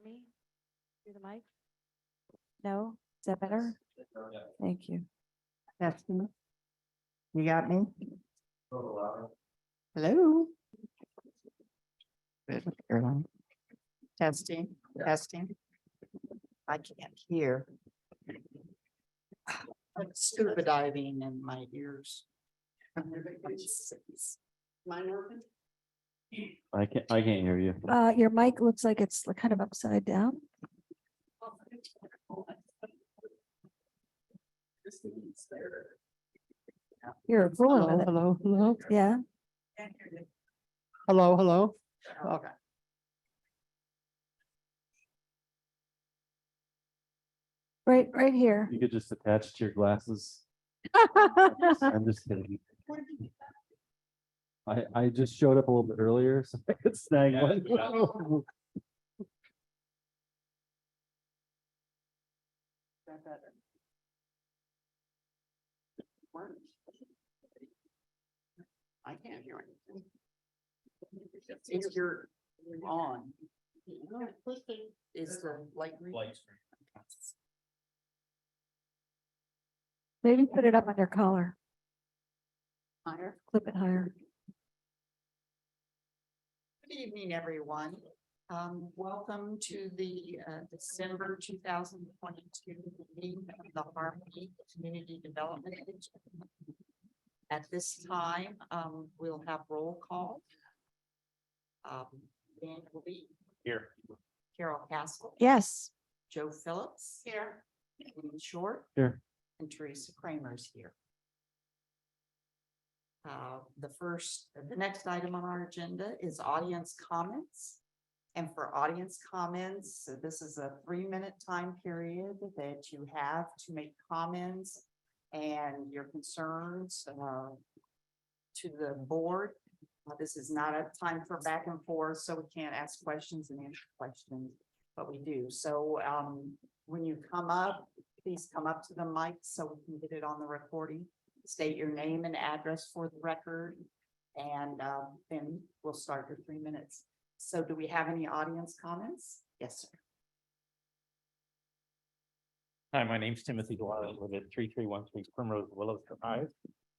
me through the mic? No? Is that better? Thank you. Testing. You got me? Hello? Good, Caroline. Testing, testing. I can't hear. I'm scuba diving in my ears. Mine working? I can't hear you. Your mic looks like it's kind of upside down. You're fooling Hello, with it. hello, hello, Yeah. hello, hello. Okay. Right here. You could just attach to your glasses. I'm just kidding. I just showed up a little bit earlier, so I could snag one. I can't hear anything. If you're on. Is the light green? Maybe put it up on your collar. Higher. Clip it higher. Good evening, everyone. Welcome to the December 2022 meeting of the Harmony Community Development Agency. At this time, we'll have roll call. Dan will be Here. Carol Castle, Yes. Joe Phillips here, Ian Short, Here. and Teresa Kramer's here. The next item on our agenda is audience comments. And for audience comments, this is a 3-minute time period that you have to make comments and your concerns to the board. This is not a time for back and forth, so we can't ask questions and answer questions, but we do. So when you come up, please come up to the mic so we can get it on the recording. State your name and address for the record, and then we'll start your 3 minutes. So do we have any audience comments? Yes, sir. Hi, my name's Timothy Dwyer. I live at 3313 Primrose Willows Drive.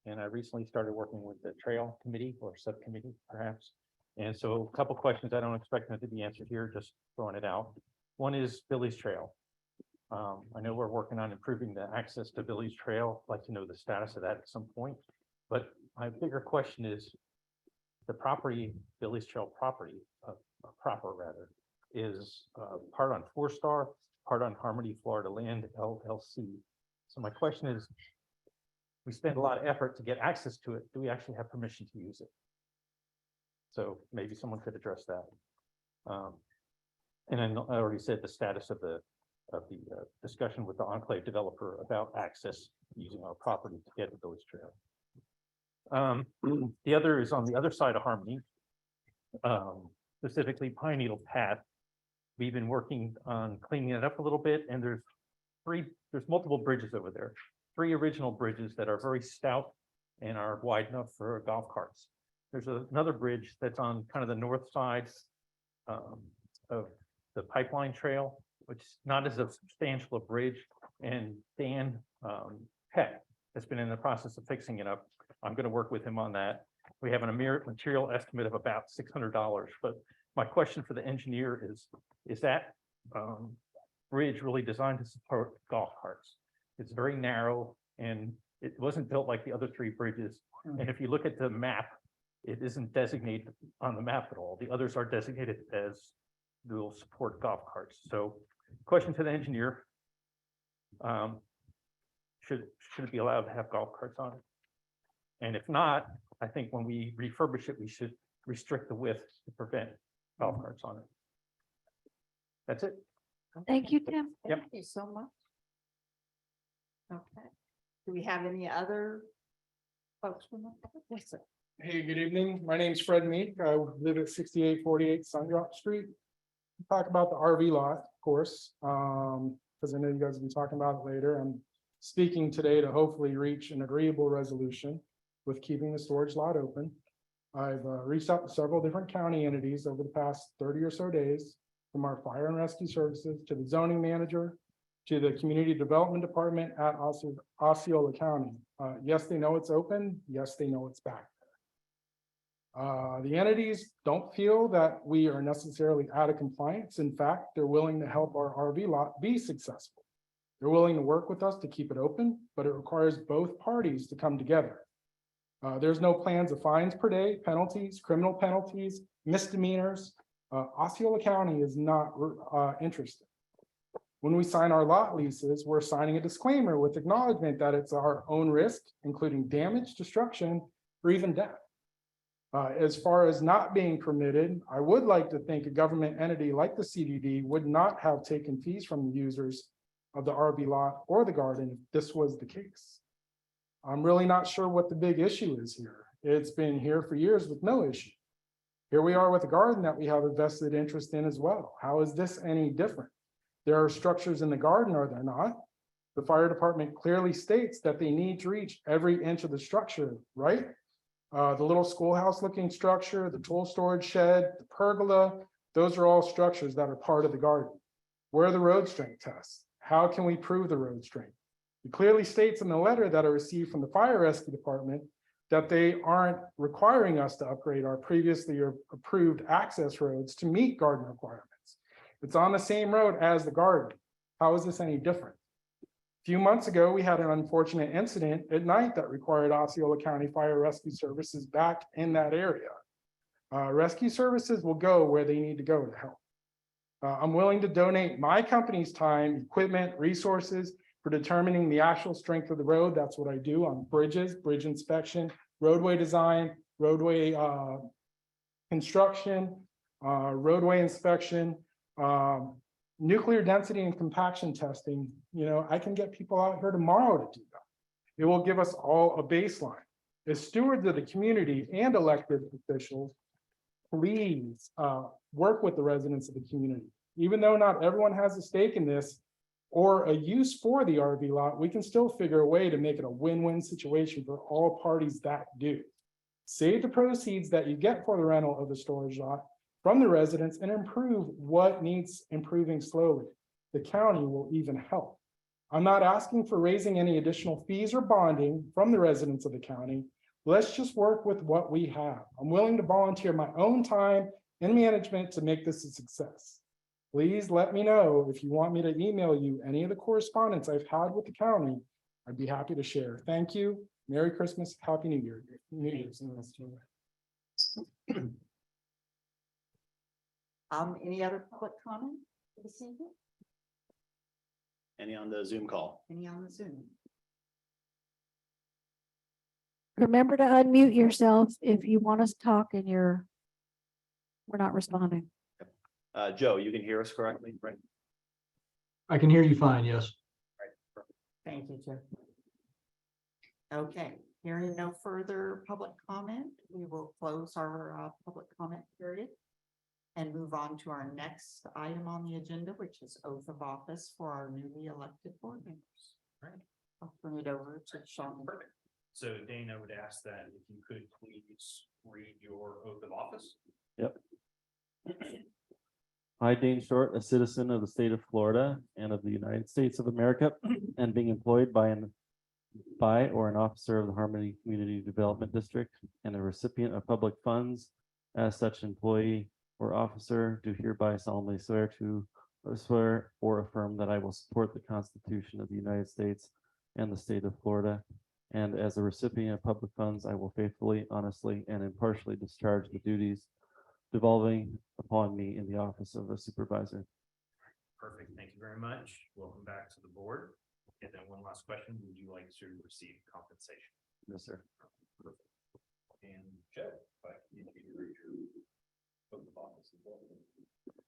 And I recently started working with the trail committee or subcommittee perhaps. And so a couple questions. I don't expect them to be answered here, just throwing it out. One is Billy's Trail. I know we're working on improving the access to Billy's Trail. I'd like to know the status of that at some point. But my bigger question is the property, Billy's Trail property, proper rather, is part on 4-Star, part on Harmony Florida Land LLC. So my question is, we spend a lot of effort to get access to it. Do we actually have permission to use it? So maybe someone could address that. And I already said the status of the discussion with the Enclave developer about access using our property to get to Village Trail. The other is on the other side of Harmony, specifically Pine Needle Path. We've been working on cleaning it up a little bit, and there's multiple bridges over there. 3 original bridges that are very stout and are wide enough for golf carts. There's another bridge that's on kind of the north side of the pipeline trail, which is not as substantial a bridge. And Dan Peck has been in the process of fixing it up. I'm going to work with him on that. We have a material estimate of about $600. But my question for the engineer is that bridge really designed to support golf carts? It's very narrow and it wasn't built like the other 3 bridges. And if you look at the map, it isn't designated on the map at all. The others are designated as will support golf carts. So question to the engineer, should it be allowed to have golf carts on it? And if not, I think when we refurbish it, we should restrict the width to prevent golf carts on it. That's it. Thank you, Tim. Yep. Thank you so much. Okay. Do we have any other folks? Yes, sir. Hey, good evening. My name's Fred Meek. I live at 6848 Sundrop Street. Talk about the RV lot, of course, because I know you guys will be talking about it later. I'm speaking today to hopefully reach an agreeable resolution with keeping the storage lot open. I've reached out to several different county entities over the past 30 or so days from our fire and rescue services to the zoning manager to the community development department at Osceola County. Yes, they know it's open. Yes, they know it's back there. The entities don't feel that we are necessarily out of compliance. In fact, they're willing to help our RV lot be successful. They're willing to work with us to keep it open, but it requires both parties to come together. There's no plans of fines per day, penalties, criminal penalties, misdemeanors. Osceola County is not interested. When we sign our lot leases, we're signing a disclaimer with acknowledgement that it's our own risk, including damage, destruction, or even death. As far as not being permitted, I would like to think a government entity like the CDD would not have taken fees from the users of the RV lot or the garden if this was the case. I'm really not sure what the big issue is here. It's been here for years with no issue. Here we are with a garden that we have a vested interest in as well. How is this any different? There are structures in the garden, are there not? The fire department clearly states that they need to reach every inch of the structure, right? The little schoolhouse looking structure, the tool storage shed, the pergola, those are all structures that are part of the garden. Where are the road strength tests? How can we prove the road strength? It clearly states in the letter that I received from the fire rescue department that they aren't requiring us to upgrade our previously approved access roads to meet garden requirements. It's on the same road as the garden. How is this any different? A few months ago, we had an unfortunate incident at night that required Osceola County Fire Rescue Services back in that area. Rescue services will go where they need to go to help. I'm willing to donate my company's time, equipment, resources for determining the actual strength of the road. That's what I do on bridges, bridge inspection, roadway design, roadway construction, roadway inspection, nuclear density and compaction testing. You know, I can get people out here tomorrow to do that. It will give us all a baseline. As stewards of the community and elected officials, please work with the residents of the community. Even though not everyone has a stake in this or a use for the RV lot, we can still figure a way to make it a win-win situation for all parties that do. Save the proceeds that you get for the rental of the storage lot from the residents and improve what needs improving slowly. The county will even help. I'm not asking for raising any additional fees or bonding from the residents of the county. Let's just work with what we have. I'm willing to volunteer my own time and management to make this a success. Please let me know if you want me to email you any of the correspondence I've had with the county. I'd be happy to share. Thank you. Merry Christmas. Happy New Year. New Year's. Any other public comment this evening? Any on the Zoom call? Any on the Zoom? Remember to unmute yourself if you want us to talk and we're not responding. Joe, you can hear us correctly, right? I can hear you fine, yes. Thank you, Joe. Okay, hearing no further public comment, we will close our public comment period and move on to our next item on the agenda, which is oath of office for our newly elected board members. Right. I'll turn it over to Sean. Perfect. So Dane, I would ask that if you could please read your oath of office. Yep. I, Dane Short, a citizen of the state of Florida and of the United States of America, and being employed by or an officer of the Harmony Community Development District and a recipient of public funds as such employee or officer, do hereby solemnly swear or affirm that I will support the Constitution of the United States and the state of Florida. And as a recipient of public funds, I will faithfully, honestly, and impartially discharge the duties devolving upon me in the office of a supervisor. Perfect. Thank you very much. Welcome back to the board. And then one last question. Would you like to receive compensation? Yes, sir. Perfect. And Joe, if I can get you to read your oath of office as well.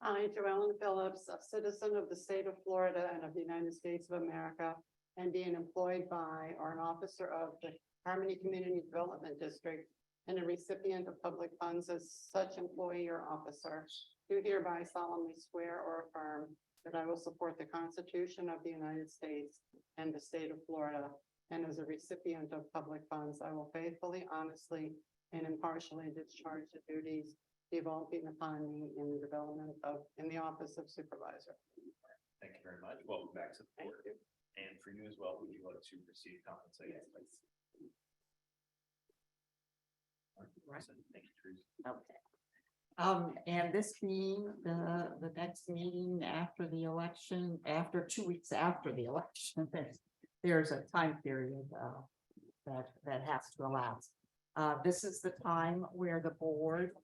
I, Joellen Phillips, a citizen of the state of Florida and of the United States of America, and being employed by or an officer of the Harmony Community Development District and a recipient of public funds as such employee or officer, do hereby solemnly swear or affirm that I will support the Constitution of the United States and the state of Florida, and as a recipient of public funds, I will faithfully, honestly, and impartially discharge the duties developing economy in the development of, in the office of supervisor. Thank you very much. Welcome back to the board. And for you as well, would you like to receive compensation? Thank you, Teresa. Okay. And this being the next meeting after the election, after 2 weeks after the election, there's a time period, that has to elapse. This is the time where the board,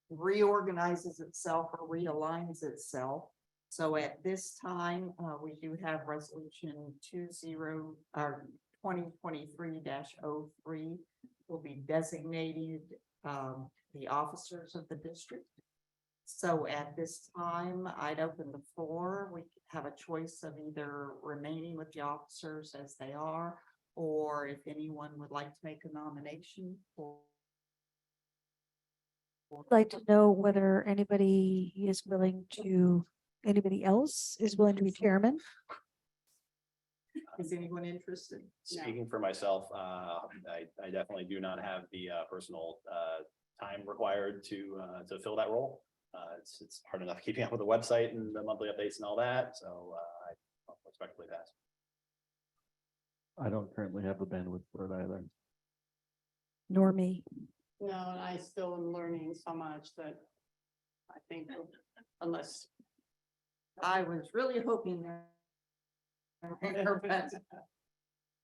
reorganizes itself or realigns itself. So at this time, we do have resolution 2023-03 will be designated, the officers of the district. So at this time, I'd open the floor. We have a choice of either remaining with the officers as they are, or if anyone would like to make a nomination for. I'd like to know whether anybody else is willing to be chairman. Is anyone interested? Speaking for myself, I definitely do not have the personal time required to fill that role. It's hard enough keeping up with the website and the monthly updates and all that, so I respectfully pass. I don't currently have the bandwidth for it either. Nor me. No, and I still am learning so much that I think unless. I was really hoping that.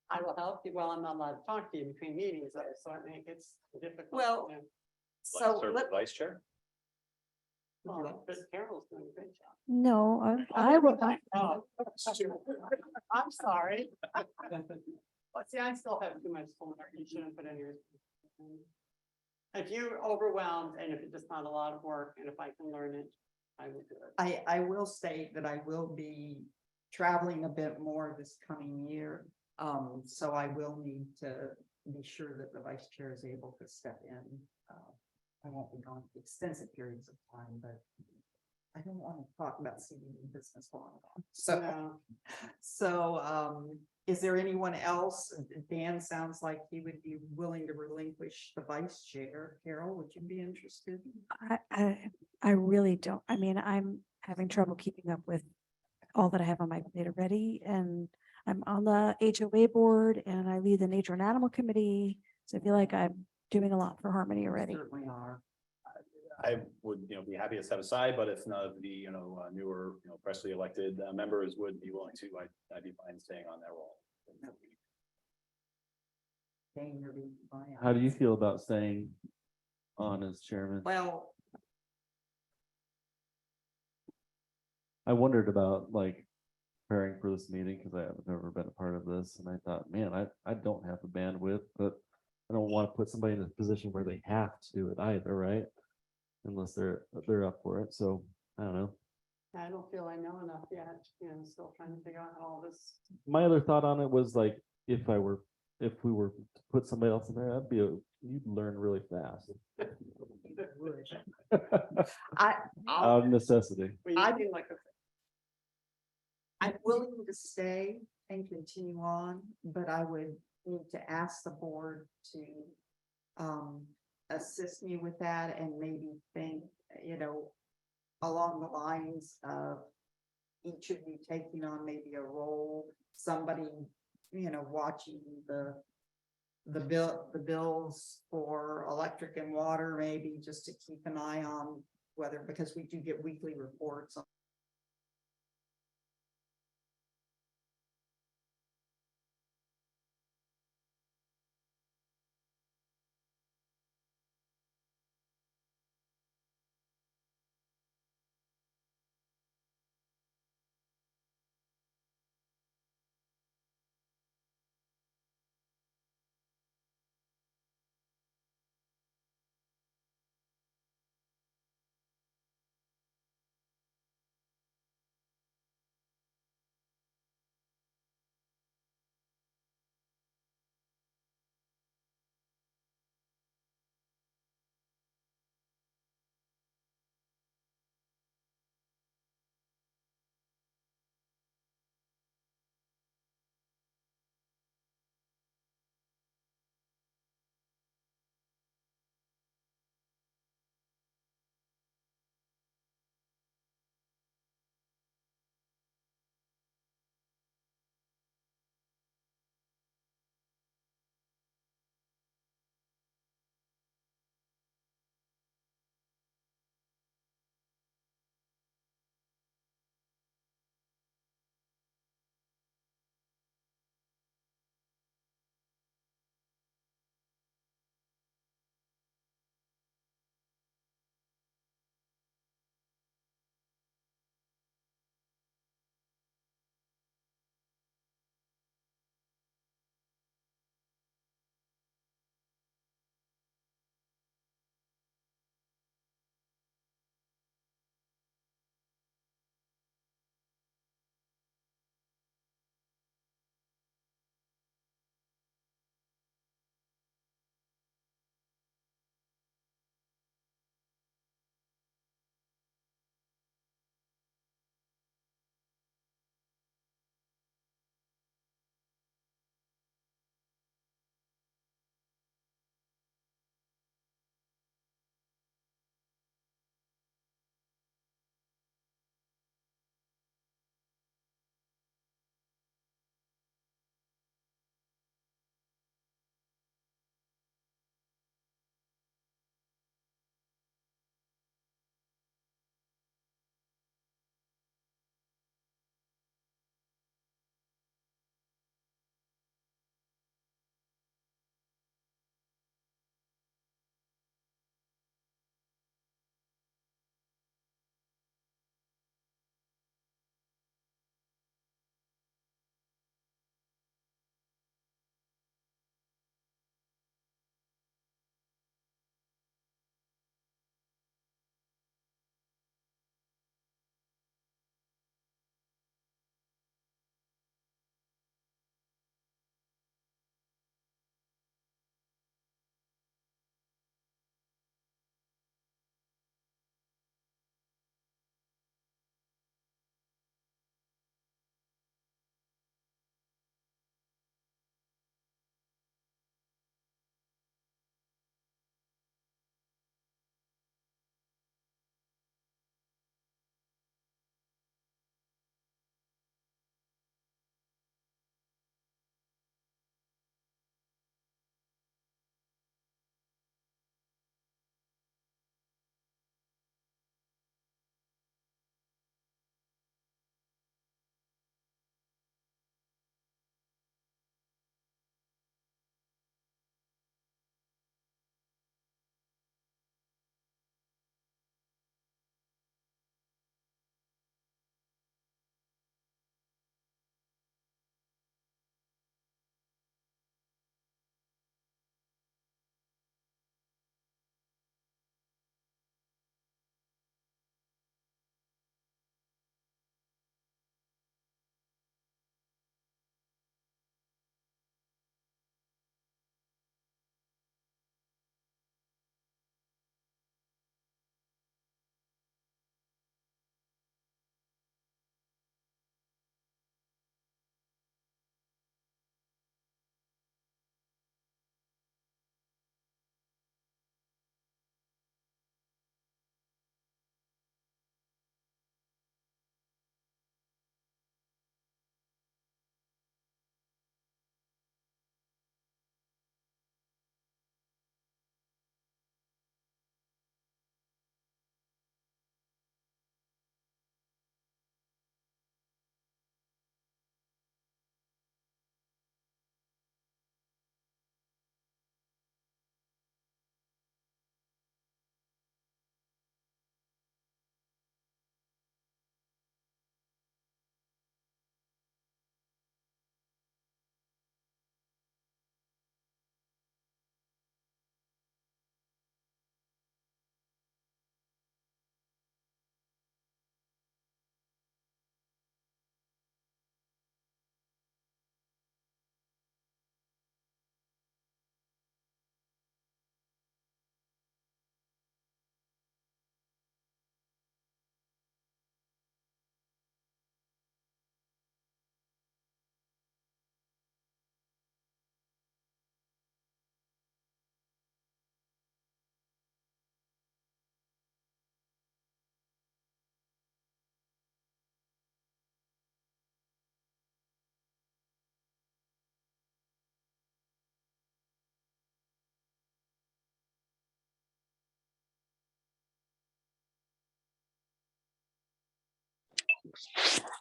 I will help you. Well, I'm not allowed to talk to you between meetings, though, so I think it's difficult. Well, Yeah. So Serve let, as vice chair? Well, but Carol's doing a great job. No, I will. Oh, I'm sorry. But see, I still have too much homework. You shouldn't put any. If you're overwhelmed and if it's just not a lot of work and if I can learn it, I will do it. I will state that I will be traveling a bit more this coming year. So I will need to be sure that the vice chair is able to step in. I won't be gone for extensive periods of time, but I don't want to talk about CBD business long. So, No. is there anyone else? Dan sounds like he would be willing to relinquish the vice chair. Carol, would you be interested? I really don't. I mean, I'm having trouble keeping up with all that I have on my plate already, and I'm on the HOA board and I lead the Nature and Animal Committee. So I feel like I'm doing a lot for Harmony already. Certainly are. I would, be happy to step aside, but if none of the, newer, freshly elected members would be willing to, I'd be fine staying on that role. Dan, you're being fine. How do you feel about staying on as chairman? Well, I wondered about preparing for this meeting because I have never been a part of this, and I thought, man, I don't have the bandwidth, but I don't want to put somebody in a position where they have to do it either, right? Unless they're up for it. So I don't know. I don't feel I know enough yet, still trying to figure out how all this. My other thought on it was if we were to put somebody else in there, you'd learn really fast. Out of necessity. I do like I'm willing to stay and continue on, but I would need to ask the board to assist me with that and maybe think, along the lines of each of you taking on maybe a role, somebody, watching the bills for electric and water, maybe just to keep an eye on whether, because we do get weekly reports on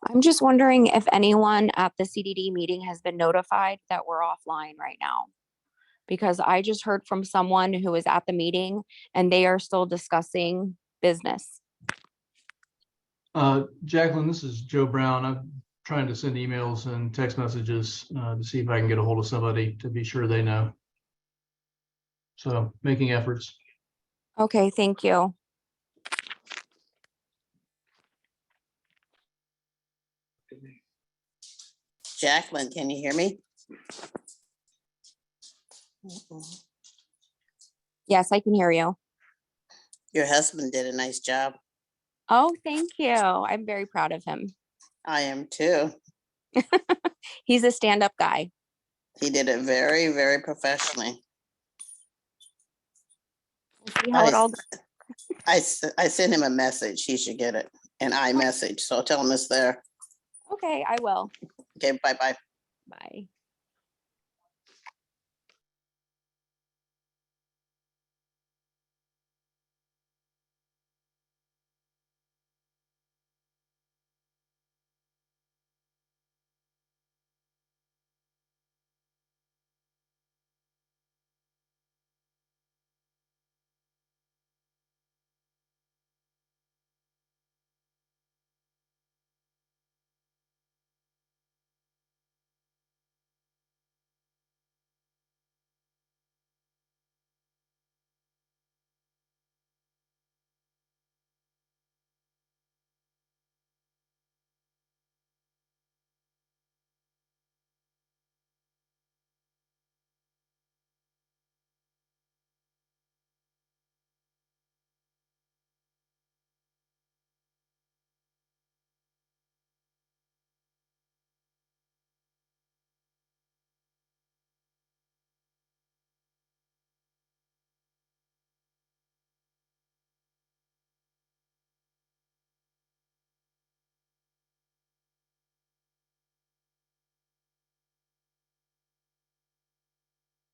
I'm just wondering if anyone at the CDD meeting has been notified that we're offline right now. Because I just heard from someone who was at the meeting and they are still discussing business. Jacqueline, this is Joe Brown. I'm trying to send emails and text messages to see if I can get a hold of somebody to be sure they know. So making efforts. Okay, thank you. Jacqueline, can you hear me? Yes, I can hear you. Your husband did a nice job. Oh, thank you. I'm very proud of him. I am too. He's a stand-up guy. He did it very, very professionally. We'll see how it all goes. I sent him a message. He should get it. An iMessage. So tell him it's there. Okay, I will. Okay, bye-bye. Bye.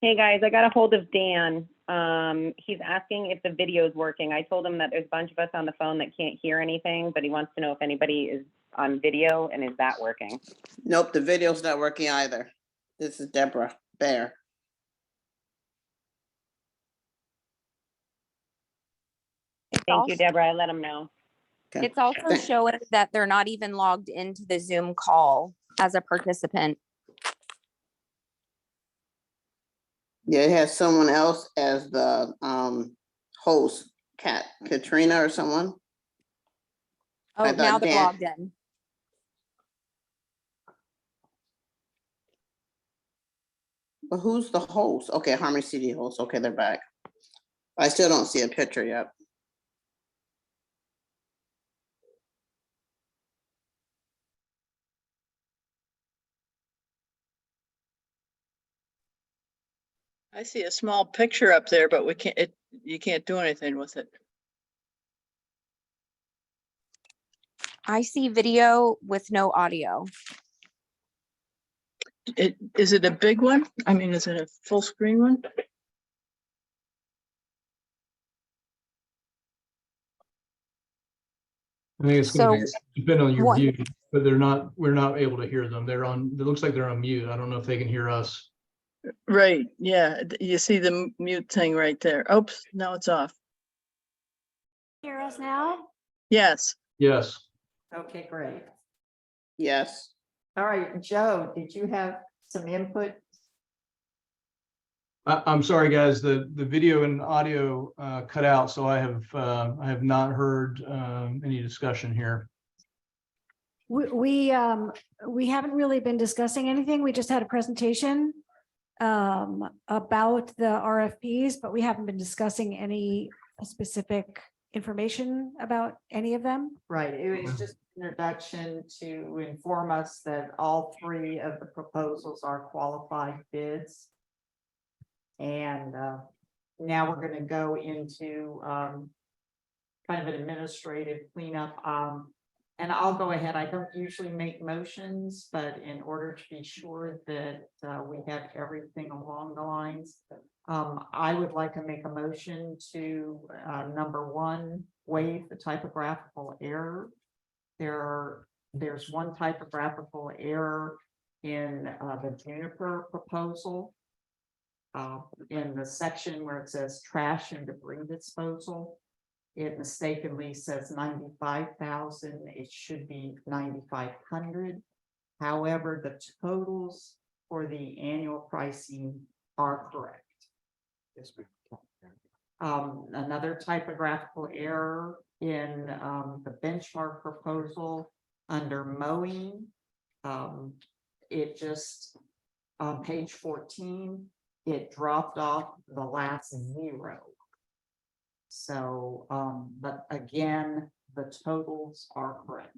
Hey guys, I got a hold of Dan. He's asking if the video is working. I told him that there's a bunch of us on the phone that can't hear anything, but he wants to know if anybody is on video and is that working? Nope, the video's not working either. This is Deborah Bear. Thank you, Deborah. I let him know. Okay. It's also showing that they're not even logged into the Zoom call as a participant. Yeah, it has someone else as the host, Katrina or someone. Oh, I now thought they're Dan- logged in. But who's the host? Okay, Harmony CD host. Okay, they're back. I still don't see a picture yet. I see a small picture up there, but you can't do anything with it. I see video with no audio. Is it a big one? I mean, is it a full screen one? I think it's going to depend on your what- view, but we're not able to hear them. It looks like they're on mute. I don't know if they can hear us. Right, yeah, you see the mute thing right there. Oops, now it's off. Hear us now? Yes. Yes. Okay, great. Yes. All right, Joe, did you have some input? I'm sorry, guys, the video and audio cut out, so I have not heard any discussion here. We haven't really been discussing anything. We just had a presentation about the RFPs, but we haven't been discussing any specific information about any of them. Right, it was just an introduction to inform us that all three of the proposals are qualified bids. And now we're going to go into kind of an administrative cleanup. And I'll go ahead. I don't usually make motions, but in order to be sure that we have everything along the lines, I would like to make a motion to number one, waive the typographical error. There are there's one typographical error in the Juniper proposal. In the section where it says trash and debris disposal, it mistakenly says 95,000. It should be 9,500. However, the totals for the annual pricing are correct. Another typographical error in the benchmark proposal under mowing. It just, on page 14, it dropped off the last 0. So, but again, the totals are correct.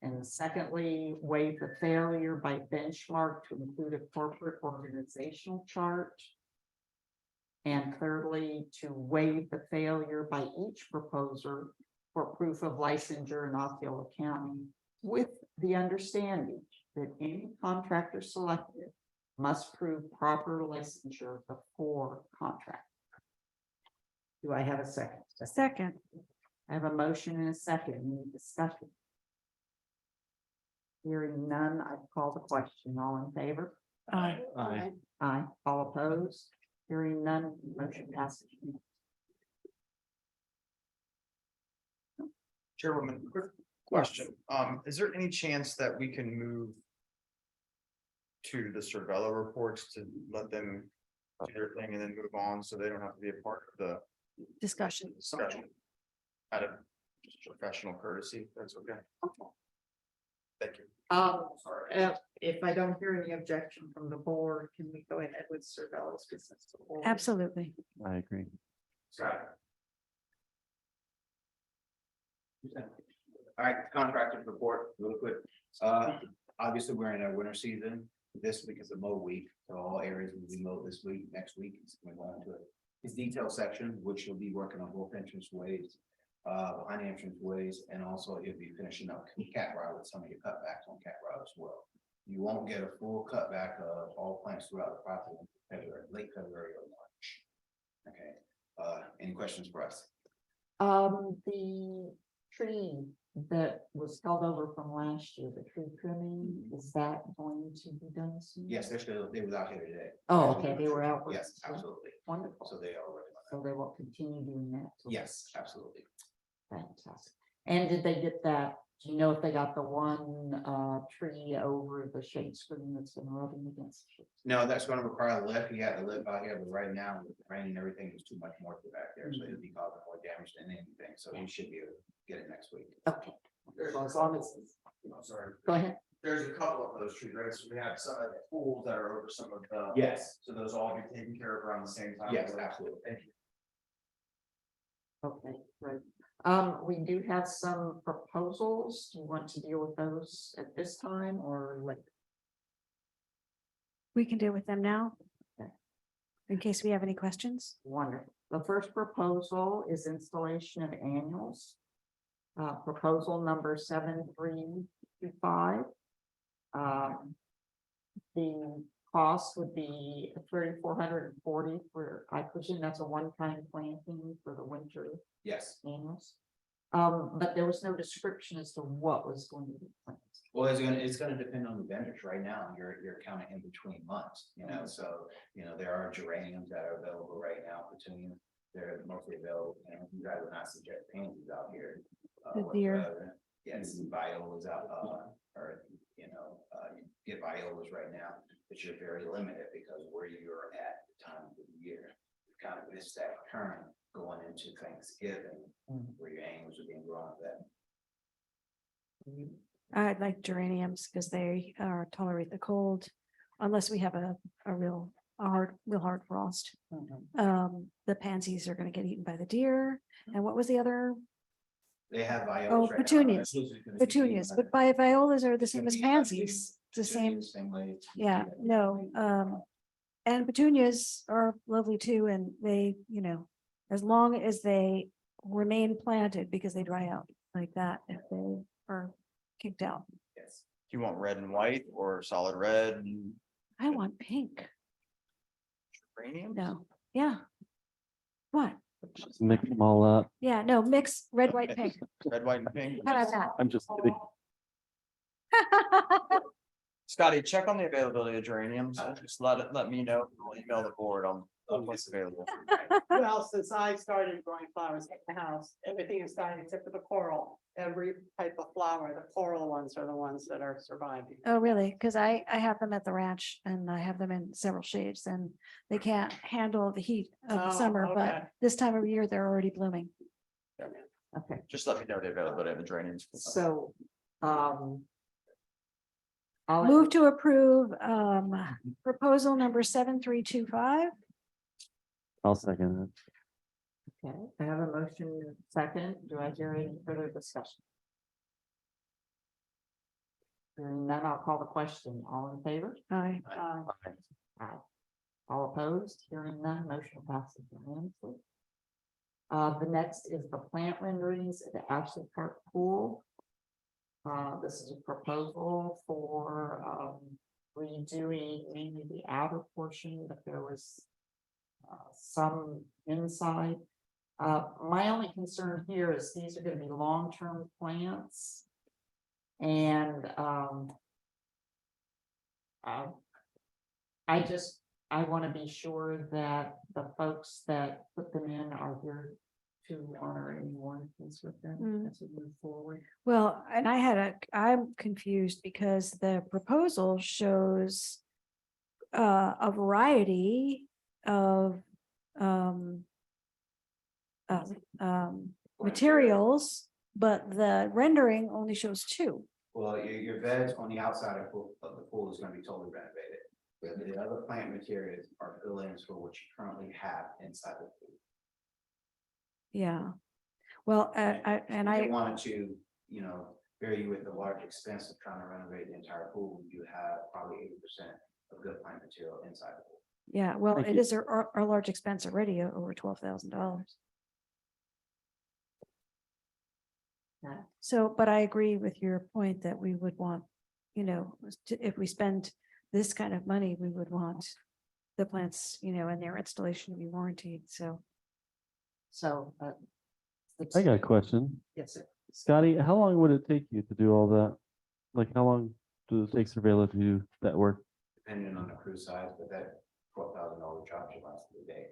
And secondly, waive the failure by benchmark to include a corporate organizational chart. And thirdly, to waive the failure by each proposer for proof of licensure in Osceola County, with the understanding that any contractor selected must prove proper licensure before contract. Do I have a second? Second, I have a motion and a second. Any discussion? Hearing none, I call the question. All in favor? aye. Aye. Aye. All opposed? Hearing none, motion passes. Chairwoman, quick question. Is there any chance that we can move to the Cervelo reports to let them do their thing and then move on so they don't have to be a part of the Discussion. discussion? Out of just professional courtesy, that's okay. Thank you. If I don't hear any objection from the board, can we go ahead with Cervelo's business? Absolutely. I agree. All right, contractors report, real quick. Obviously, we're in our winter season. This week is a mow week, so all areas will be mowed this week. Next week is going to go into his detail section, which he'll be working on both entrance ways, behind entrance ways, and also he'll be finishing up cat route with some of your cutbacks on cat route as well. You won't get a full cutback of all plants throughout the property in February, late February or March. Okay, any questions for us? The tree that was held over from last year, the tree trimming, is that going to be done soon? Yes, they was out here today. Oh, okay, they were out. Yes, absolutely. Wonderful. So they are working on So they will continue doing that. that. Yes, absolutely. Fantastic. And did they get that? Do you know if they got the one tree over the shade screen that's been rubbing against? the shade? No, that's gonna require a lift. He had to lift out here, but right now with the rain and everything, there's too much more to back there, so it'd be causing more damage than anything. So he should be able to get it next week. Okay. So as long as, I'm sorry. go ahead. There's a couple of those trees, right? So we have some of the pools that are over some of the. Yes, So those all be taken care of around the same time? yes, absolutely. Thank you. Okay, great. We do have some proposals. Do you want to deal with those at this time or later? We can deal with them now. Okay. In case we have any questions. Wonderful. The first proposal is installation of annuals. Proposal number 7325. The cost would be 3,440 for, I presume that's a one-time planting for the winter Yes. annuals. But there was no description as to what was going to be planted. Well, it's gonna depend on the vendors. Right now, you're counting in between months, you know, so, you know, there are geraniums that are available right now, petunias. They're mostly available, and you guys would not suggest pansies out here. The deer. whatsoever. Yes, violas out, or, you know, you get violas right now, but you're very limited because where you're at the time of the year. You kind of missed that turn going into Thanksgiving, where your annuals are being grown then. I like geraniums because they tolerate the cold unless we have a real hard frost. The pansies are gonna get eaten by the deer. And what was the other? They have violas. Oh, right now. petunias. Those are gonna be- Petunias, but violas are the same as pansies. It's the same. Same way. Yeah, no, and petunias are lovely too, and they, you know, as long as they remain planted because they dry out like that, if they are kicked out. Yes. Do you want red and white or solid red? I want pink. Uranium? No, yeah. What? Just mix them all up. Yeah, no, mix red, white, pink. Red, white and pink. How about that? I'm just kidding. Scotty, check on the availability of geraniums. Just let me know. I'll email the board on what's available. Well, since I started growing flowers at the house, everything is starting except for the coral. Every type of flower, the coral ones are the ones that are surviving. Oh, really? Because I have them at the ranch and I have them in several shades and they can't handle the heat of the Oh, summer, okay. but this time of year, they're already blooming. Okay, Just let me know the availability of the geraniums. so, I'll Move to approve, proposal number 7325. I'll second it. Okay, I have a motion second. Do I hear any further discussion? Hearing none, I'll call the question. All in favor? Aye. Aye. All opposed? Hearing none, motion passes unanimously. The next is the plant renderings at the Ashley Park Pool. This is a proposal for, redoing mainly the outer portion, but there was some inside. My only concern here is these are gonna be long-term plants. And, I wanna be sure that the folks that put them in are here to honor any warranties with them as we move forward. Well, and I'm confused because the proposal shows a variety of materials, but the rendering only shows two. Well, your beds on the outside of the pool is gonna be totally renovated. But the other plant materials are fill-ins for what you currently have inside the pool. Yeah. Well, I wanted to, vary you with the large expense of trying to renovate the entire pool, you have probably 80% of good plant material inside the pool. yeah, well, Thank it you. is a large expense already, over $12,000. Yeah. So, but I agree with your point that we would want, if we spend this kind of money, we would want the plants, and their installation to be warranted, so. So. I got a question. Yes, sir. Scotty, how long would it take you to do all that? Like, how long does it take Surveilla to do that work? Depending on the crew size, but that $12,000 job should last the day.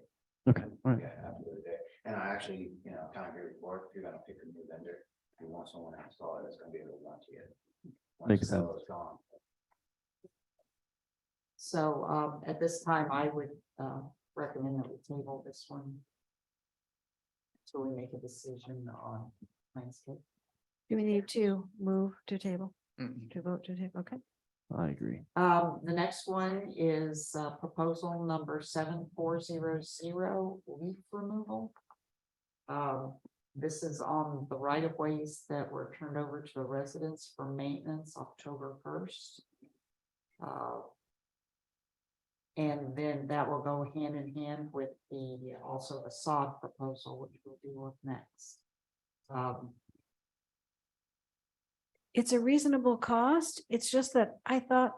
Okay, all right. Yeah, after the day. And I actually, kind of agree with Mark, if you're gonna pick a new vendor, you want someone to install it, that's gonna be able to warranty it. Once Makes the fellow sense. is gone. So, at this time, I would, recommend that we table this one. So we make a decision on landscape. Do we need to move to table, Mm-mm. to vote to table? Okay. I agree. The next one is, proposal number 7400, leaf removal. This is on the right of ways that were turned over to the residents for maintenance October 1st. And then that will go hand in hand with also the sod proposal, which we'll deal with next. It's a reasonable cost. It's just that I thought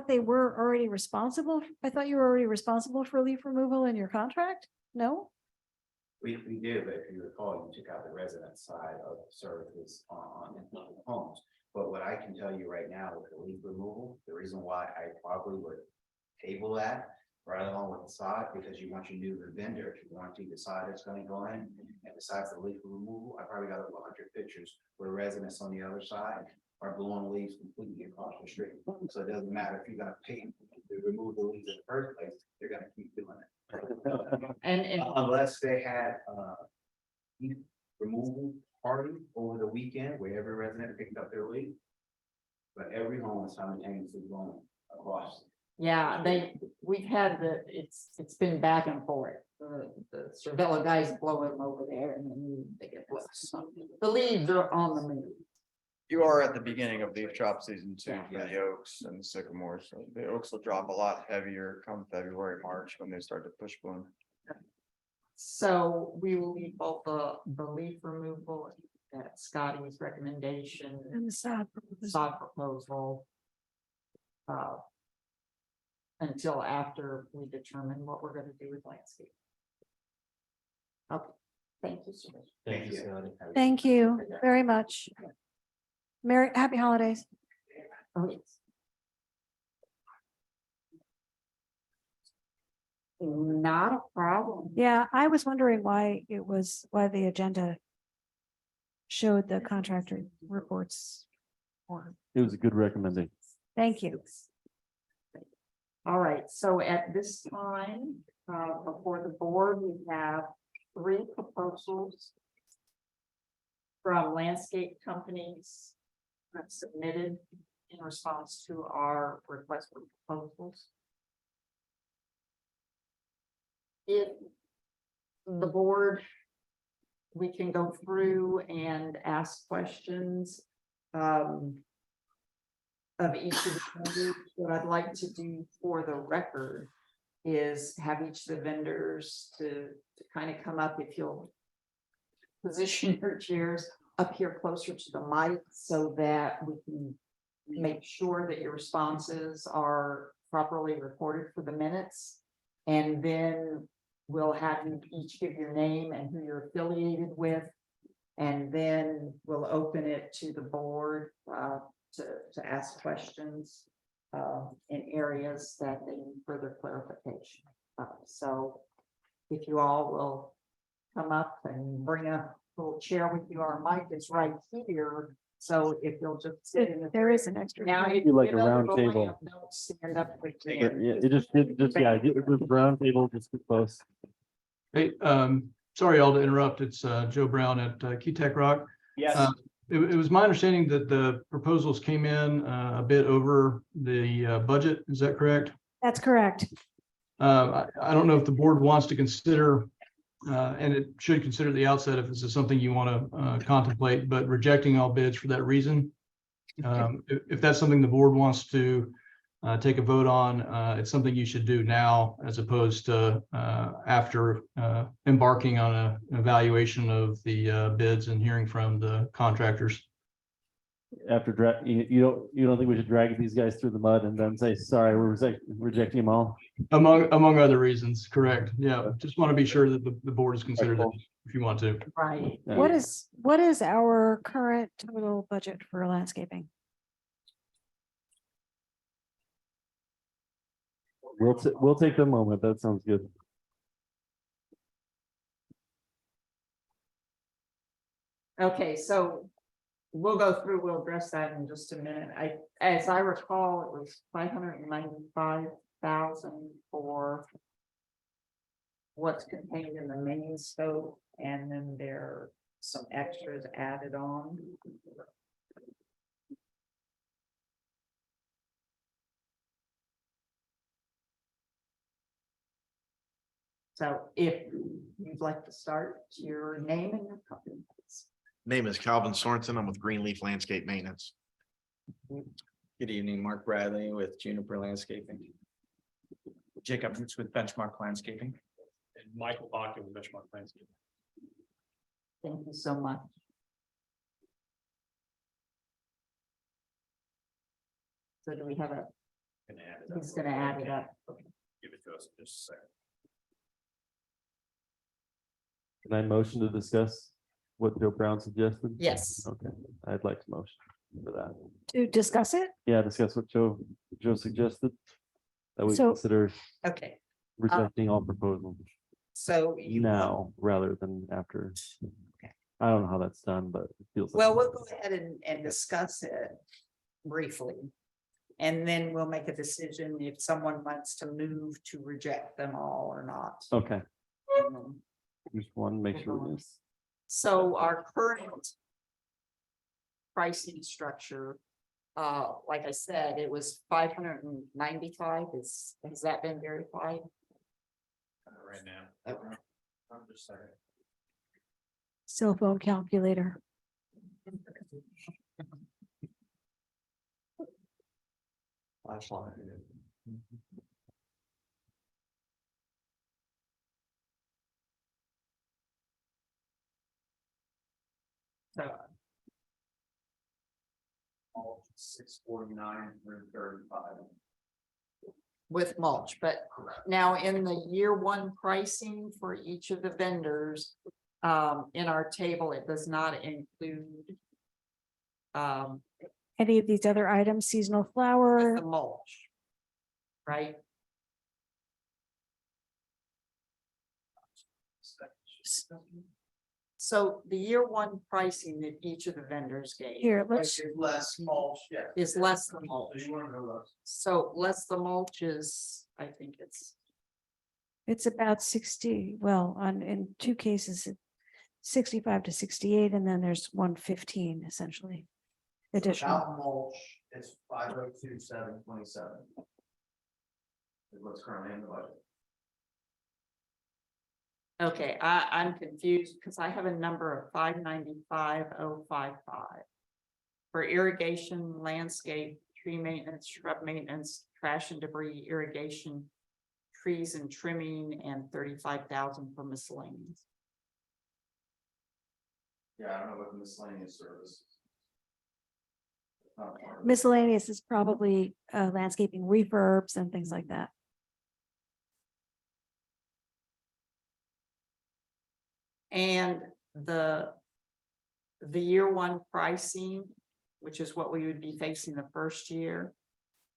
they were already responsible. I thought you were already responsible for leaf removal in your contract? No? We do, but if you recall, you took out the resident side of the services on homes. But what I can tell you right now with the leaf removal, the reason why I probably would table that right along with the sod, because you want your new vendor to warranty the side that's gonna go in. And besides the leaf removal, I probably got over 100 pictures where residents on the other side are blowing leaves completely across the street. So it doesn't matter if you're gonna pay to remove the leaves in the first place, they're gonna keep doing it. And Unless they had leaf removal party over the weekend where every resident picked up their leaf. But every home is simultaneously going across. yeah, we've had it's been back and forth. The Cervella guys blow them over there and then they get blown. So the leaves are on the move. You are at the beginning of leaf drop season too, for the oaks and the sycamores, so the oaks will drop a lot heavier come February, March, when they start to push bloom. So we will leave both the leaf removal at Scotty's recommendation, And the sod proposal. sod proposal. Until after we determine what we're gonna do with landscape. Okay, thank you, sir. Thank you, Scotty. Thank you very much. Happy holidays. Oh, yes. Not a problem. Yeah, I was wondering why the agenda showed the contractor reports. It was a good recommendation. Thank you. All right, so at this time, before the board, we have 3 proposals from landscape companies that submitted in response to our request for proposals. If the board, we can go through and ask questions of each of the vendors. What I'd like to do for the record is have each of the vendors to kind of come up, if you'll position your chairs up here closer to the mic so that we can make sure that your responses are properly recorded for the minutes. And then we'll have you each give your name and who you're affiliated with. And then we'll open it to the board to ask questions in areas that they need further clarification. So if you all will come up and bring a little chair with you, our mic is right here. So if you'll just sit in There is an extra. now, It'd be like you a know, round the table. ramp, don't stand up with Yeah, you. it just it was round table, just too close. Hey, sorry all to interrupt. It's Joe Brown at Key Tech Rock. Yes. It was my understanding that the proposals came in a bit over the budget. Is that correct? That's correct. I don't know if the board wants to consider, and it should consider at the outset if this is something you want to contemplate, but rejecting all bids for that reason. If that's something the board wants to take a vote on, it's something you should do now as opposed to after embarking on an evaluation of the bids and hearing from the contractors. After you don't think we should drag these guys through the mud and then say, sorry, we're rejecting them all? Among other reasons, correct. Yeah, just want to be sure that the board is considered that if you want to. Right. Yeah. What is our current total budget for landscaping? We'll take the moment. That sounds good. Okay, so we'll go through, we'll address that in just a minute. As I recall, it was 595,000 for what's contained in the main scope, and then there are some extras added on. So if you'd like to start, your name and your company, please. Name is Calvin Sorensen. I'm with Greenleaf Landscape Maintenance. Good evening, Mark Bradley with Juniper Landscaping. Jacob Roots with Benchmark Landscaping. And Michael Bakken with Benchmark Landscaping. Thank you so much. So do we have a, he's gonna add it up. Give it to us in just a second. Can I motion to discuss what Joe Brown suggested? Yes. Okay, I'd like to motion for that. To discuss it? Yeah, discuss what Joe suggested. That we So- consider Okay, rejecting all proposals so you. now rather than after. Okay. I don't know how that's done, but it feels like. Well, we'll go ahead and discuss it briefly. And then we'll make a decision if someone wants to move to reject them all or not. Okay, And then- just one, make sure. it is. So our current pricing structure, like I said, it was 595. Has that been verified? Right now. I'm just sorry. Cell phone calculator. Flashlight. So 649, 35. with mulch, but now in the year one pricing for each of the vendors, in our table, it does not include Any of these other items, seasonal flower, the mulch, right? So the year one pricing that each of the vendors gave here, let's, Less mulch, yeah. is less than mulch. So less the mulch is, I think it's about 60, well, in two cases, 65 to 68, and then there's 115 essentially. Additional. Without mulch, it's 502,727. Is what's currently in the budget. okay, I'm confused because I have a number of 595,055. For irrigation, landscape, tree maintenance, shrub maintenance, trash and debris, irrigation, trees and trimming, and 35,000 for miscellaneous. Yeah, I don't know what the miscellaneous service. Miscellaneous is probably landscaping refurbs and things like that. And the year one pricing, which is what we would be facing the first year.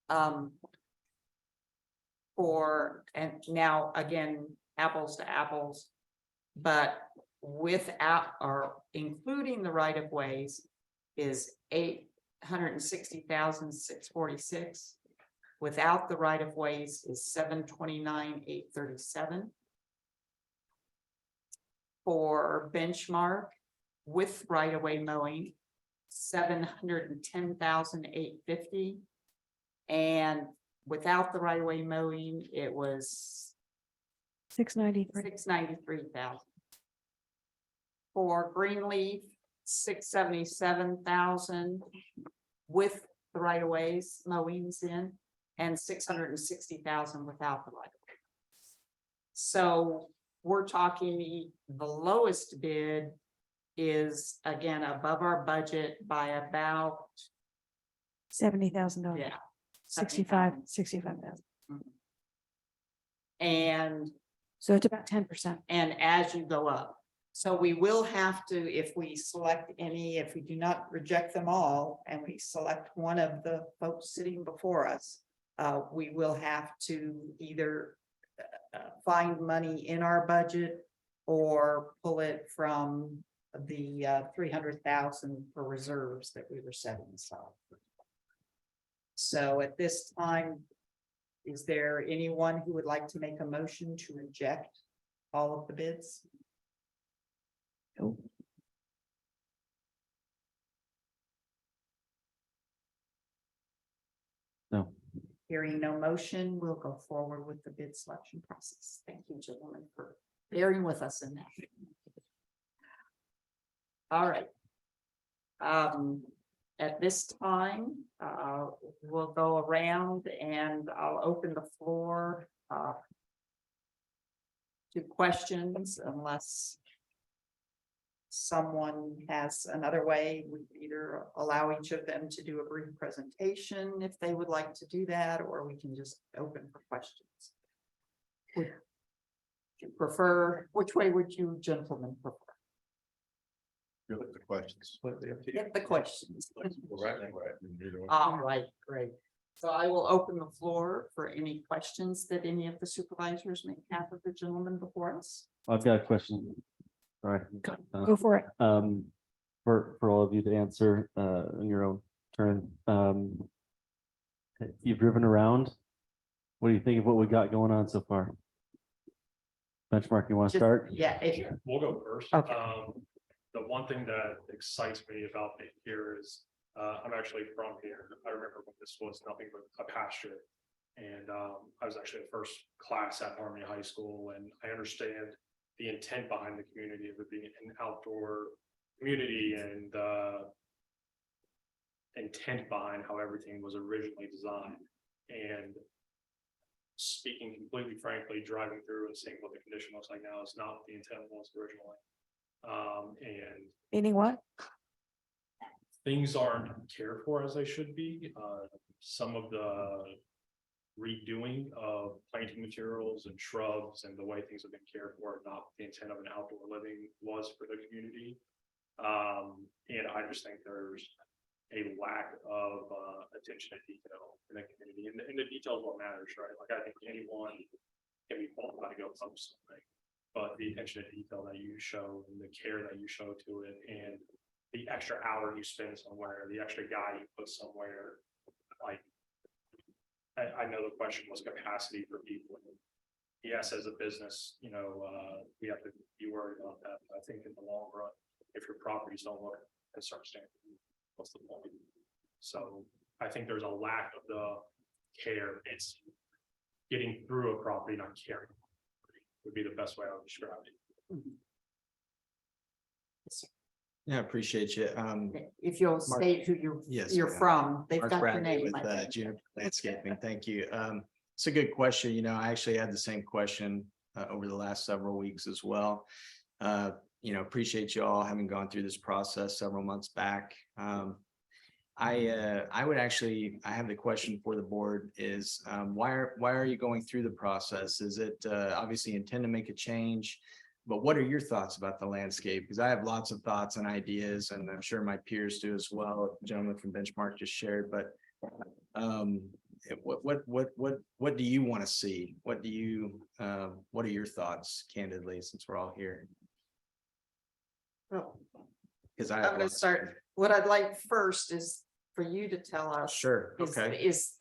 And now again, apples to apples, but without or including the right of ways is 860,646. Without the right of ways is 729,837. For benchmark with right of way mowing, 710,850. And without the right of way mowing, it was 693. 693,000. For greenleaf, 677,000 with the right of ways mowings in, and 660,000 without the right of way. So we're talking the lowest bid is again above our budget by about $70,000. yeah 65,000. And So it's about 10%. and as you go up. So we will have to, if we select any, if we do not reject them all, and we select one of the folks sitting before us, we will have to either find money in our budget or pull it from the 300,000 for reserves that we were setting aside. So at this time, is there anyone who would like to make a motion to reject all of the bids? No. Hearing no motion, we'll go forward with the bid selection process. Thank you, gentlemen, for bearing with us in that. All right. At this time, we'll go around and I'll open the floor to questions unless someone has another way. We either allow each of them to do a brief presentation if they would like to do that, or we can just open for questions. Would you prefer, which way would you gentlemen prefer? The questions. Get the questions. All right, great. So I will open the floor for any questions that any of the supervisors may have of the gentleman before us. I've got a question. All right. Go for it. For all of you to answer in your own turn. You've driven around. What do you think of what we got going on so far? Benchmark, you want to Just- start? Yeah, We'll go first. Okay. The one thing that excites me about it here is, I'm actually from here. I remember when this was nothing but a pasture. And I was actually the first class at Harmony High School, and I understand the intent behind the community of it being an outdoor community and intent behind how everything was originally designed. And speaking completely frankly, driving through and seeing what the condition looks like now is not what the intent was originally. And Meaning what? things aren't cared for as they should be. Some of the redoing of planting materials and shrubs and the way things have been cared for, not the intent of an outdoor living was for the community. And I just think there's a lack of attention to detail in the community, and the detail is what matters, right? Like, I think anyone can be qualified to go post something, but the attention to detail that you show and the care that you show to it, and the extra hour you spend somewhere, the extra guy you put somewhere, like, I know the question was capacity for people. Yes, as a business, you know, we have to be worried about that. But I think in the long run, if your properties don't look at certain standards, what's the point? So I think there's a lack of the care. It's getting through a property, not caring, would be the best way I would describe it. Yeah, I appreciate you. If you'll Mark- state who Yes, you're ma'am. from, they've Mark got your Bradley name. with I think. Juniper Landscaping. Thank you. It's a good question. You know, I actually had the same question over the last several weeks as well. You know, appreciate you all having gone through this process several months back. I would actually, I have the question for the board is, why are you going through the process? Is it obviously intend to make a change? But what are your thoughts about the landscape? Because I have lots of thoughts and ideas, and I'm sure my peers do as well. The gentleman from Benchmark just shared, but what do you want to see? What are your thoughts, candidly, since we're all here? Well, Because I'm gonna start, what I'd like first is for you to tell us. Sure, okay. Is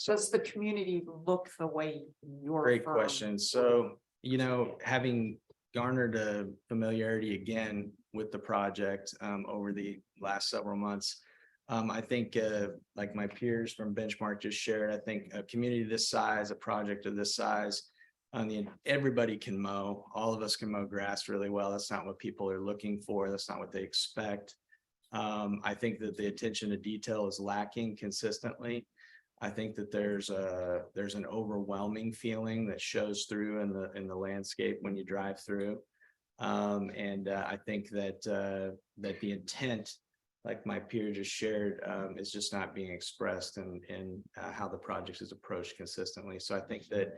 does the community look the way your Great firm question. So, you know, having garnered a familiarity again with the project over the last several months, I think like my peers from Benchmark just shared, I think a community this size, a project of this size, everybody can mow. All of us can mow grass really well. That's not what people are looking for. That's not what they expect. I think that the attention to detail is lacking consistently. I think that there's an overwhelming feeling that shows through in the landscape when you drive through. I think that the intent, like my peer just shared, is just not being expressed in how the project is approached consistently. So I think that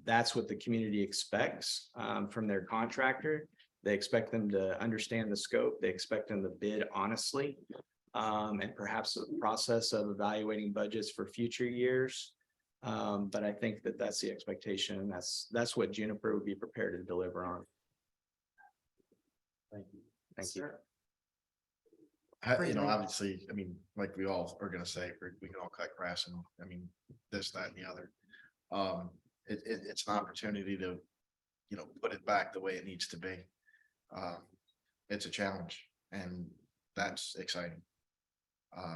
that's what the community expects from their contractor. They expect them to understand the scope. They expect them to bid honestly, and perhaps a process of evaluating budgets for future years. But I think that that's the expectation, and that's what Juniper would be prepared to deliver on. Thank you. Thank you. You know, obviously, I mean, like we all are gonna say, we can all cut grass and, I mean, this, that, and the other. It's an opportunity to, you know, put it back the way it needs to be. It's a challenge, and that's exciting.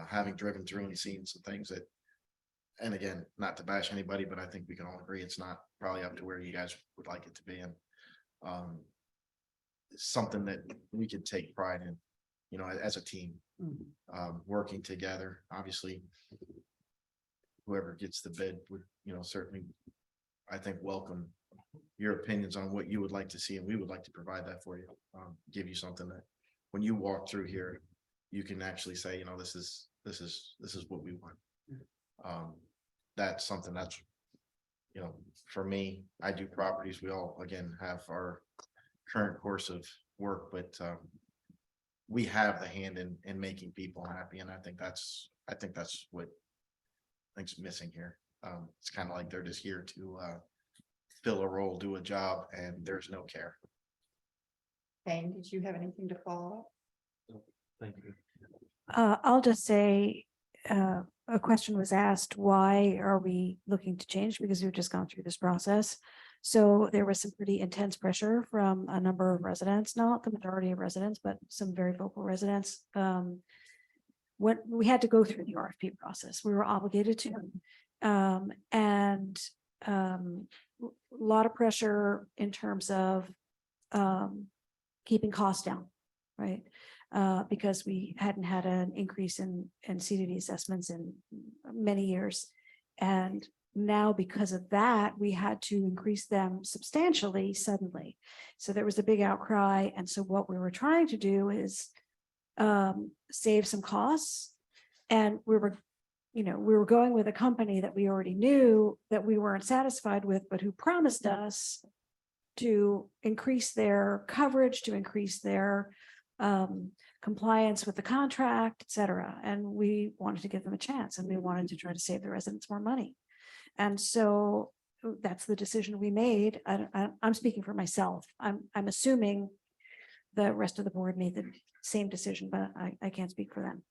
Having driven through and seen some things that, and again, not to bash anybody, but I think we can all agree it's not probably up to where you guys would like it to be. And it's something that we could take pride in, you know, as a team, working together. Obviously, whoever gets the bid would, you know, certainly, I think, welcome your opinions on what you would like to see, and we would like to provide that for you. Give you something that when you walk through here, you can actually say, you know, this is what we want. That's something that's, you know, for me, I do properties. We all, again, have our current course of work, but we have the hand in making people happy. And I think that's what I think's missing here. It's kind of like they're just here to fill a role, do a job, and there's no care. Payne, did you have anything to follow up? Thank you. I'll just say, a question was asked, why are we looking to change? Because we've just gone through this process. So there was some pretty intense pressure from a number of residents, not the majority of residents, but some very vocal residents. When we had to go through the RFP process, we were obligated to. A lot of pressure in terms of keeping costs down, right? Because we hadn't had an increase in CDD assessments in many years. And now because of that, we had to increase them substantially suddenly. So there was a big outcry. And so what we were trying to do is save some costs. And we were, we were going with a company that we already knew that we weren't satisfied with, but who promised us to increase their coverage, to increase their compliance with the contract, et cetera. And we wanted to give them a chance, and we wanted to try to save the residents more money. And so that's the decision we made. I'm speaking for myself. I'm assuming the rest of the board made the same decision, but I can't speak for them.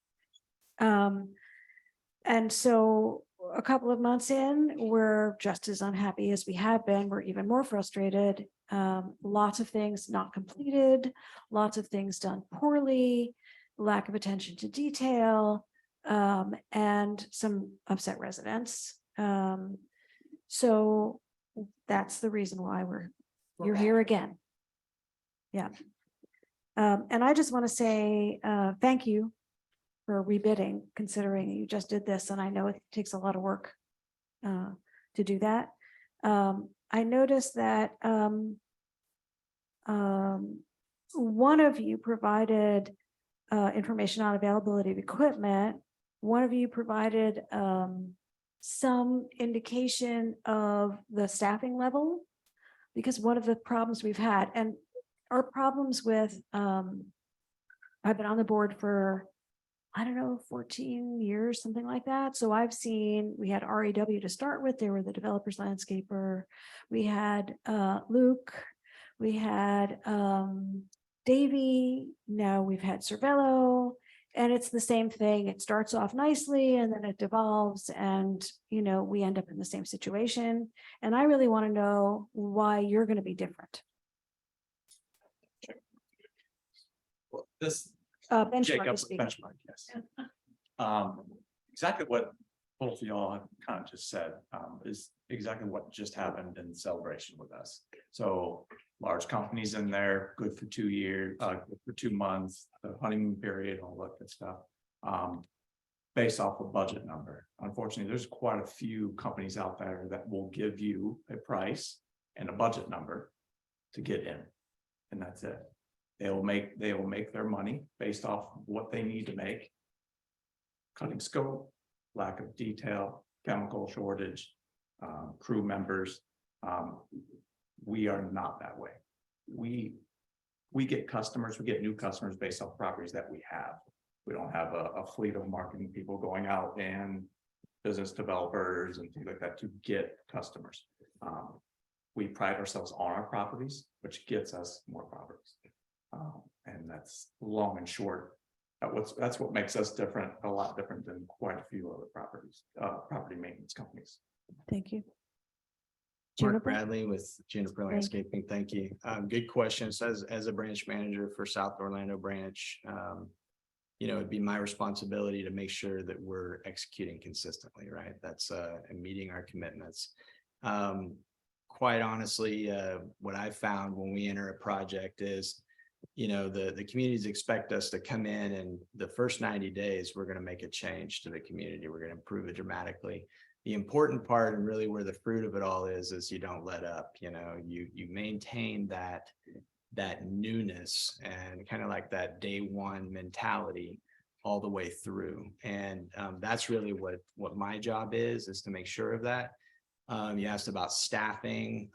And so a couple of months in, we're just as unhappy as we have been. We're even more frustrated. Lots of things not completed, lots of things done poorly, lack of attention to detail, and some upset residents. So that's the reason why you're here again. Yeah. And I just want to say thank you for rebidding, considering you just did this, and I know it takes a lot of work to do that. I noticed that one of you provided information on availability of equipment. One of you provided some indication of the staffing level, because one of the problems we've had, and our problems with, I've been on the board for, I don't know, 14 years, something like that. So I've seen, we had REW to start with. They were the developer's landscaper. We had Luke, we had Davey, now we've had Cervello, and it's the same thing. It starts off nicely and then it devolves, and we end up in the same situation. And I really want to know why you're going to be different. Well, this Benchmark Jacob is speaking. benchmark, yes. Exactly what both of y'all have kind of just said is exactly what just happened in Celebration with us. So large companies in there, good for 2 years, for 2 months, the honeymoon period, all that good stuff. Based off a budget number. Unfortunately, there's quite a few companies out there that will give you a price and a budget number to get in, and that's it. They will make their money based off what they need to make. Cutting scope, lack of detail, chemical shortage, crew members. We are not that way. We get customers, we get new customers based off properties that we have. We don't have a fleet of marketing people going out and business developers and things like that to get customers. We pride ourselves on our properties, which gets us more properties. And that's long and short. That's what makes us different, a lot different than quite a few other property maintenance companies. Thank you. Mark Juniper? Bradley with Juniper Thank you. Landscaping. Thank you. Good questions. As a branch manager for South Orlando branch, it'd be my responsibility to make sure that we're executing consistently, right? That's and meeting our commitments. Quite honestly, what I found when we enter a project is, the communities expect us to come in, and the first 90 days, we're going to make a change to the community. We're going to improve it dramatically. The important part, and really where the fruit of it all is you don't let up. You maintain that newness and kind of like that day one mentality all the way through. And that's really what my job is to make sure of that. You asked about staffing.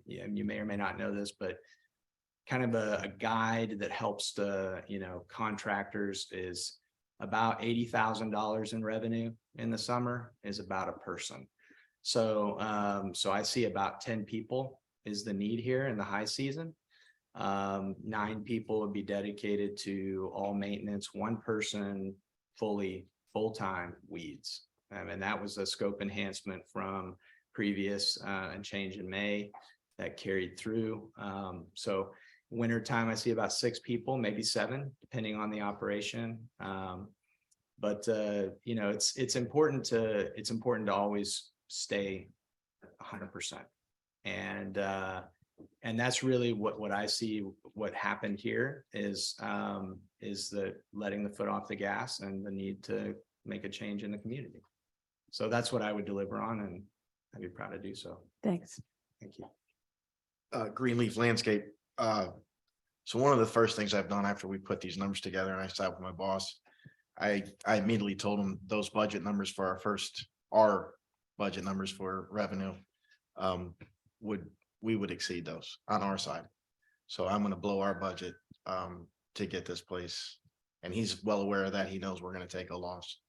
You may or may not know this, but kind of a guide that helps the contractors is about $80,000 in revenue in the summer is about a person. So I see about 10 people is the need here in the high season. 9 people would be dedicated to all maintenance, 1 person full-time weeds. And that was a scope enhancement from previous and change in May that carried through. So wintertime, I see about 6 people, maybe 7, depending on the operation. But it's important to always stay 100%. And that's really what I see. What happened here is the letting the foot off the gas and the need to make a change in the community. So that's what I would deliver on, and I'd be proud to do so. Thanks. Thank you. Greenleaf Landscape. So one of the first things I've done after we put these numbers together and I sat with my boss, I immediately told him those budget numbers for our budget numbers for revenue. We would exceed those on our side. So I'm gonna blow our budget to get this place. And he's well aware of that. He knows we're gonna take a loss.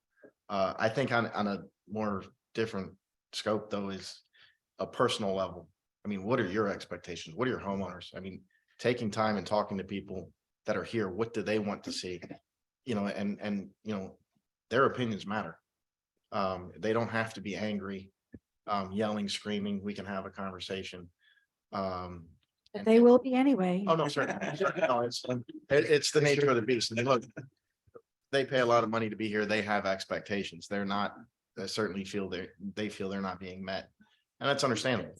I think on a more different scope though is a personal level. I mean, what are your expectations? What are your homeowners? I mean, taking time and talking to people that are here, what do they want to see? You know, and you know, their opinions matter. They don't have to be angry, yelling, screaming. We can have a conversation. But they will be anyway. Oh, no, sir. No, it's the nature of the beast. And look, they pay a lot of money to be here. They have expectations. They're not, they certainly feel they feel they're not being met. And that's understandable.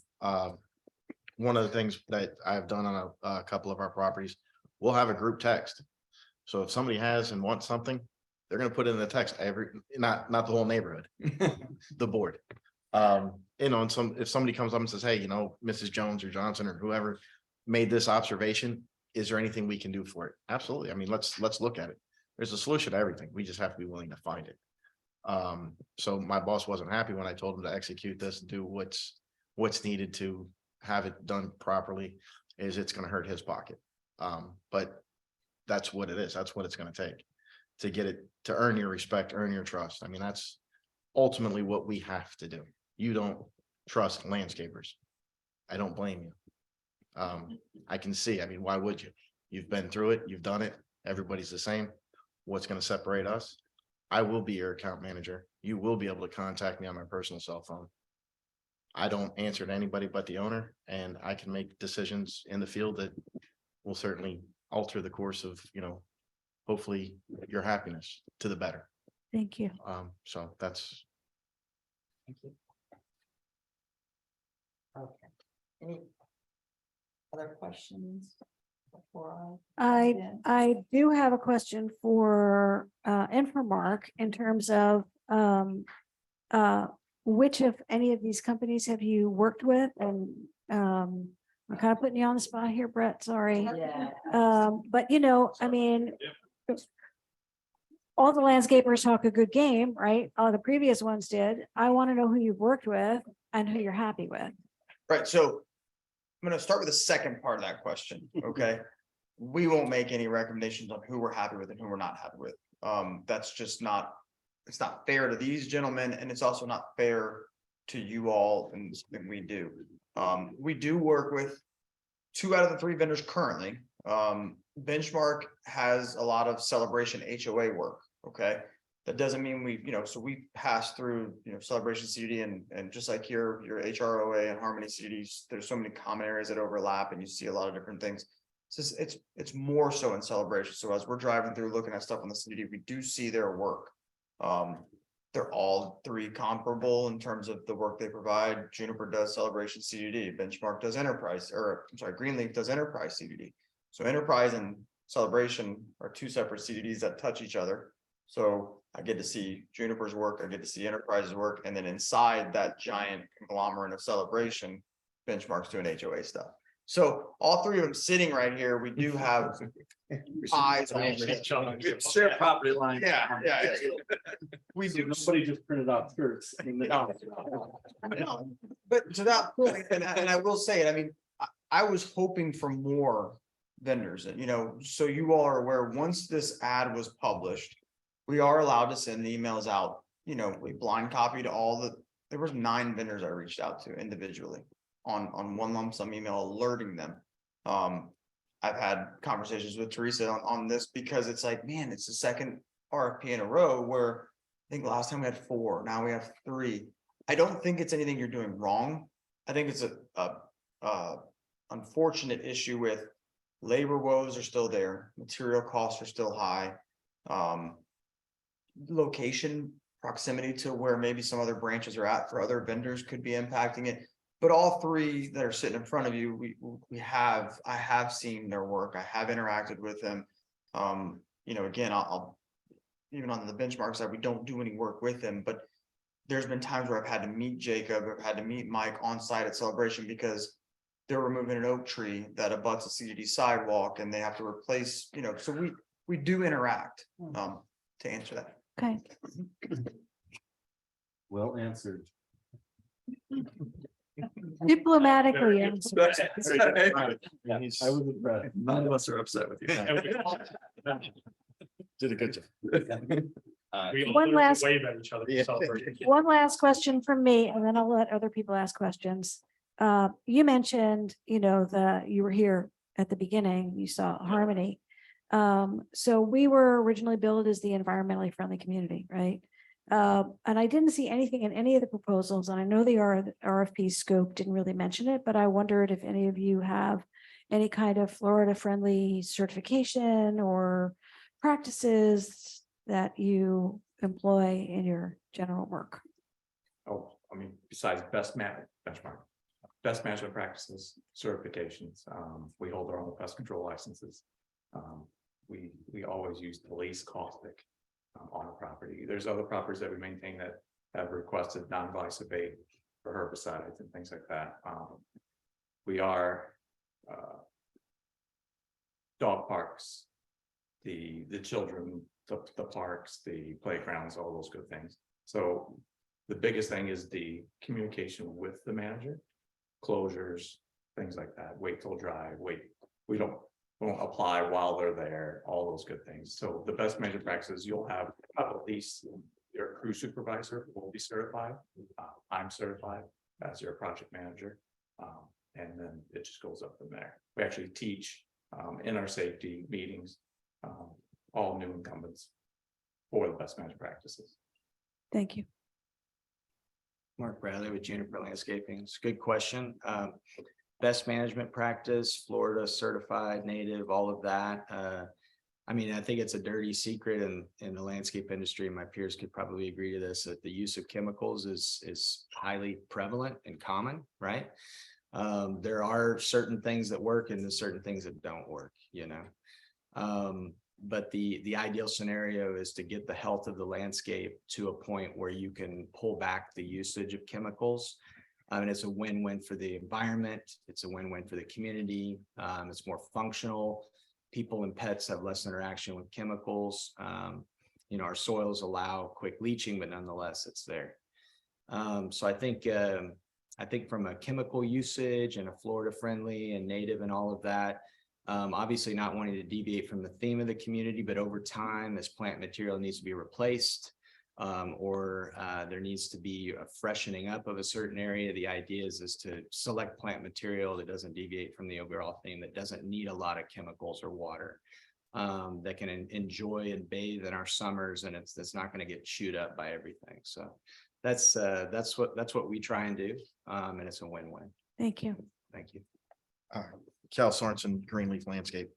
One of the things that I've done on a couple of our properties, we'll have a group text. So if somebody has and wants something, they're gonna put it in the text not the whole neighborhood, the board. You know, and if somebody comes up and says, hey, you know, Mrs. Jones or Johnson or whoever made this observation, is there anything we can do for it? Absolutely. I mean, let's look at it. There's a solution to everything. We just have to be willing to find it. So my boss wasn't happy when I told him to execute this and do what's needed to have it done properly, is it's gonna hurt his pocket. But that's what it is. That's what it's gonna take to get it, to earn your respect, earn your trust. I mean, that's ultimately what we have to do. You don't trust landscapers. I don't blame you. I can see, I mean, why would you? You've been through it, you've done it. Everybody's the same. What's gonna separate us? I will be your account manager. You will be able to contact me on my personal cell phone. I don't answer to anybody but the owner, and I can make decisions in the field that will certainly alter the course of, you know, hopefully your happiness to the better. Thank you. So that's. Thank you. Okay. Any other questions before I do have a question for and for Mark in terms of which of any of these companies have you worked with? And I'm kind of putting you on the spot here, Brett, sorry. But you know, I mean, all the landscapers talk a good game, right? All the previous ones did. I want to know who you've worked with and who you're happy with. Right, so I'm gonna start with the second part of that question, okay? We won't make any recommendations on who we're happy with and who we're not happy with. That's just not, it's not fair to these gentlemen, and it's also not fair to you all and something we do. We do work with 2 out of the 3 vendors currently. Benchmark has a lot of celebration HOA work, okay? That doesn't mean we, you know, so we pass through, you know, celebration CDD and just like your HROA and Harmony CDDs, there's so many common areas that overlap and you see a lot of different things. It's more so in celebration. So as we're driving through looking at stuff on the CDD, we do see their work. They're all 3 comparable in terms of the work they provide. Juniper does celebration CDD, Benchmark does enterprise, or I'm sorry, Greenleaf does enterprise CDD. So enterprise and celebration are 2 separate CDDs that touch each other. So I get to see Juniper's work, I get to see Enterprise's work, and then inside that giant conglomerate of celebration, Benchmark's doing HOA stuff. So all 3 of them sitting right here, we do have eyes on. Share property line. Yeah. We do. Somebody just printed out skirts. But to that point, and I will say it, I mean, I was hoping for more vendors, and you know, so you all are aware, once this ad was published, we are allowed to send emails out. You know, we blind copied there was 9 vendors I reached out to individually on one lump sum email alerting them. I've had conversations with Teresa on this because it's like, man, it's the second RFP in a row where I think last time we had 4, now we have 3. I don't think it's anything you're doing wrong. I think it's a unfortunate issue with labor woes are still there, material costs are still high. Location proximity to where maybe some other branches are at for other vendors could be impacting it. But all 3 that are sitting in front of you, I have seen their work. I have interacted with them. You know, again, I'll even on the Benchmark side, we don't do any work with them, but there's been times where I've had to meet Jacob, I've had to meet Mike on site at Celebration because they're removing an oak tree that abuts a CDD sidewalk and they have to replace, you know, so we do interact, to answer that. Okay. Well answered. Diplomatically. I answered. was impressed. None of us are upset with you. Did a good job. We One literally last- wave at each other. to Yeah. celebrate. One last question from me, and then I'll let other people ask questions. You mentioned, you know, you were here at the beginning, you saw Harmony. So we were originally billed as the environmentally friendly community, right? And I didn't see anything in any of the proposals, and I know the RFP scope didn't really mention it, but I wondered if any of you have any kind of Florida-friendly certification or practices that you employ in your general work. Oh, I mean, besides benchmark, best management practices, certifications, we hold our own pest control licenses. We always use the least caustic on a property. There's other properties that we maintain that have requested non-invasive bait for herbicides and things like that. We are dog parks, the children, the parks, the playgrounds, all those good things. So the biggest thing is the communication with the manager, closures, things like that. Wait till dry, we won't apply while they're there, all those good things. So the best management practices, you'll have at least your crew supervisor will be certified. I'm certified as your project manager. And then it just goes up from there. We actually teach in our safety meetings, all new incumbents for the best management practices. Thank you. Mark Bradley with Juniper Landscaping. It's a good question. Best management practice, Florida certified, native, all of that. I mean, I think it's a dirty secret in the landscape industry. My peers could probably agree to this, that the use of chemicals is highly prevalent and common, right? There are certain things that work and there's certain things that don't work, you know. But the ideal scenario is to get the health of the landscape to a point where you can pull back the usage of chemicals. And it's a win-win for the environment. It's a win-win for the community. It's more functional. People and pets have less interaction with chemicals. You know, our soils allow quick leaching, but nonetheless, it's there. So I think from a chemical usage and a Florida friendly and native and all of that, obviously not wanting to deviate from the theme of the community, but over time, as plant material needs to be replaced, or there needs to be a freshening up of a certain area. The idea is to select plant material that doesn't deviate from the overall theme, that doesn't need a lot of chemicals or water, that can enjoy and bathe in our summers, and it's not going to get chewed up by everything. So that's what we try and do, and it's a win-win. Thank you. Thank you. Cal Sorensen, Greenleaf Landscape.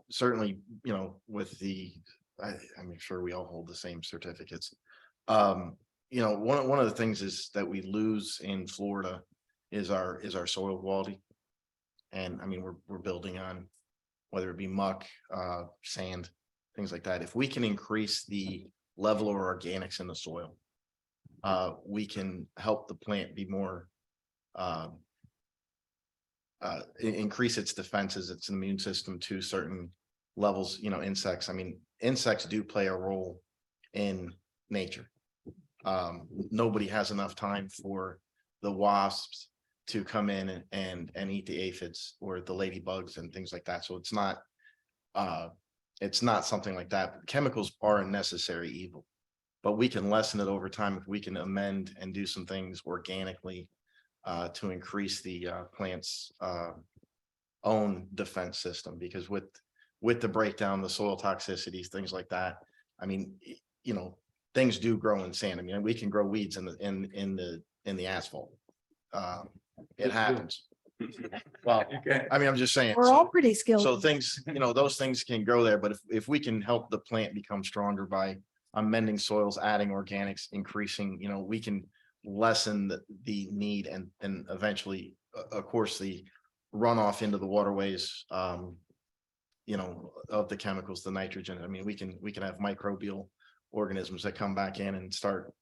Certainly, you know, with I'm sure we all hold the same certificates. You know, one of the things is that we lose in Florida is our soil quality. And I mean, we're building on whether it be muck, sand, things like that. If we can increase the level of organics in the soil, we can help the plant be more increase its defenses, its immune system to certain levels, you know, insects. I mean, insects do play a role in nature. Nobody has enough time for the wasps to come in and eat the aphids or the ladybugs and things like that. So it's not something like that. Chemicals are a necessary evil, but we can lessen it over time if we can amend and do some things organically to increase the plant's own defense system. Because with the breakdown, the soil toxicities, things like that, I mean, you know, things do grow in sand. I mean, we can grow weeds in the asphalt. It happens. Well, I mean, I'm just saying. We're all pretty skilled. So things, you know, those things can grow there, but if we can help the plant become stronger by amending soils, adding organics, increasing, you know, we can lessen the need and eventually, of course, the runoff into the waterways, you know, of the chemicals, the nitrogen. I mean, we can have microbial organisms that come back in and start,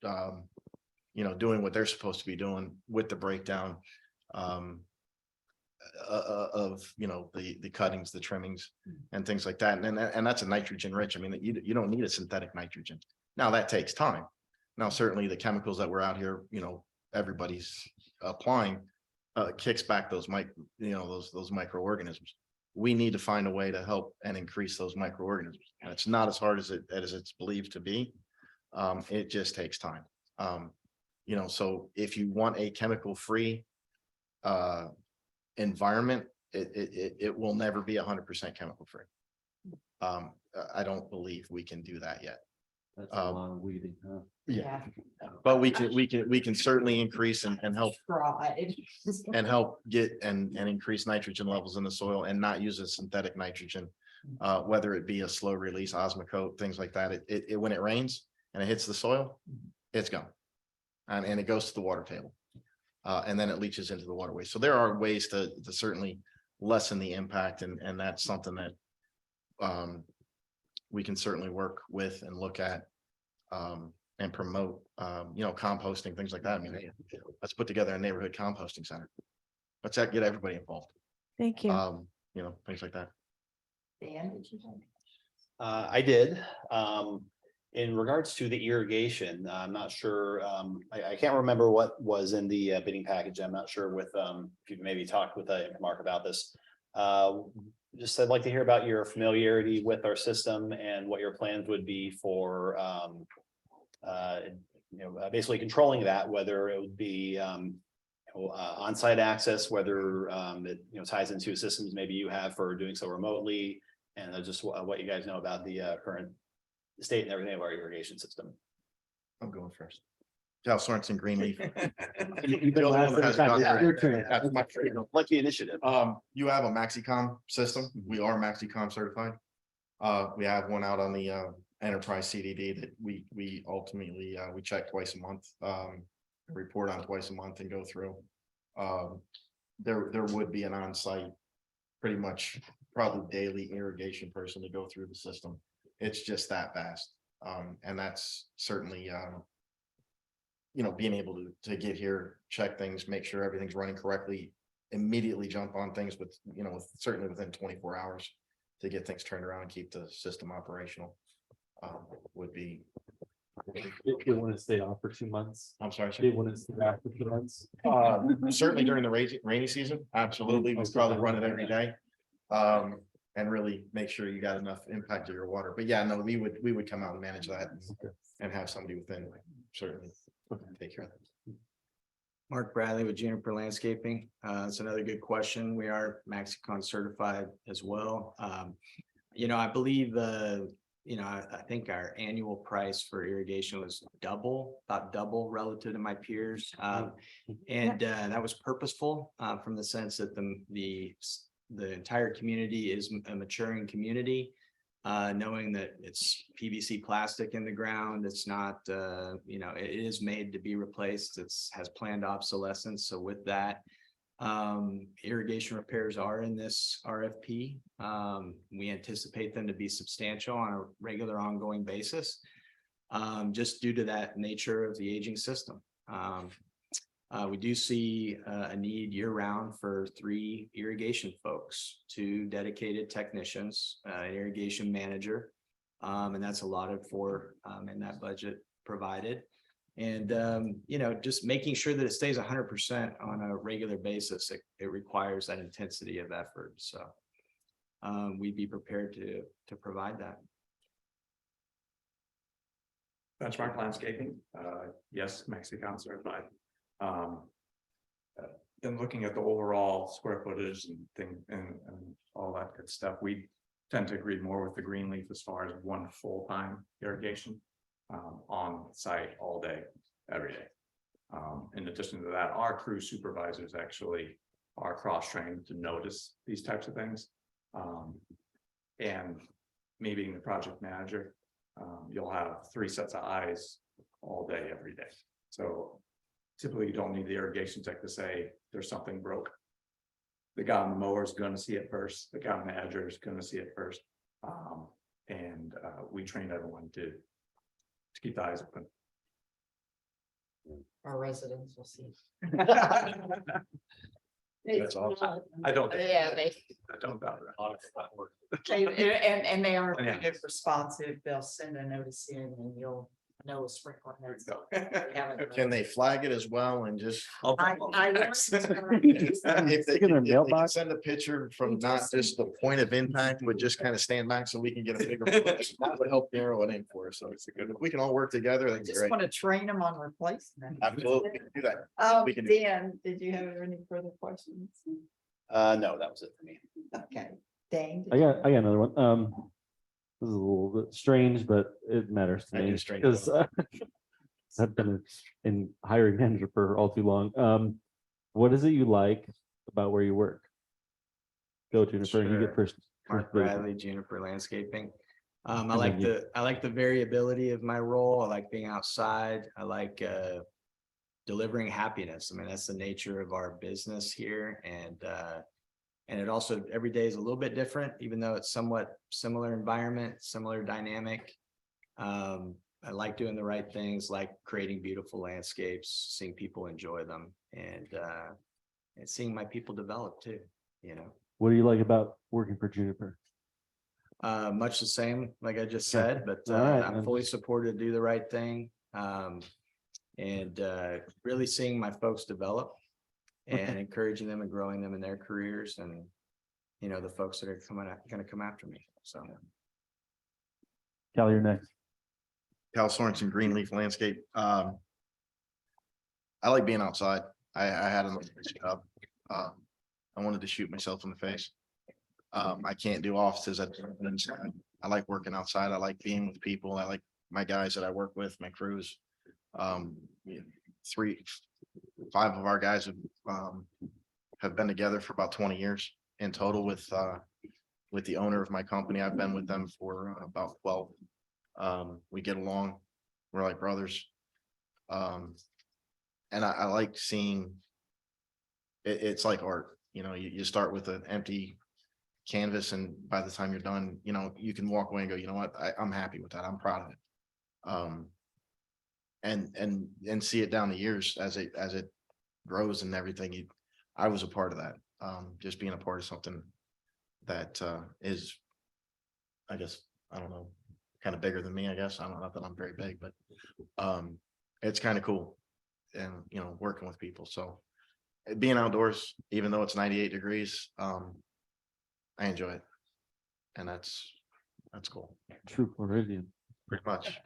you know, doing what they're supposed to be doing with the breakdown. of, you know, the cuttings, the trimmings and things like that. And that's a nitrogen rich. I mean, you don't need a synthetic nitrogen. Now that takes time. Now, certainly the chemicals that we're out here, you know, everybody's applying kicks back those those microorganisms. We need to find a way to help and increase those microorganisms. And it's not as hard as it's believed to be. It just takes time. You know, so if you want a chemical free environment, it will never be 100% chemical free. I don't believe we can do that yet. That's a lot of weeding, huh? Yeah, but we can certainly increase and help and help get and increase nitrogen levels in the soil and not use a synthetic nitrogen, whether it be a slow release osmocote, things like that. It when it rains and it hits the soil, it's gone, and it goes to the water table, and then it leaches into the waterway. So there are ways to certainly lessen the impact, and that's something that we can certainly work with and look at. And promote, you know, composting, things like that. I mean, hey, let's put together a neighborhood composting center. Let's get everybody involved. Thank you. You know, things like that. Dan, did you have? I did. In regards to the irrigation, I'm not sure, I can't remember what was in the bidding package. I'm not sure with, if you maybe talked with Mark about this. Just I'd like to hear about your familiarity with our system and what your plans would be for, you know, basically controlling that, whether it would be on-site access, whether it, you know, ties into systems maybe you have for doing so remotely, and just what you guys know about the current state and everything of our irrigation system. I'm going first. Cal Sorensen, Greenleaf. You've been last every time. Yeah, your turn. That's my Like the initiative. You have a MaxiCom system. We are MaxiCom certified. We have one out on the enterprise CDD that we ultimately we check twice a month, report on twice a month and go through. There would be an on-site, pretty much probably daily irrigation person to go through the system. It's just that vast. And that's certainly you know, being able to get here, check things, make sure everything's running correctly, immediately jump on things with, you know, certainly within 24 hours to get things turned around and keep the system operational. Would be. They want to stay off for 2 months. I'm sorry, sir. They want to stay back for 2 months. Certainly during the rainy season, absolutely. We probably run it every day. And really make sure you got enough impact to your water. But yeah, no, we would come out and manage that and have somebody within, certainly take care of that. Mark Bradley with Juniper Landscaping. It's another good question. We are MaxiCon certified as well. You know, I believe you know, I think our annual price for irrigation was about double relative to my peers. And that was purposeful from the sense that the entire community is a maturing community. Knowing that it's PVC plastic in the ground, it's not, you know, it is made to be replaced. Has planned obsolescence. So with that, irrigation repairs are in this RFP. We anticipate them to be substantial on a regular ongoing basis, just due to that nature of the aging system. We do see a need year round for 3 irrigation folks, 2 dedicated technicians, an irrigation manager, and that's allotted for in that budget provided. And, you know, just making sure that it stays 100% on a regular basis, it requires that intensity of effort. So we'd be prepared to provide that. Benchmark Landscaping, yes, MaxiCom certified. Then looking at the overall square footage and all that good stuff, we tend to agree more with the Greenleaf as far as 1 full-time irrigation on site all day, every day. In addition to that, our crew supervisors actually are cross-trained to notice these types of things. And me being the project manager, you'll have 3 sets of eyes all day, every day. So typically you don't need the irrigation tech to say there's something broke. The guy on the mower is going to see it first. The guy manager is going to see it first. And we train everyone to keep the eyes open. Our residents will see. That's awesome. I don't. Yeah, they, I don't doubt that. and they are Yeah. pretty responsive. They'll send a notice in and you'll know a sprinkler. heads. Can they flag it as well and just? I If they Stick in their can mailbox? send a picture from not just the point of impact, but just kind of stand back so we can get a bigger. That would help narrow it in for us. So it's a good, if we can all work together, that'd be Just great. want to train them on replacement. Absolutely, we can do that. Oh, We can do- Dan, did you have any further questions? No, that was it for me. Okay, Dane. did I you got, have- I got another one. This is a little bit strange, but it matters to I me do strange because I've been in hiring manager for all too long. What is it you like about where you work? Go Jennifer, you get Sure. first. Mark first bit. Bradley, Juniper Landscaping. I And like then I like the variability of my role. I like being outside. I like delivering happiness. I mean, that's the nature of our business here. And it also, every day is a little bit different, even though it's somewhat similar environment, similar dynamic. I like doing the right things, like creating beautiful landscapes, seeing people enjoy them, and seeing my people develop too, you know. What do you like about working for Juniper? Much the same, like I just Okay. said, but All right, I'm then. fully supported to do the right thing. And really seeing my folks develop and encouraging them and growing them in their careers, and, you know, the folks that are gonna come after me, so. Cal, you're next. Cal Sorensen, Greenleaf Landscape. I like being outside. I had a job. I wanted to shoot myself in the face. I can't do offices. I like working outside. I like being with people. I like my guys that I work with, my crews. 5 of our guys have been together for about 20 years in total with the owner of my company. I've been with them for about 12. We get along. We're like brothers. And I like seeing it's like art, you know, you start with an empty canvas, and by the time you're done, you know, you can walk away and go, you know what, I'm happy with that. I'm proud of it. And see it down the years as it grows and everything. I was a part of that. Just being a part of something that is, I guess, I don't know, kind of bigger than me, I guess. I don't know, not that I'm very big, but it's kind of cool. And, you know, working with people. So being outdoors, even though it's 98 degrees, I enjoy it. And that's cool. True Floridian. Pretty much.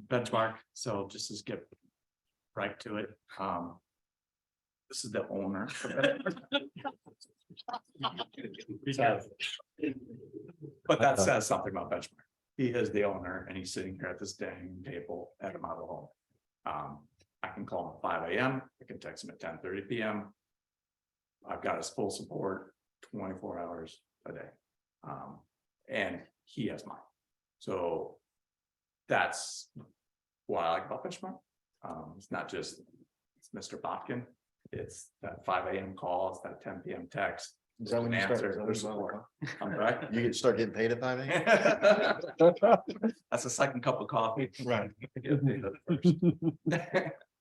Benchmark, so just to skip right to it, this is the owner. But that says something about Benchmark. He is the owner and he's sitting here at this dining table at a model home. I can call him at 5 a.m. I can text him at 10:30 p.m. I've got his full support 24 hours a day. And he has mine. So that's what I like about Benchmark. It's not just it's Mr. Botkin. It's that 5 a.m. call, it's that 10 p.m. text. Is that when you start? There's support. I'm right. You can start getting paid at 5 a.m.? That's the second cup of coffee. Right.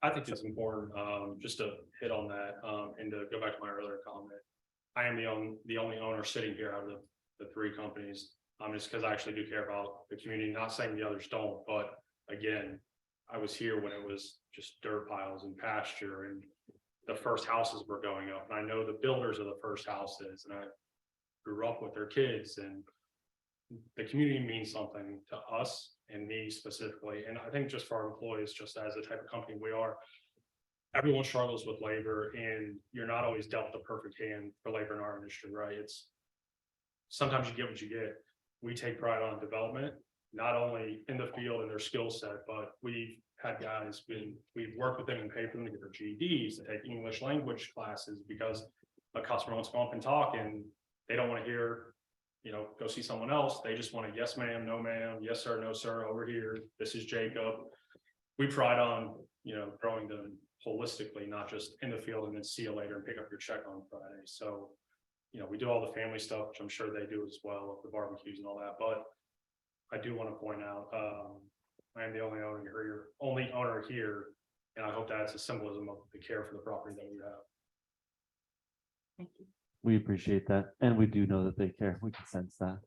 I think it's important, just to hit on that, and to go back to my earlier comment. I am the only owner sitting here out of the 3 companies, just because I actually do care about the community, not saying the others don't, but again, I was here when it was just dirt piles and pasture, and the first houses were going up, and I know the builders of the first houses, and I grew up with their kids, and the community means something to us and me specifically. And I think just for our employees, just as the type of company we are, everyone struggles with labor, and you're not always dealt the perfect hand for labor in our industry, right? It's sometimes you get what you get. We take pride on development, not only in the field and their skill set, but we've had guys, we've worked with them and paid for them to get their GEDs, to take English language classes, because a customer wants to come up and talk and they don't want to hear, you know, go see someone else. They just want a yes, ma'am, no, ma'am, yes, sir, no, sir, over here. This is Jacob. We pride on, you know, growing them holistically, not just in the field and then see you later and pick up your check on Friday. So, you know, we do all the family stuff, which I'm sure they do as well, the barbecues and all that. But I do want to point out, I am the only owner here, and I hope that's a symbolism of the care for the property that we have. Thank you. We appreciate that, and we do know that they care. We can sense that.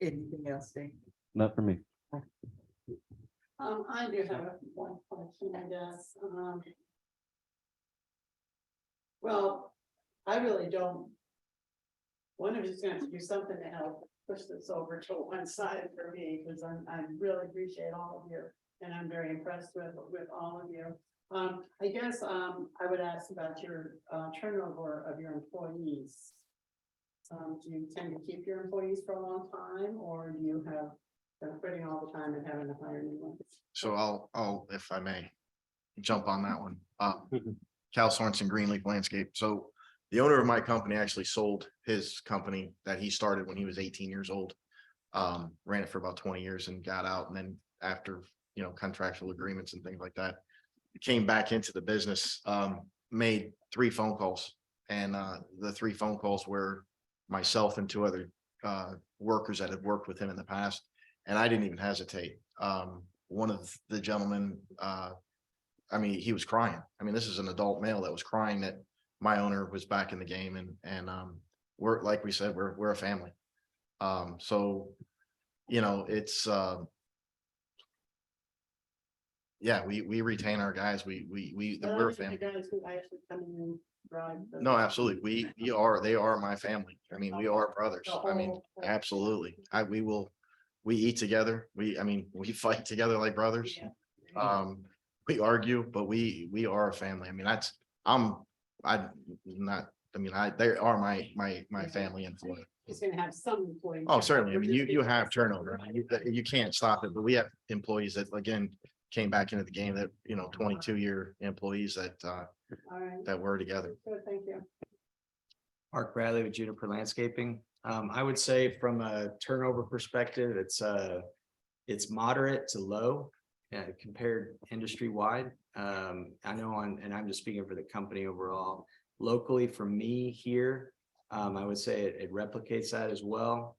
Anything else, Dave? Not for me. I do have one question, I guess. Well, I really don't. One of you's gonna have to do something to help push this over to one side for me, because I really appreciate all of you, and I'm very impressed with all of you. I guess, I would ask about your, turnover of your employees. Do you tend to keep your employees for a long time, or do you have them quitting all the time and having to hire new ones? So I'll, if I may, jump on that one. Cal Sorensen, Greenleaf Landscape. So the owner of my company actually sold his company that he started when he was 18 years old. Ran it for about 20 years and got out. And then after, contractual agreements and things like that, came back into the business, made 3 phone calls. And the 3 phone calls were myself and 2 other workers that had worked with him in the past. And I didn't even hesitate. One of the gentlemen, he was crying. This is an adult male that was crying that my owner was back in the game, and we're, like we said, we're a family. So, it's we retain our guys. We're a family. The guys who actually come in and drive. No, absolutely. They are my family. We are brothers. Absolutely. We eat together. We fight together like brothers. We argue, but we are a family. They are my family in Florida. He's gonna have some employees. Oh, certainly. You have turnover. You can't stop it, but we have employees that, again, came back into the game that, 22-year employees that, All right, that were together. good, thank you. Mark Bradley with Juniper Landscaping. I would say from a turnover perspective, it's moderate to low compared industry wide. I know and I'm just speaking for the company overall. Locally for me here, I would say it replicates that as well.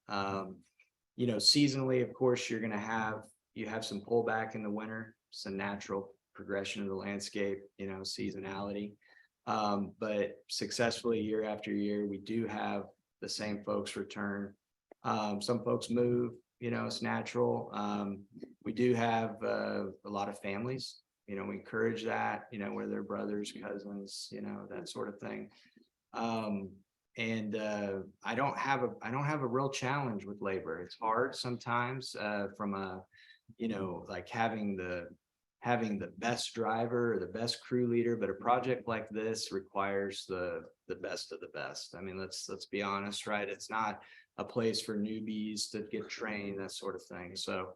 Seasonally, of course, you have some pullback in the winter. It's a natural progression of the landscape, seasonality. But successfully year after year, we do have the same folks return. Some folks move, it's natural. We do have a lot of families, we encourage that, where they're brothers, cousins, that sort of thing. I don't have a real challenge with labor. It's hard sometimes from a, like having the best driver or the best crew leader, but a project like this requires the best of the best. Let's be honest, right? It's not a place for newbies to get trained, that sort of thing. So,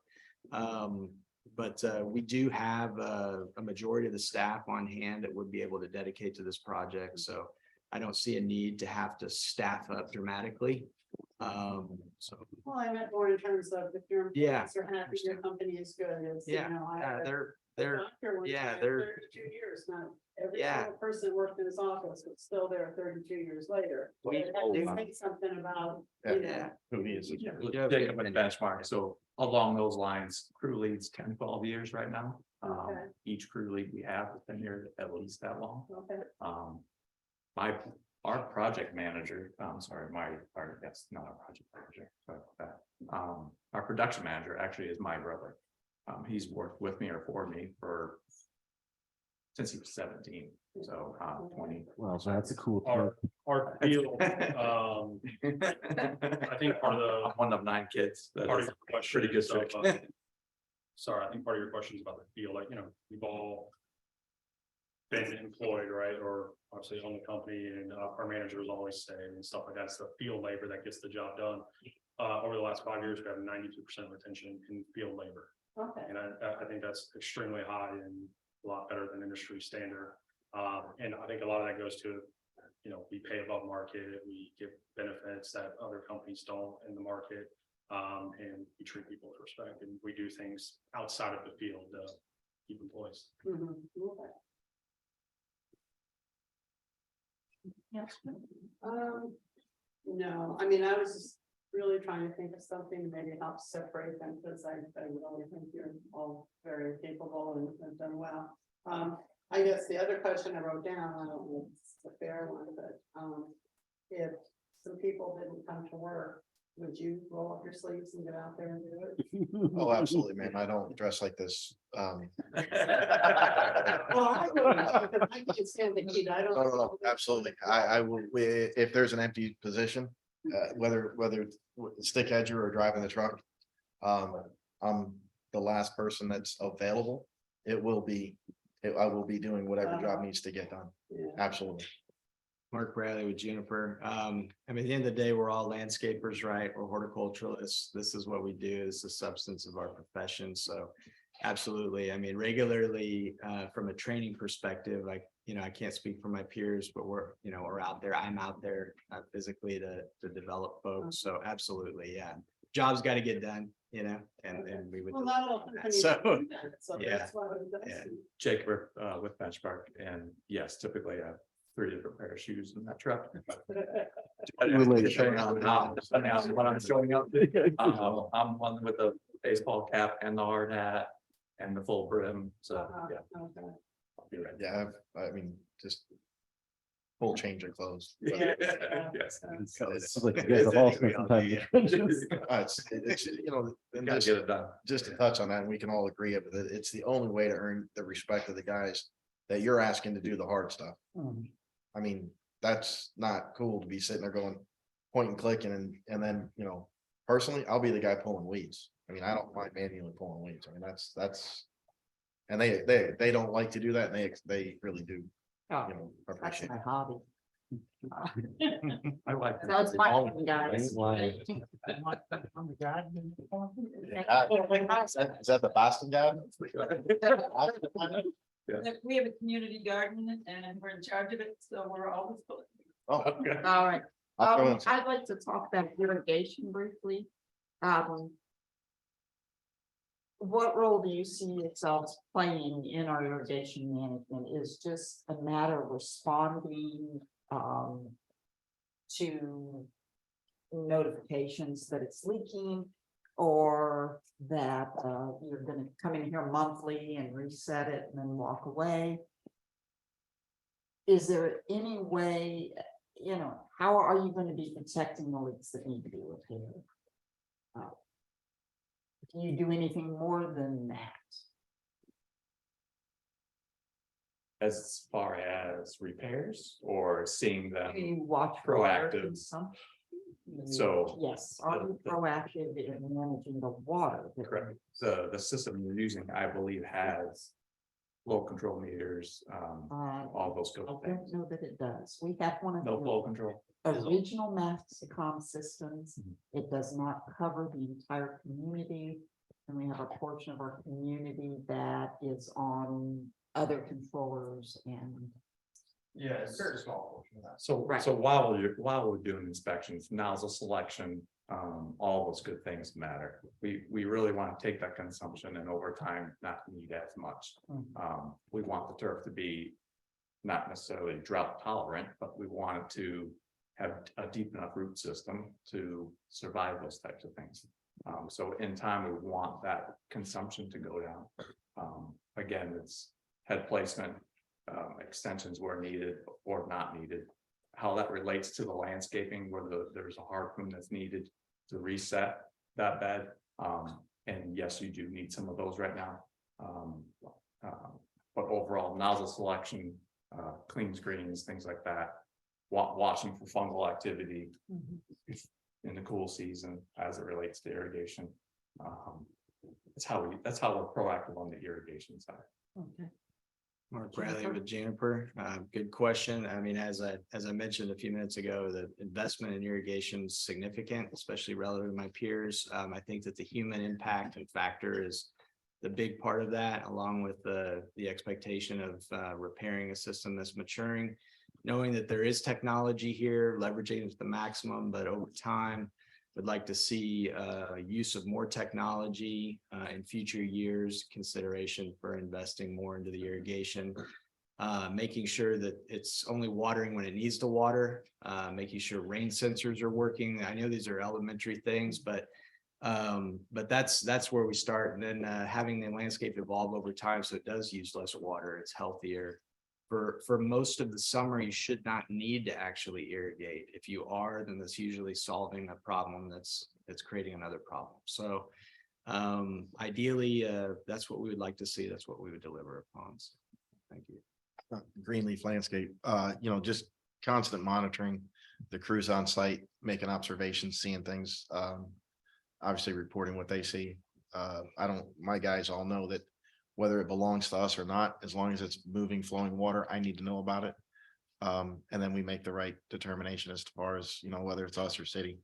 but we do have a majority of the staff on hand that would be able to dedicate to this project. So I don't see a need to have to staff up dramatically. Well, I meant more in terms of if your employees are happy, your company is good. It's, they're 32 years, not every single person worked in his office, but still there 32 years later. We It had to say something about, Who he is. Jacob and benchmark. So along those lines, crew leads 10, 12 years right now. Okay. Each crew lead we have has been here at least that long. Okay. Our project manager, that's not our project manager, sorry about that. Our production manager actually is my brother. He's worked with me or for me since he was 17, so 20. Well, that's a cool. Our field, I think part of the. I'm one of 9 kids. That Part is of your question pretty good is of, trick. sorry, I think part of your question is about the field, we've all been employed, right, or obviously own the company, and our managers always stay and stuff like that. It's the field labor that gets the job done. Over the last 5 years, we have 92% retention in field labor. Okay. And I think that's extremely high and a lot better than industry standard. And I think a lot of that goes to, we pay above market, we give benefits that other companies don't in the market. And we treat people with respect, and we do things outside of the field to keep employees. Okay. Yes. No, I was just really trying to think of something to maybe help separate them, because I really think you're all very capable and have done well. I guess the other question I wrote down, I don't know if it's a fair one, but, if some people didn't come to work, would you roll up your sleeves and get out there and do it? Oh, absolutely, man. I don't dress like this. Well, I wouldn't, because I can't stand the heat. I don't. No, absolutely. I will, if there's an empty position, whether it's stick edger or driving the truck. I'm the last person that's available. I will be doing whatever job needs to get done. Absolutely. Mark Bradley with Juniper. I mean, at the end of the day, we're all landscapers, right? We're horticulturalists. This is what we do. This is the substance of our profession. So absolutely. I mean, regularly, from a training perspective, like, I can't speak for my peers, but we're out there. I'm out there physically to develop folks. So absolutely. Yeah. Job's got to get done, and we would. Well, not all companies So, do that, so yeah, that's why it does. yeah. Jacob with Benchmark, and yes, typically I have 3 different pair of shoes in that truck. Depending on what I'm showing up. I'm one with the baseball cap and the hard hat and the full brim, so yeah. Okay. I'll be ready. Yeah, I mean, just full change of clothes. Yes. It's like you guys have all spent some time in the trenches. It's, and Gotta get it done. just to touch on that, and we can all agree of it, it's the only way to earn the respect of the guys that you're asking to do the hard stuff. I mean, that's not cool to be sitting there going point and clicking and then, personally, I'll be the guy pulling weeds. I mean, I don't mind manually pulling weeds. I mean, that's. And they don't like to do that, and they really do, That's appreciate my it. hobby. I like. So it's my one, guys. Is that the Boston guy? We have a community garden and we're in charge of it, so we're always. Oh, All right. I'll throw in I'd like to talk about irrigation briefly. What role do you see yourselves playing in our irrigation management? Is just a matter of responding to notifications that it's leaking, or that you're gonna come in here monthly and reset it and then walk away? Is there any way, how are you going to be protecting the leaks that need to be repaired? Can you do anything more than that? As far as repairs or seeing them You watch for water proactive. consumption? So. Yes, are you proactive in managing the water? Correct. The system you're using, I believe, has flow control meters, all those good I don't things. know that it does. We have one of No the flow control. original Maxicom systems. It does not cover the entire community. And we have a portion of our community that is on other controllers and. Yeah, it's very small portion of that. So, Right. so while we're doing inspections, nozzle selection, all those good things matter. We really want to take that consumption and over time not need as much. We want the turf to be not necessarily drought tolerant, but we want it to have a deep enough root system to survive those types of things. So in time, we want that consumption to go down. Again, it's head placement, extensions where needed or not needed. How that relates to the landscaping, where there's a harpoon that's needed to reset that bed. And yes, you do need some of those right now. But overall, nozzle selection, clean screens, things like that. Watching for fungal activity in the cool season as it relates to irrigation. That's how we're proactive on the irrigation side. Okay. Mark Bradley with Juniper. Good question. I mean, as I mentioned a few minutes ago, the investment in irrigation is significant, especially relative to my peers. I think that the human impact and factor is the big part of that, along with the expectation of repairing a system that's maturing, knowing that there is technology here, leveraging it to the maximum, but over time, would like to see use of more technology in future years, consideration for investing more into the irrigation, making sure that it's only watering when it needs to water, making sure rain sensors are working. I know these are elementary things, but that's where we start. And then having the landscape evolve over time so it does use less water, it's healthier for most of the summer, you should not need to actually irrigate. If you are, then that's usually solving a problem that's creating another problem. So ideally, that's what we would like to see. That's what we would deliver upon. So, thank you. Greenleaf landscape, just constant monitoring, the crews on site, making observations, seeing things, obviously reporting what they see. My guys all know that whether it belongs to us or not, as long as it's moving, flowing water, I need to know about it. And then we make the right determination as far as, whether it's us or city.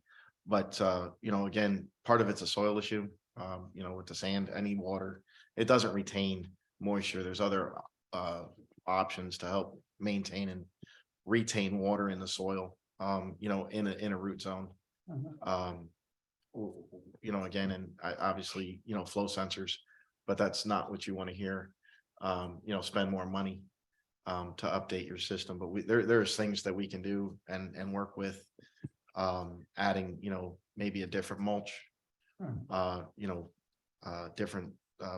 But, again, part of it's a soil issue, with the sand, any water, it doesn't retain moisture. There's other options to help maintain and retain water in the soil, in a root zone. Again, and obviously, flow sensors, but that's not what you want to hear. Spend more money to update your system, but there's things that we can do and work with, adding, maybe a different mulch, different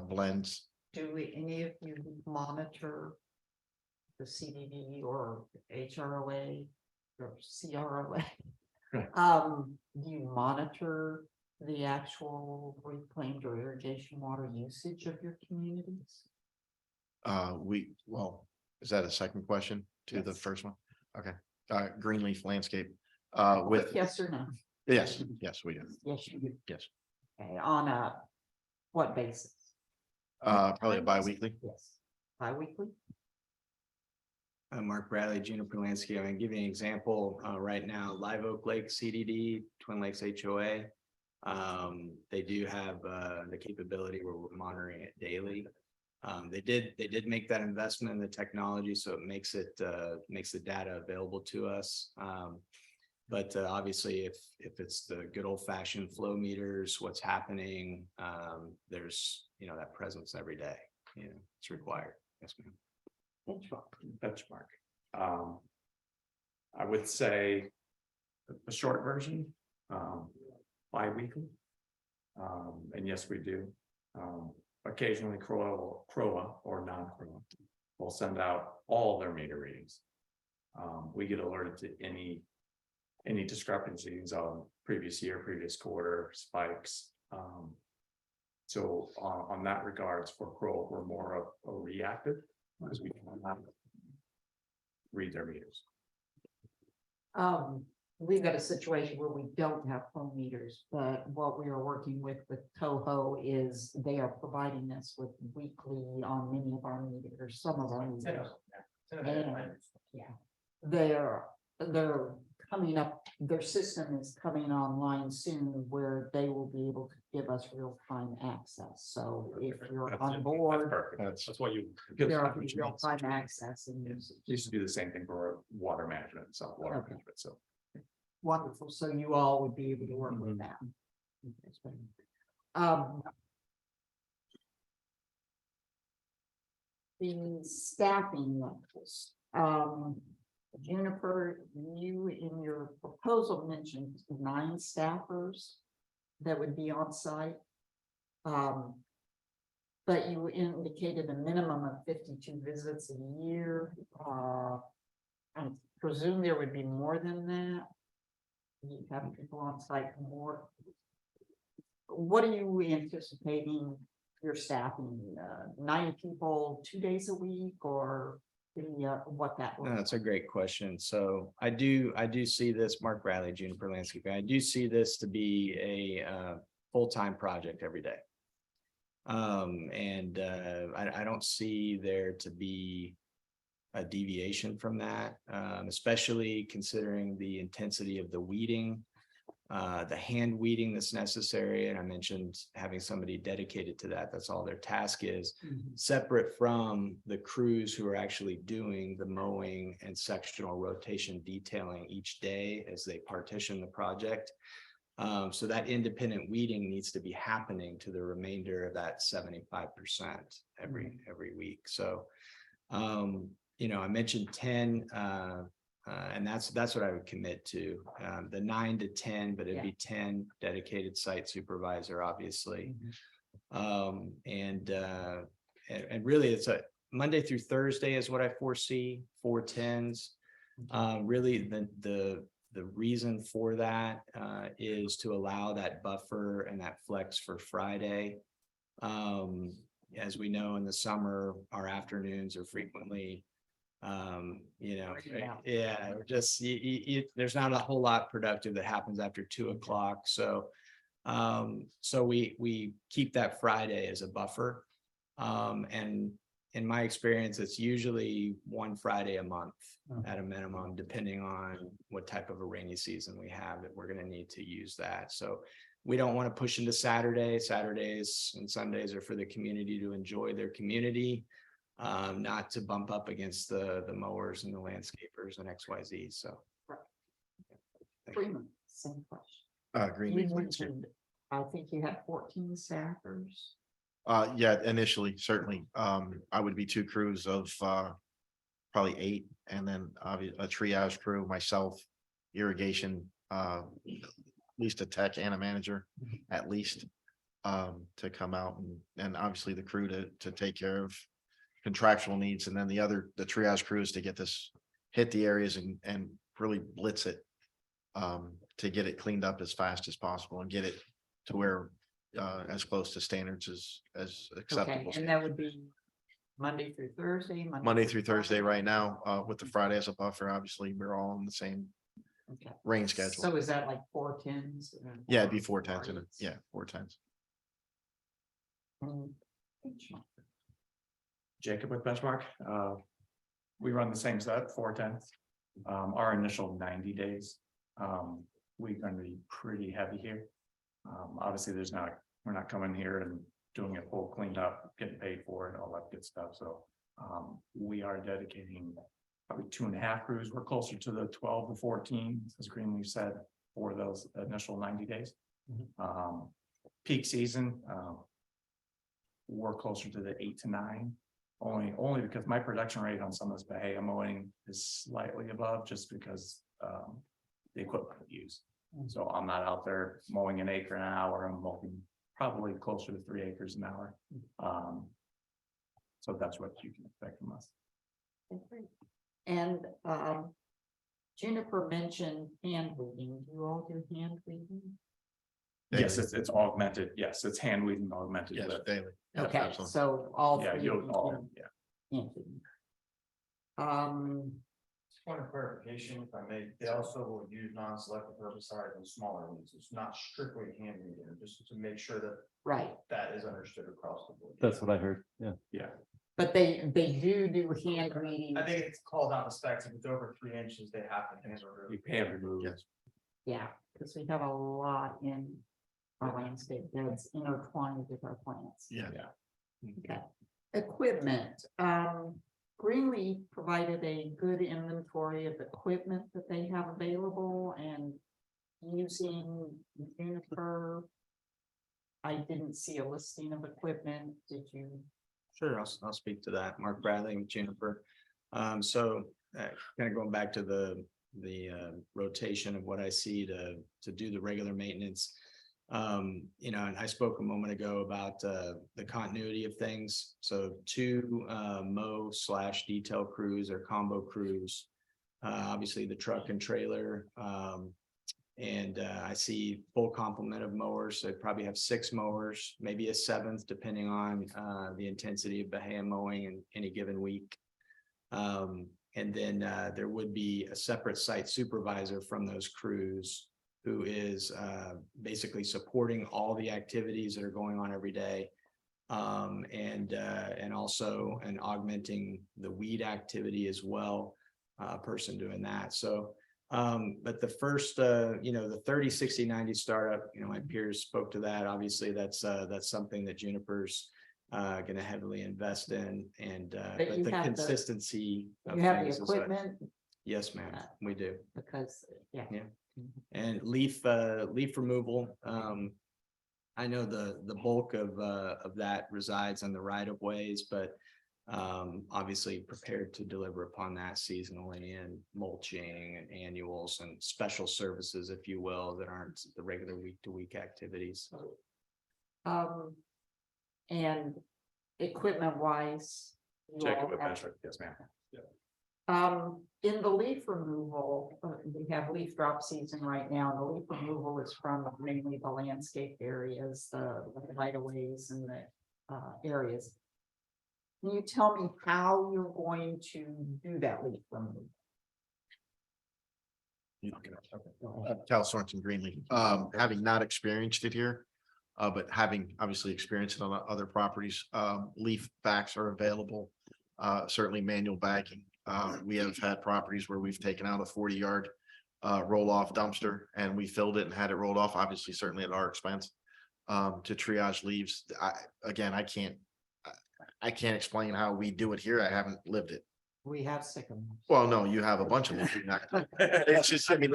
blends. Do any of you monitor the CDD or HROA or CROA? Do you monitor the actual reclaimed or irrigation water usage of your communities? Is that a second question to the Yes. first one? Okay, Greenleaf landscape, With yes or no? yes, we do. Yes, you do. Yes. Okay, on a what basis? Probably bi-weekly. Yes, bi-weekly? Mark Bradley, Juniper Landscape. I can give you an example. Right now, Live Oak Lake CDD, Twin Lakes HOA. They do have the capability where we're monitoring it daily. They did make that investment in the technology, so it makes the data available to us. But obviously, if it's the good old fashioned flow meters, what's happening, there's that presence every day. It's required. Yes, ma'am. Benchmark. I would say the short version, bi-weekly. And yes, we do. Occasionally CROA or non-CROA will send out all their meter readings. We get alerted to any discrepancies on previous year, previous quarter spikes. So on that regards for CROA, we're more of a reactive because we cannot read their meters. We've got a situation where we don't have phone meters, but what we are working with Toho is they are providing us with weekly on many of our meters, some of our meters. And, yeah, they're coming up, their system is coming online soon where they will be able to give us real-time access. So if you're on board, That's what you. there will be real-time access and usage. Used to do the same thing for water management and self water Okay. management, so. Wonderful, so you all would be able to work with that. The staffing levels, Juniper, you in your proposal mentioned 9 staffers that would be on site. But you indicated a minimum of 52 visits a year. I presume there would be more than that. You have people on site more. What are you anticipating your staffing, 9 people, 2 days a week, or what that No, looks that's a great question. So I do see this, Mark Bradley, Juniper Landscaping. I do see this to be a full-time project every day. I don't see there to be a deviation from that, especially considering the intensity of the weeding, the hand weeding that's necessary. And I mentioned having somebody dedicated to that. That's all their task is, separate from the crews who are actually doing the mowing and sectional rotation detailing each day as they partition the project. So that independent weeding needs to be happening to the remainder of that 75% every week. So, I mentioned 10, and that's what I would commit to, the 9 to 10, but it'd be 10 dedicated site supervisor, obviously. And really Monday through Thursday is what I foresee, 410s. Really, the reason for that is to allow that buffer and that flex for Friday. As we know, in the summer, our afternoons are frequently, yeah, just there's not a whole lot productive that happens after 2 o'clock. So we keep that Friday as a buffer. And in my experience, it's usually one Friday a month at a minimum, depending on what type of a rainy season we have, that we're going to need to use that. So we don't want to push into Saturday. Saturdays and Sundays are for the community to enjoy their community, not to bump up against the mowers and the landscapers and XYZ. So. Freeman, same question. Green. You mentioned, I think you had 14 staffers. Yeah, initially, certainly. I would be 2 crews of probably 8, and then a triage crew, myself, irrigation, at least a tech and a manager, at least, to come out and obviously the crew to take care of contractual needs, and then the triage crews to get this, hit the areas and really blitz it, to get it cleaned up as fast as possible and get it to where as close to standards as acceptable. Okay, and that would be Monday through Thursday? Monday through Thursday right now, with the Friday as a buffer. Obviously, we're all on the same Okay. rain schedule. So is that like 410s? Yeah, it'd be 410s and yeah, 410s. Jacob with Benchmark. We run the same set, 410s. Our initial 90 days, we're going to be pretty heavy here. Obviously, we're not coming here and doing it full cleaned up, getting paid for it, all that good stuff. So we are dedicating probably 2.5 crews. We're closer to the 12 to 14, as Greenleaf said, for those initial 90 days. Peak season, we're closer to the 8 to 9. Only because my production rate on some of this Bahia mowing is slightly above, just because the equipment we use. So I'm not out there mowing an acre an hour. I'm mowing probably closer to 3 acres an hour. So that's what you can expect from us. And Juniper mentioned hand weeding. Do you all do hand weeding? Yes, it's augmented. Yes, it's hand weeding augmented. Yes, with- daily. Okay, Absolutely. so all Yeah, three. you'll of you all, do yeah. hand weeding. Just point of clarification, if I may, they also will use non-selective herbicides and smaller ones. It's not strictly hand weeding, just to make sure that Right, that is understood across the board. That's what I heard. Yeah. Yeah. but they do hand weeding. I think it's called out the specs. If it's over 3 inches, they have to hand over. You can remove. Yes. Yeah, because we have a lot in our landscape that's intertwined with our plants. Yeah. Okay, equipment, Greenleaf provided a good inventory of equipment that they have available and using Juniper. I didn't see a listing of equipment, did you? Sure, I'll speak to that. Mark Bradley with Juniper. Kind of going back to the rotation of what I see to do the regular maintenance. And I spoke a moment ago about the continuity of things. So 2 mow/detail crews or combo crews. Obviously the truck and trailer. And I see full complement of mowers. So I probably have 6 mowers, maybe a 7th, depending on the intensity of Bahia mowing in any given week. And then there would be a separate site supervisor from those crews who is basically supporting all the activities that are going on every day. And also augmenting the weed activity as well, person doing that. So but the first, the 30, 60, 90 startup, my peers spoke to that. Obviously, that's something that Juniper's going to heavily invest in, and but you the have consistency. of You have the things is what- equipment? Yes, ma'am, we do. Because, yeah. And leaf removal. I know the bulk of that resides on the right of ways, but obviously prepared to deliver upon that seasonally, and mulching and annuals and special services, if you will, that aren't the regular week-to-week activities. And equipment wise, You all have- yes, ma'am. In the leaf removal, we have leaf drop season right now. The leaf removal is from mainly the landscape areas, the right of ways and the areas. Can you tell me how you're going to do that leaf removal? Cal Sorensen Greenleaf, having not experienced it here, but having obviously experienced it on other properties, leaf backs are available. Certainly manual bagging. We have had properties where we've taken out a 40-yard roll-off dumpster and we filled it and had it rolled off, obviously certainly at our expense, to triage leaves. I can't explain how we do it here. I haven't lived it. We have sycamores. Well, no, you have a bunch of them. You're not- It's just, I mean,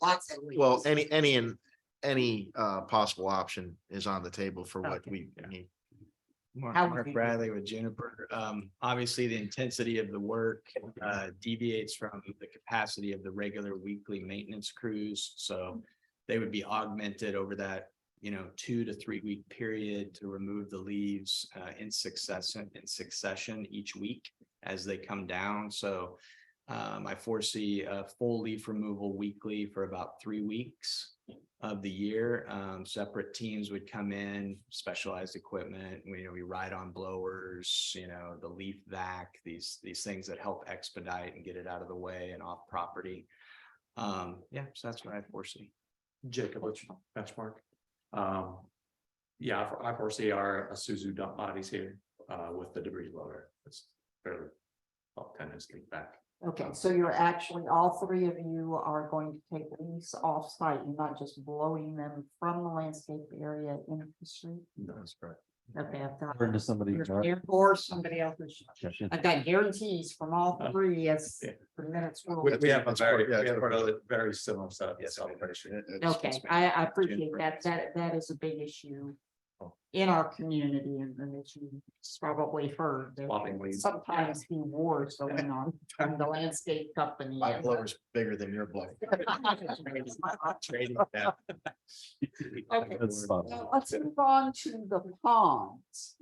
Lots of leaves. well, any possible option is on the table for what we need. How would Mark you do Bradley with Juniper. Obviously, the intensity of the work deviates from the capacity of the regular weekly maintenance crews. So they would be augmented over that, 2 to 3 week period to remove the leaves in succession each week as they come down. So I foresee a full leaf removal weekly for about 3 weeks of the year. Separate teams would come in, specialized equipment. We ride on blowers, the leaf vac, these things that help expedite and get it out of the way and off property. Yeah, so that's what I foresee. Jacob, what's your benchmark? Yeah, I foresee our Isuzu dump bodies here, with the debris loader. It's fairly, about 10 feet back. Okay, so you're actually, all three of you are going to take leaves off site. You're not just blowing them from the landscape area into the street? No, that's correct. Okay, I've got. Or into somebody's yard. Or somebody else's. Yeah. I've got guarantees from all three as Yeah. the minutes. will- We have a That's very, correct. we have a very similar setup. Yes, celebration. Okay, I appreciate that. That is a big issue in our community and that you probably heard. There Swapping leads. sometimes be wars going on from the landscape company. My blower's bigger than your blower. Trading, yeah. Okay, That's spot on. now let's move on to the ponds.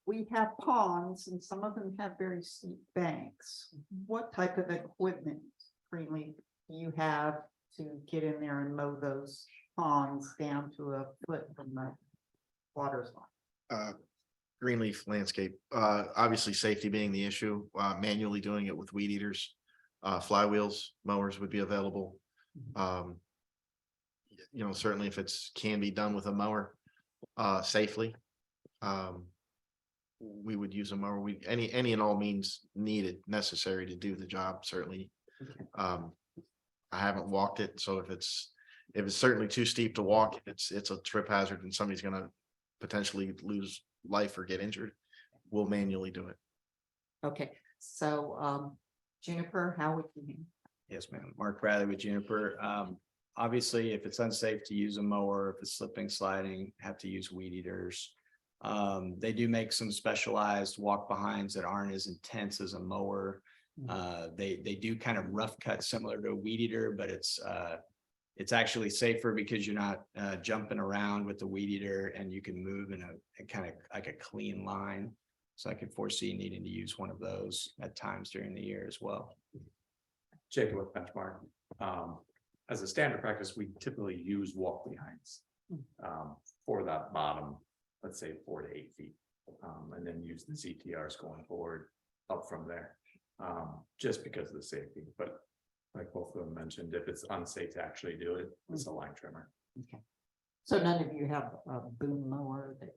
We have ponds and some of them have very steep banks. What type of equipment, Greenleaf, do you have to get in there and mow those ponds down to a foot from the water's line? Greenleaf landscape, obviously safety being the issue, manually doing it with weed eaters, flywheels, mowers would be available. Certainly if can be done with a mower, safely. We would use a mower. Any and all means needed, necessary to do the job, certainly. I haven't walked it, so if it's certainly too steep to walk, it's a trip hazard and somebody's gonna potentially lose life or get injured, we'll manually do it. Okay, so Juniper, how would you? Yes, ma'am. Mark Bradley with Juniper. Obviously, if it's unsafe to use a mower, if it's slipping, sliding, have to use weed eaters. They do make some specialized walk behinds that aren't as intense as a mower. They do kind of rough cut similar to a weed eater, but it's actually safer because you're not jumping around with the weed eater and you can move in a kind of like a clean line. So I could foresee needing to use one of those at times during the year as well. Jacob with Benchmark. As a standard practice, we typically use walk behinds for that bottom, let's say 4 to 8 feet, and then use the CTRs going forward up from there, just because of the safety. But like both of them mentioned, if it's unsafe to actually do it, it's a line trimmer. Okay. So none of you have a boom mower that.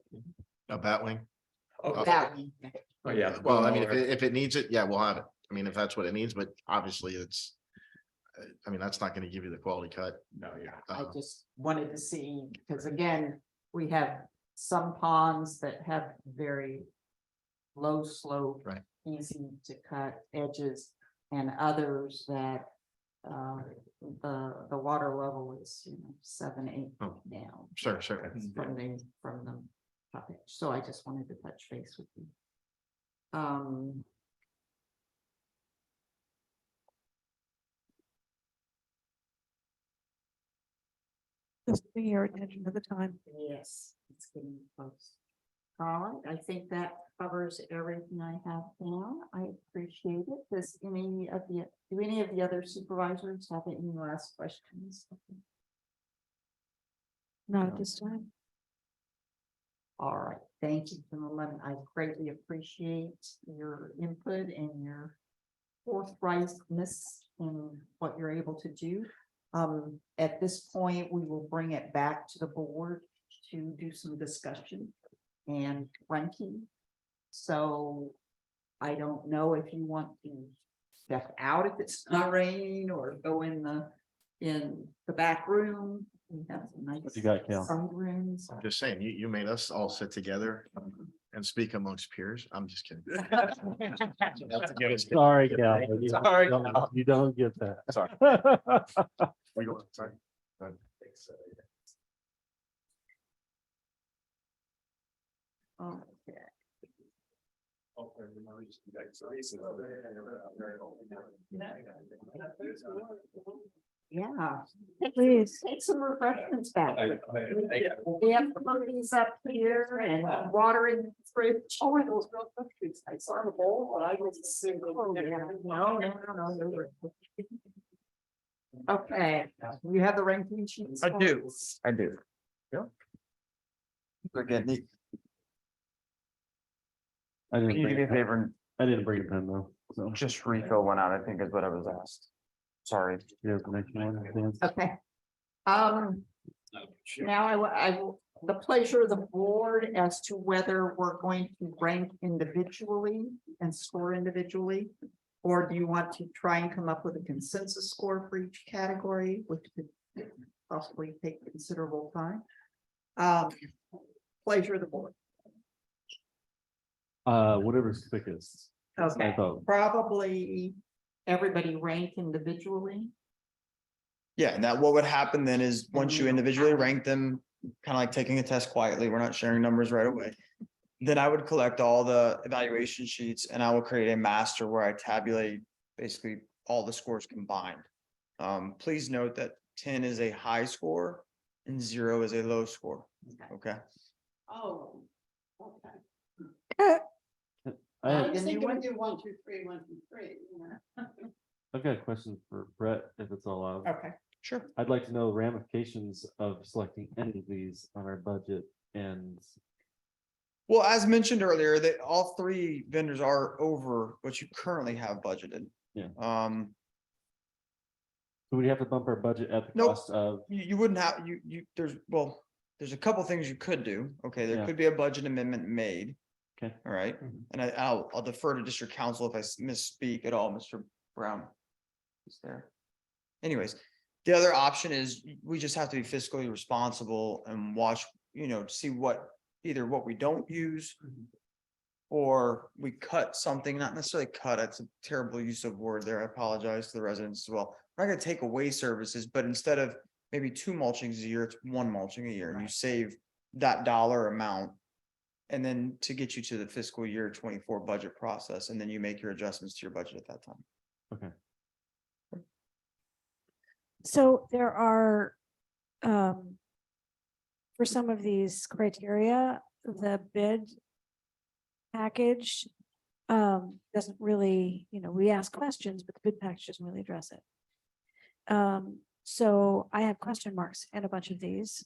A batwing? That. Oh, yeah. Well, I mean, if it needs it, yeah, we'll have it. I mean, if that's what it needs, but obviously that's not gonna give you the quality cut. No, yeah. I just wanted to see, because again, we have some ponds that have very low slope. Right. Easy to cut edges, and others that the water level is 7, 8 feet down. Sure. From the top edge. So I just wanted to touch base with you. Just bring your attention to the time. Yes, it's getting close. All right, I think that covers everything I have now. I appreciate it. Do any of the other supervisors have any last questions? Not at this time. All right, thank you, gentlemen. I greatly appreciate your input and your forthrightness in what you're able to do. At this point, we will bring it back to the board to do some discussion and ranking. So I don't know if you want to step out if it's not raining or go in the back room. We have some nice What you got, Cal? side rooms. I'm just saying, you made us all sit together and speak amongst peers. I'm just kidding. Sorry, Cal. Sorry, Don't- Cal. You don't get that. Sorry. We go, sorry. Go ahead. Okay. Yeah. Please. Take some refreshments back. We have cookies up here and water in the fridge. Oh, and those real cookies. I saw the bowl, but I was single. No. Okay, you have the ranking sheets? I do. I do. They're getting. I didn't Can you do bring me a a pen. favor I didn't bring a pen though, so. just refill one out, I think is what I was asked. Sorry. Here's the next one. Dan. Okay. Now the pleasure of the board as to whether we're going to rank individually and score individually. Or do you want to try and come up with a consensus score for each category, which could possibly take considerable time? Pleasure of the board. Whatever's quickest. Okay, I thought- probably everybody rank individually. Yeah, and that what would happen then is once you individually rank them, kind of like taking a test quietly, we're not sharing numbers right away. Then I would collect all the evaluation sheets and I will create a master where I tabulate basically all the scores combined. Please note that 10 is a high score and 0 is a low score. Okay. Oh, okay. I I have, was thinking we do 1, 2, 3, 1, 2, 3. I've got a question for Brett, if it's allowed. Okay. Sure. I'd like to know the ramifications of selecting any of these on our budget and Well, as mentioned earlier, that all three vendors are over what you currently have budgeted. Yeah. Um, do we have to bump our budget at the Nope. cost of, you wouldn't have, there's a couple things you could do. Okay, there Yeah. could be a budget amendment made. Okay. All right, Mhm. and I'll defer to district council if I misspeak at all, Mr. Brown. Is there? Anyways, the other option is we just have to be fiscally responsible and watch, see either what we don't use. Or we cut something, not necessarily cut, that's a terrible use of word there. I apologize to the residents as well. We're not gonna take away services, but instead of maybe 2 mulchings a year, it's 1 mulching a year, and you save that dollar amount. And then to get you to the fiscal year 24 budget process, and then you make your adjustments to your budget at that time. okay, So there are, for some of these criteria, the bid package doesn't really, we ask questions, but the bid package doesn't really address it. So I have question marks and a bunch of these.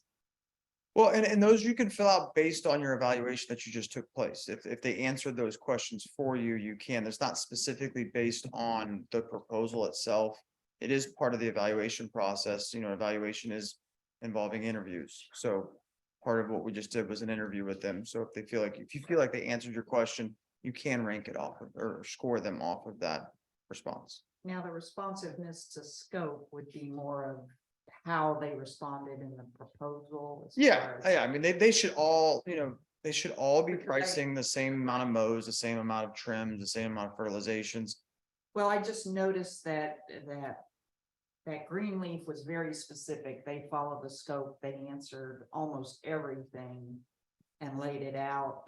Well, and those you can fill out based on your evaluation that you just took place. If they answered those questions for you, you can. It's not specifically based on the proposal itself. It is part of the evaluation process. Evaluation is involving interviews. So part of what we just did was an interview with them. So if you feel like they answered your question, you can rank it off of or score them off of that response. Now, the responsiveness to scope would be more of how they responded in the proposal. as Yeah, far as- yeah, I mean, they should all, they should all be pricing the same amount of mows, the same amount of trims, the same amount of fertilizations. Well, I just noticed that Greenleaf was very specific. They followed the scope. They answered almost everything and laid it out.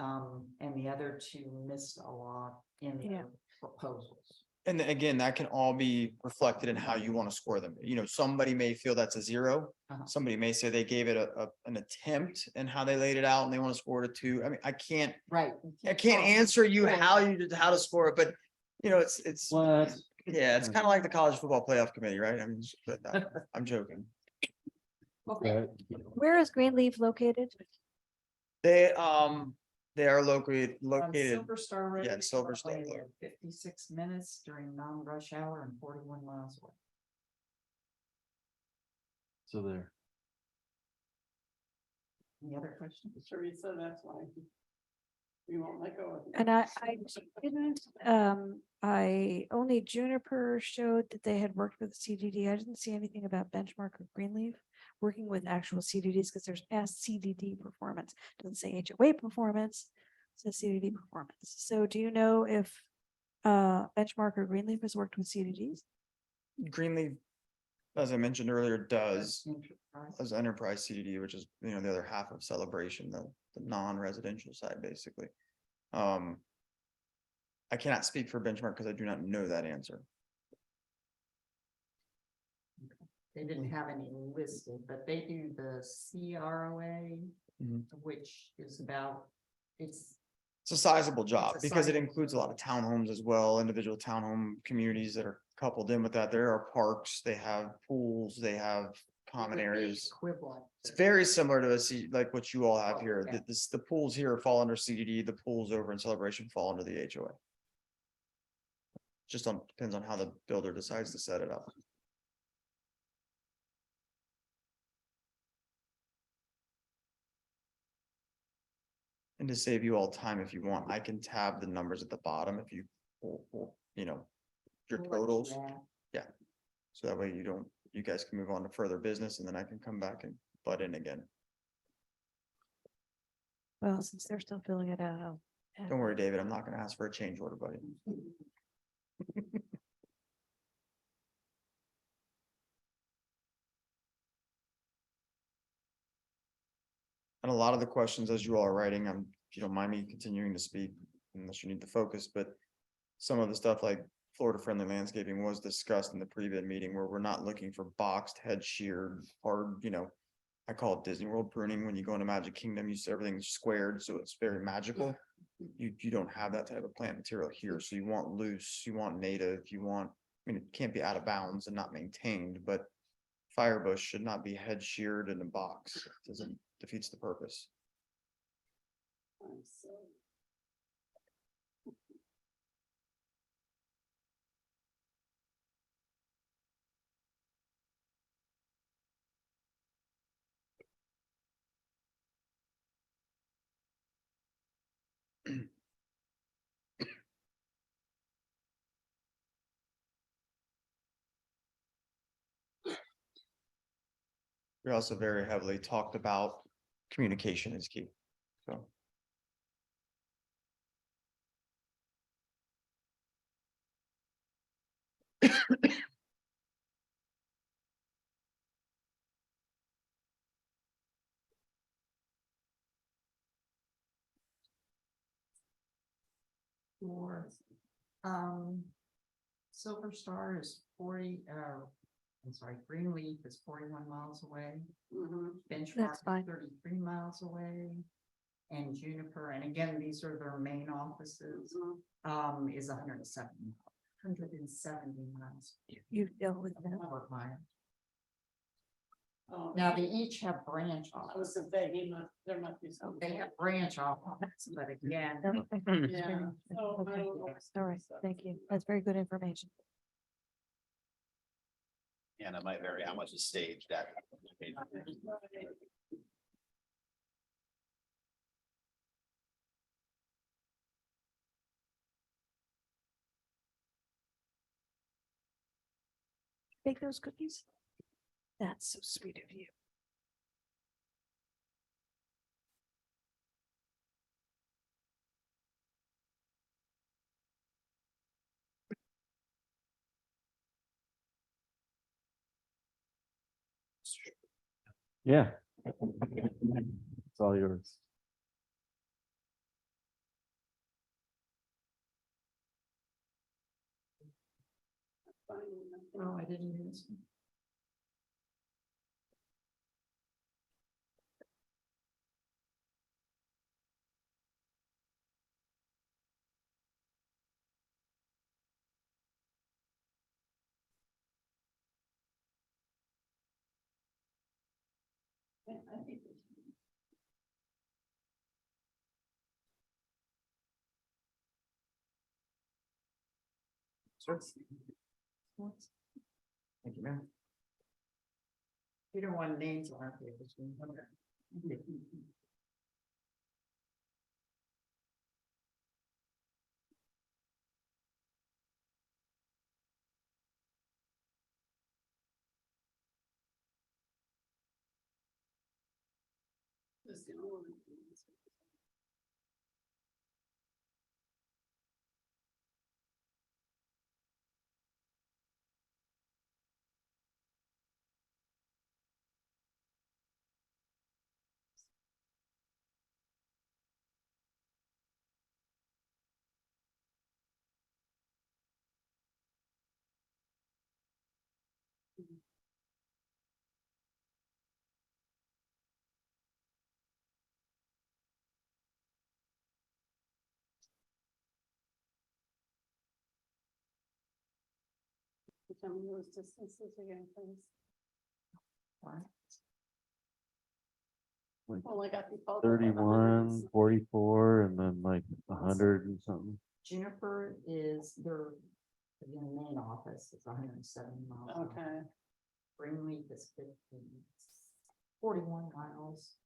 And the other two missed a lot in Yeah. their proposals. And then again, that can all be reflected in how you want to score them. You know, somebody may feel that's a 0. Somebody may say they gave it an attempt and how they laid it out and they want to score it a 2. I mean, I can't answer you how to score it, but you know, it's, What? yeah, it's kind of like the college football playoff committee, right? I mean, but I'm joking. Right. Where is Greenleaf located? They are located, Silver Star Road. yeah, Silver Star probably Road. 56 minutes during non-rush hour and 41 miles away. So there. Any other questions? Teresa, that's why we won't let go of it. And I didn't, only Juniper showed that they had worked with CDD. I didn't see anything about Benchmark or Greenleaf working with actual CDDs because there's past CDD performance. Doesn't say HOA performance, it says CDD performance. So do you know if Benchmark or Greenleaf has worked with CDDs? Greenleaf, as I mentioned earlier, does as enterprise CDD, which is, you know, the other half of Celebration, the non-residential side, basically. I cannot speak for Benchmark because I do not know that answer. They didn't have any listed, but they do the CROA, which is about, it's a sizable job It's a because it sizable includes a lot of townhomes as well, individual townhome communities that are coupled in with that. There are parks, they have pools, they have common areas. equivalent. It's very similar to like what you all have here. The pools here fall under CDD, the pools over in Celebration fall under the HOA. Just depends on how the builder decides to set it up. And to save you all time, if you want, I can tab the numbers at the bottom if you, you know, your We'll let you totals. add. Yeah. So that way you guys can move on to further business and then I can come back and butt in again. Well, since they're still filling it out. I'll- Don't worry, David, I'm not gonna ask for a change order, buddy. And a lot of the questions as you all are writing, if you don't mind me continuing to speak, unless you need to focus, but some of the stuff like Florida friendly landscaping was discussed in the pre-bid meeting where we're not looking for boxed, head sheared, hard, you know, I call it Disney World pruning. When you go into Magic Kingdom, you see everything's squared, so it's very magical. You don't have that type of plant material here, so you want loose, you want native, I mean, it can't be out of bounds and not maintained, but firebush should not be head sheared in a box. It doesn't defeats the purpose. We also very heavily talked about communication is key, so. For, Silver Star is 40, I'm sorry, Greenleaf is 41 miles away. Benchmark That's fine. is 33 miles away. And Juniper, and again, these are their main offices, is 170 miles. You dealt with that. Over mile. Now, they each have branch I was offices. gonna say, there must be some. They have branch offices, but again, Yeah. So, I Okay. don't know. All right, thank you. That's very good information. And it might vary how much is staged at. Bake those cookies? That's so sweet of you. Yeah. It's all yours. finding them. Oh, I didn't hear this. Yeah, I think it's- Thank you, ma'am. You don't want names on our papers. That's the only one. Tell me those distances again, please. Like Well, I got the. photo of 31, 44, and then like 100 and something. Juniper is their, again, main office is 170 miles. Okay. Greenleaf is 41 miles.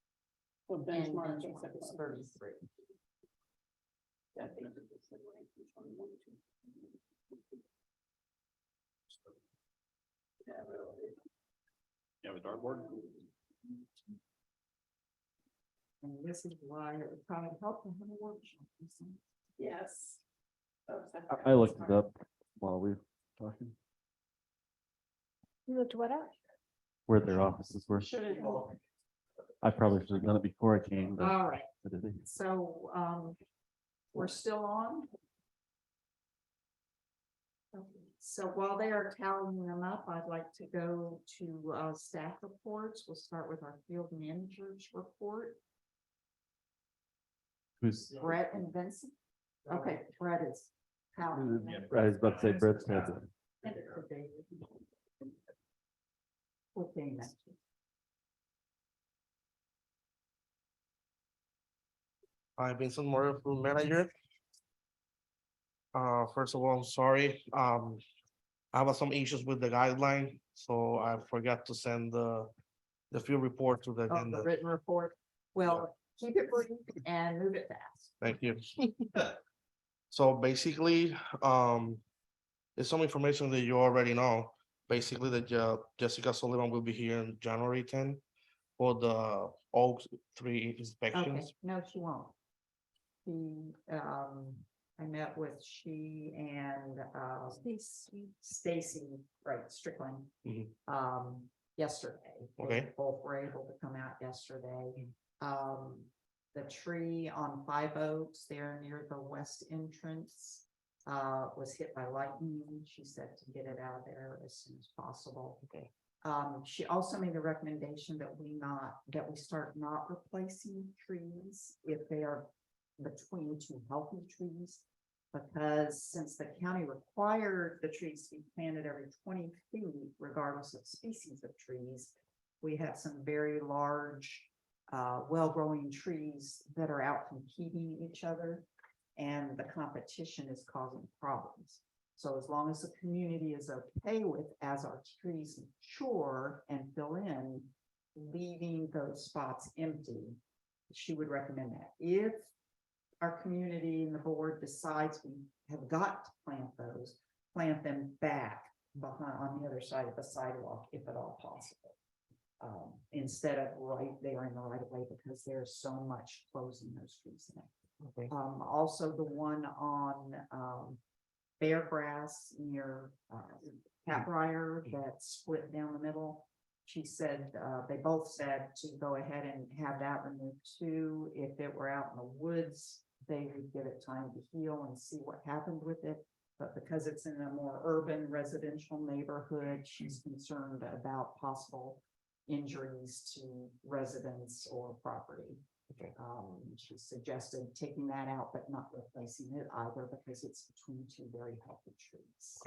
Well, And benchmark Benchmark is 33. Yeah, I think it's like rank from 21 to- Yeah, really. You have a dartboard? And this is why it would probably help to have a workshop. or something. Yes. I looked it up while we were talking, You looked what up? where their offices were. Shouldn't. I probably should have done it before I came, but All right, I didn't. so, we're still on. Okay, so while they are tallying them up, I'd like to go to, staff reports. We'll start with our field managers report. Who's, Brett and Vincent. Okay, Brett is. tallying them. I was about to say Brett's had it. Send it to David. Okay, next. Hi, Vincent Moore, food manager. First of all, I'm sorry. I have some issues with the guideline, so I forgot to send the field report to the Oh, the agenda. written report. Well, keep it brief and move it fast. Thank you. So basically, there's some information that you already know. Basically, that Jessica Sullivan will be here on January 10 for the all three Okay, inspections. no, she won't. I met with she and, Stacy, right, Strickland. Mhm. Yesterday. They Okay. Both were able to come out yesterday. The tree on 5 Oaks there near the west entrance, was hit by lightning. She said to get it out of there as soon as possible. Okay. She also made a recommendation that we start not replacing trees if they are between two healthy trees. Because since the county required the trees to be planted every 20 feet, regardless of species of trees, we have some very large, well-growing trees that are out competing each other. And the competition is causing problems. So as long as the community is okay with, as our trees mature and fill in, leaving those spots empty, she would recommend that. If our community and the board decides we have got to plant them back behind on the other side of the sidewalk, if at all possible. Instead of right there in the right of way, because there's so much closing those trees in. Okay. Also the one on, Bear Grass near, Catbrier that split down the middle. She said, they both said to go ahead and have that removed too. If it were out in the woods, they would give it time to heal and see what happened with it. But because it's in a more urban residential neighborhood, she's concerned about possible injuries to residents or property. She suggested taking that out, but not replacing it either because it's between two very healthy trees.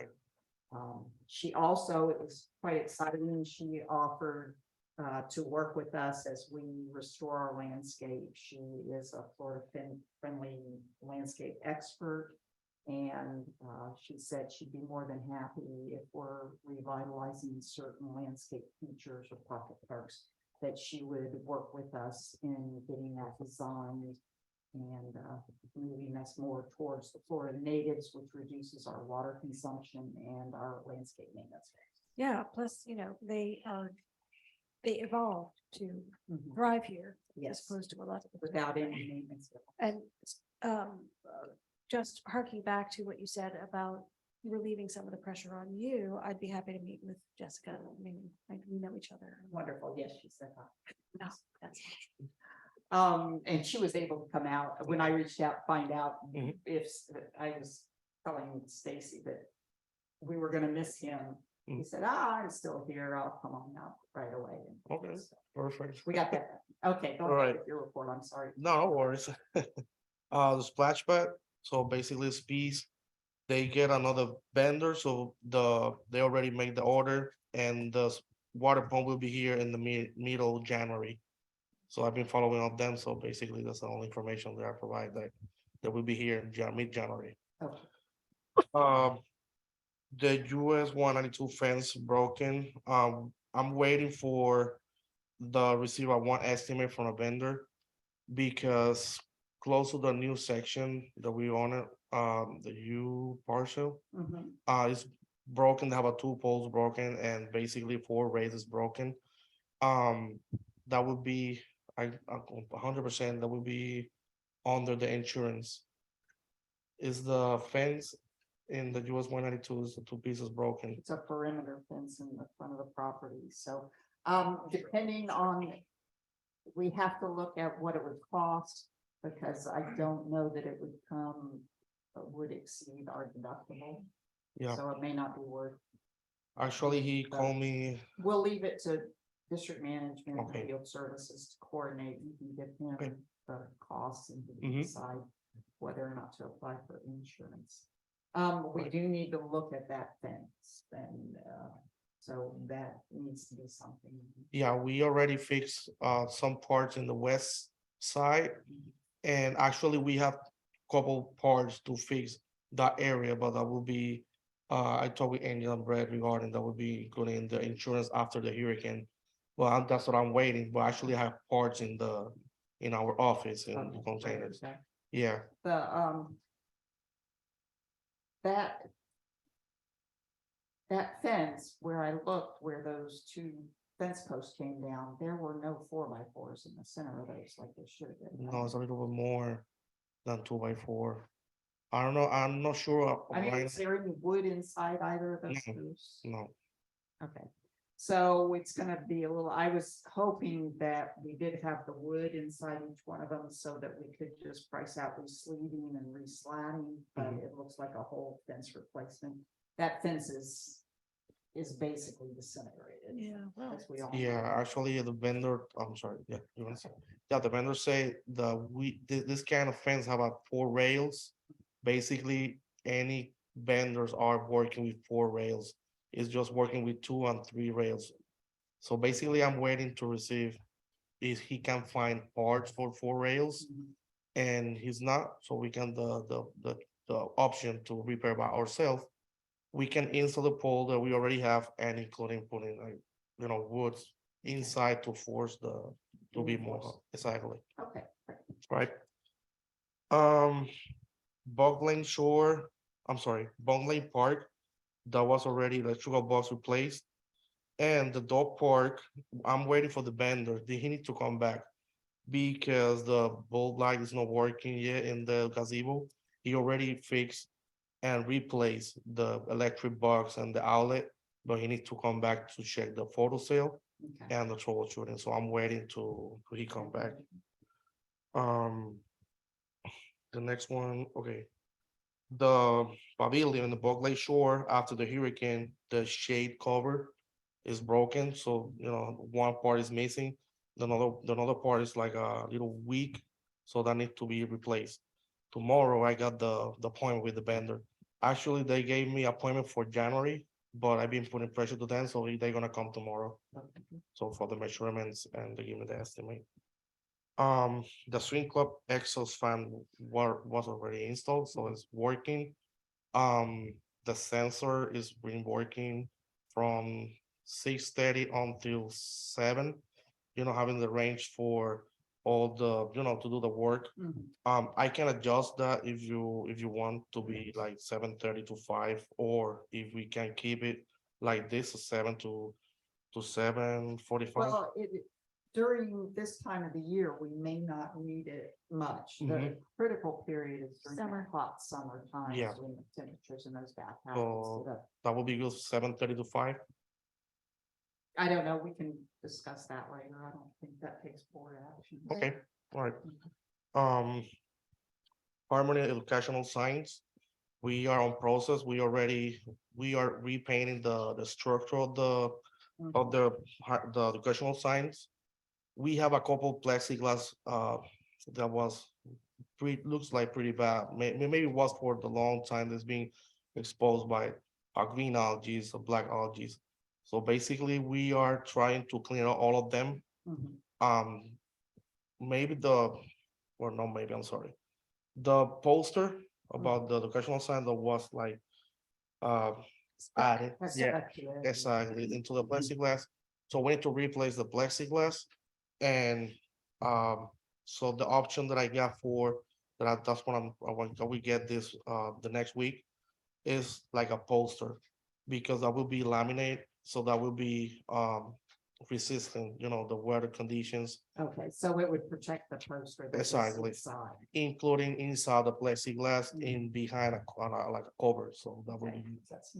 She also is quite exciting. She offered to work with us as we restore our landscape. She is a Florida friendly landscape expert. And she said she'd be more than happy if we're revitalizing certain landscape features or pocket parks, that she would work with us in getting that designed and moving us more towards the Florida natives, which reduces our water consumption and our landscape maintenance. Yeah, plus, they evolved to thrive here as Yes, opposed to a lot of. without any maintenance. And just harking back to what you said about relieving some of the pressure on you, I'd be happy to meet with Jessica. I mean, we know each other. Wonderful. Yes, she said that. No, that's. And she was able to come out when I reached out, to find out if I was telling Stacy that we were gonna miss him. He said, I'm still here. I'll come on out right away. Okay, perfect. We got that. Okay, go All ahead right. with your report. I'm sorry. No worries. The splash pad, so basically this piece, they get another vendor, so they already made the order and the water pump will be here in the middle of January. So I've been following up them, so basically that's the only information that I provide, that will be here in mid-January. Okay. The US 192 fence broken, I'm waiting for the receiver one estimate from a vendor. Because close to the new section that we own it, the U parcel, is broken. They have a two poles broken and basically four raises broken. That would be, I 100%, that would be under the insurance. Is the fence in the US 192 is the two pieces broken? It's a perimeter fence in the front of the property. So, depending on, we have to look at what it would cost, because I don't know that it would exceed our deductible. Yeah. So it may not be worth. Actually, he called me. We'll leave it to district management and Okay. field services to coordinate. You can give him Okay. the costs and Mhm. decide whether or not to apply for insurance. We do need to look at that fence, and so that needs to be something. Yeah, we already fixed some parts in the west side. And actually, we have couple parts to fix that area, but that will be, I talked with Angel and Brad regarding that will be including the insurance after the hurricane. Well, that's what I'm waiting, but actually I have parts in our office in the containers. Okay. Yeah, that fence where I looked, where those two fence posts came down, there were no 4x4s in the center of those like there should have been. no, it's a little bit more than 2x4. I don't know, I'm not sure. I mean, is there any wood inside either of those No. posts? No, Okay, so it's gonna be a little, I was hoping that we did have the wood inside each one of them so that we could just price out re-sleeving and re-slatting, but it looks like a whole fence replacement. That fence is basically disintegrated. Yeah, well. As we all yeah, know. actually the vendor, I'm sorry, yeah, you want to say? Yeah, the vendor say this kind of fence have about 4 rails. Basically, any vendors are working with 4 rails. It's just working with 2 and 3 rails. So basically, I'm waiting to receive if he can find parts for 4 rails, and he's not, so we can the option to repair by ourselves. We can install the pole that we already have and including putting woods inside to force to be more exactly. Okay. Right. Bog Lane Park, that was already the sugar box replaced. And the dog park, I'm waiting for the vendor. He need to come back because the bulb light is not working yet in the gazebo. He already fixed and replaced the electric box and the outlet, but he needs to come back to check the photo cell and the troubleshooting. So I'm waiting to he come back. The next one, okay. the pavilion in the Bog Lake Shore after the hurricane, the shade cover is broken, so one part is missing. The another part is like a little weak, so that needs to be replaced. Tomorrow I got the appointment with the vendor. Actually, they gave me appointment for January, but I've been putting pressure to them, so they're gonna come tomorrow. So for the measurements and they give me the estimate. The swing club exhaust fan was already installed, so it's working. The sensor is been working from 6:30 until 7. Having the range for all the, to do the work. I can adjust that if you want to be like 7:30 to 5, or if we can keep it like this, 7 to 7:45. Well, during this time of the year, we may not need it much. The Mhm. critical period is during Summer. the hot summer times Yeah. when the temperatures in those bathhouses. So that will be good, 7:30 to 5. I don't know, we can discuss that later. I don't think that takes board action. Okay, all right. Harmony educational signs. We are on process. We are repainting the structure of the educational signs. We have a couple plexiglass that was looks like pretty bad. Maybe it was for the long time that's being exposed by green algae or black algae. So basically, we are trying to clean out all of them. Maybe I'm sorry. The poster about the educational sign that was like added, yeah, exactly, into the plexiglass. So we need to replace the plexiglass, and so the option that I got for that, that's what I want. We get this the next week is like a poster, because that will be laminate, so that will be resistant, the weather conditions. Okay, so it would protect the poster. that is Exactly. inside. Including inside the plexiglass in behind like a cover, so that will Okay, be. that's-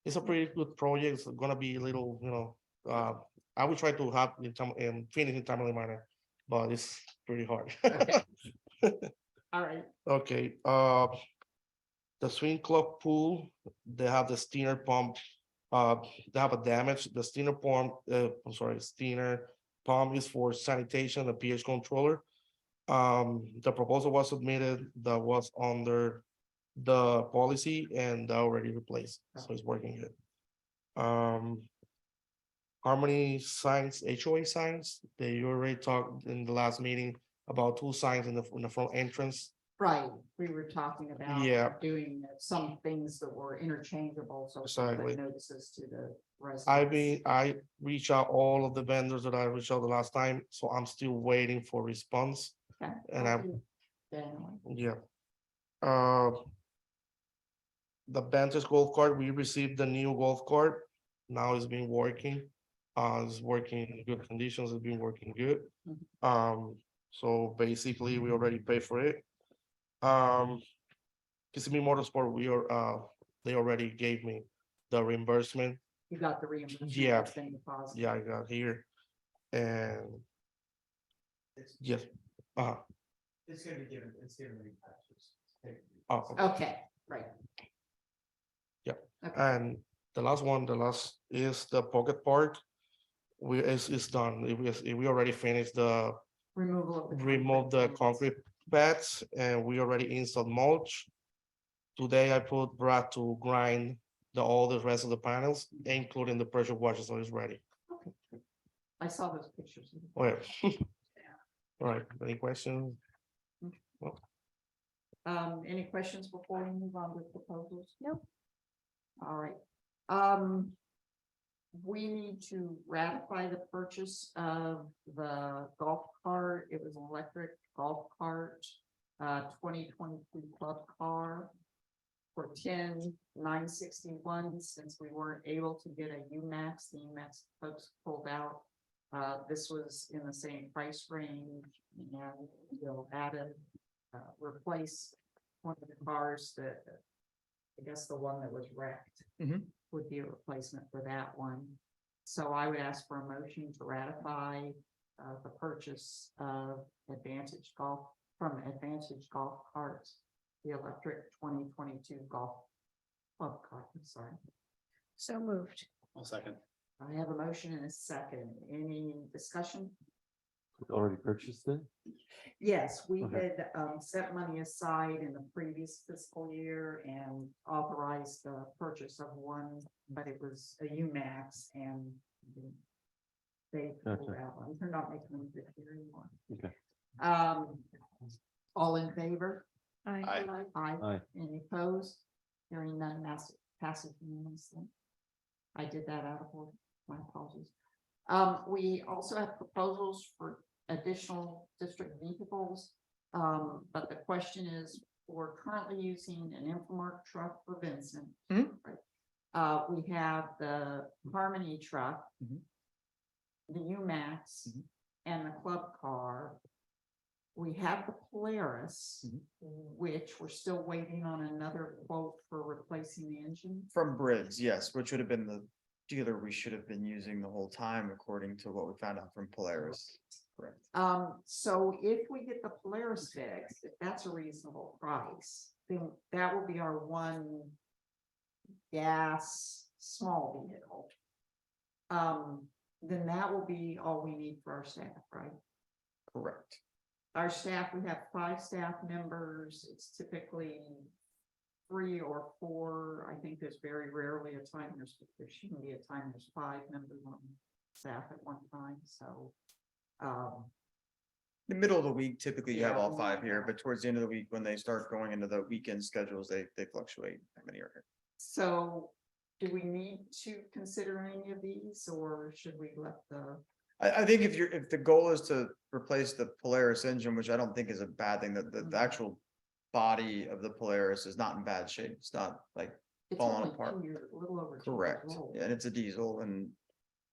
It's a pretty good project. It's gonna be a little, I will try to have and finish in timely manner, but it's pretty hard. Okay. All right, Okay, the swing club pool, they have the Steiner pump. They have a damage. The Steiner pump, Steiner pump is for sanitation, the pH controller. The proposal was submitted that was under the policy and already replaced, so it's working good. Harmony signs, HOA signs, they already talked in the last meeting about 2 signs in the front entrance. right, we were talking about Yeah. doing some things that were interchangeable, so we could Exactly. put notices to the residents. I reached out all of the vendors that I reached out the last time, so I'm still waiting for response. Okay, And I'll I'm, do January. yeah. The Bantus golf cart, we received the new golf cart. Now it's been working. It's working in good conditions. It's been working good. So basically we already paid for it. Kissimmee Motorsport, they already gave me the reimbursement. You got the reimbursement. Yeah. that's been deposited. Yeah, I got here. And yes, It's gonna be given, it's given repatches. Okay, right. Yeah, Okay. and the last is the pocket park. It's done. We already finished the Removal of the. remove the concrete pads, and we already installed mulch. Today I put Brad to grind all the rest of the panels, including the pressure washer, so it's ready. Okay. I saw those pictures. Oh, yeah. All right, any questions? Any questions before we move on with proposals? Nope. All right. We need to ratify the purchase of the golf cart. It was an electric golf cart, 2022 club car for 10,961. Since we weren't able to get a UMax, the UMax folks pulled out. This was in the same price range, and we'll add a replace one of the cars that, I guess the one that was wrecked would be a replacement for that one. So I would ask for a motion to ratify the purchase of Advantage Golf Carts the electric 2022 golf club car. I'm sorry. So moved. I'll second. I have a motion and a second. Any discussion? We already purchased it? Yes, we Okay. had set money aside in the previous fiscal year and authorized the purchase of one, but it was a UMax and they pulled Gotcha. out. They're not making them this year anymore. Okay. All in favor? Aye. Aye. Aye. Any opposed? Hearing none, passes unanimously. I did that out of order. My apologies. We also have proposals for additional district vehicles. But the question is, we're currently using an Infomark truck for Vincent. Mhm. Right. We have the Harmony truck, Mhm. the UMax, Mhm. and the club car. We have the Polaris, which we're still waiting on another quote for replacing the engine. From Briggs, yes, which would have been the dealer we should have been using the whole time, according to what we found out from Polaris. Correct. So if we get the Polaris fixed, if that's a reasonable price, then that will be our one gas small vehicle. Then that will be all we need for our staff, right? Correct. Our staff, we have 5 staff members. It's typically 3 or 4. I think there's very rarely a time, there shouldn't be a time, there's 5 members on staff at one time, so. The middle of the week, typically you have Yeah. all 5 here, but towards the end of the week, when they start going into the weekend schedules, they fluctuate. How many are here? So do we need to consider any of these, or should we let the? I think if the goal is to replace the Polaris engine, which I don't think is a bad thing, that the actual body of the Polaris is not in bad shape. It's not like It's falling only apart. 2 years, a little over 2 years Correct. old. Yeah, and it's a diesel, and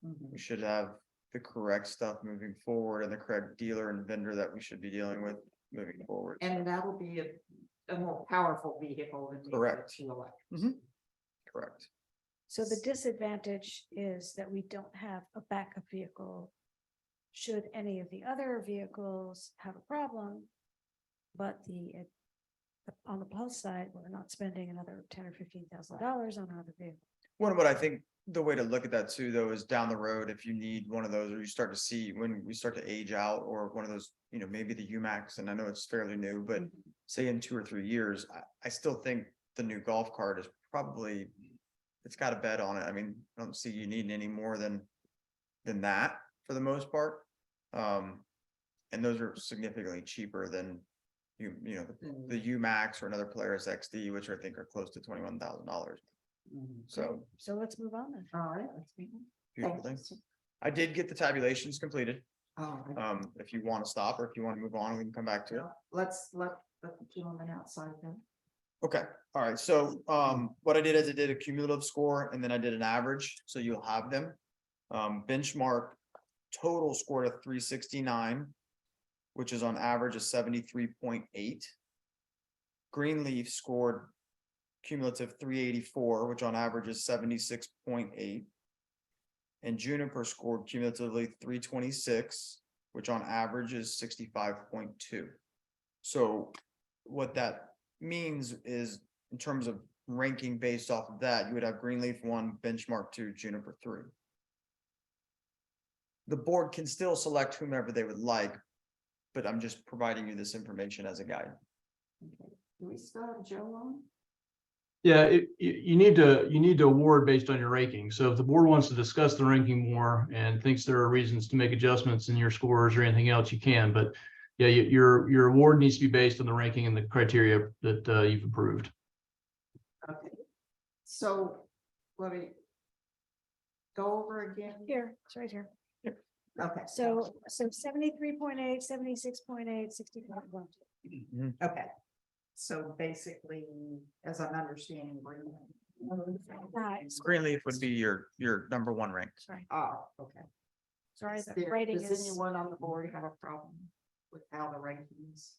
Mhm. we should have the correct stuff moving forward and the correct dealer and vendor that we should be dealing with moving forward. And that'll be a more powerful vehicle than. the other Correct. 2 electrics. Mhm. Correct. So the disadvantage is that we don't have a backup vehicle. Should any of the other vehicles have a problem? But on the plus side, we're not spending another $10,000 or $15,000 on another vehicle. What I think the way to look at that too, though, is down the road, if you need one of those, or you start to see when we start to age out, or one of those, maybe the UMax, and I know it's fairly new, but say in 2 or 3 years, I still think the new golf cart is probably, it's got a bed on it. I mean, I don't see you needing any more than that for the most part. And those are significantly cheaper than the UMax or another Polaris XD, which I think are close to $21,000. So. So let's move on then. All right, let's be. Beautiful things. I did get the tabulations completed. All right. If you want to stop or if you want to move on, we can come back to it. Let the gentleman outside then. Okay, all right, so what I did is I did a cumulative score and then I did an average, so you'll have them. Benchmark total scored a 369, which is on average a 73.8. Greenleaf scored cumulative 384, which on average is 76.8. And Juniper scored cumulatively 326, which on average is 65.2. So what that means is, in terms of ranking based off of that, you would have Greenleaf 1, Benchmark 2, Juniper 3. The board can still select whomever they would like, but I'm just providing you this information as a guide. Do we still have Joe on? Yeah, you need to award based on your ranking. So if the board wants to discuss the ranking more and thinks there are reasons to make adjustments in your scores or anything else, you can, but yeah, your award needs to be based on the ranking and the criteria that you've approved. Okay. So let me go over again. Here, it's right here. Okay. So 73.8, 76.8, 65.1. Okay. So basically, as I'm understanding, Greenleaf would be your number 1 rank. Sorry. Oh, okay. Sorry, the rating Does is. anyone on the board have a problem with how the rankings?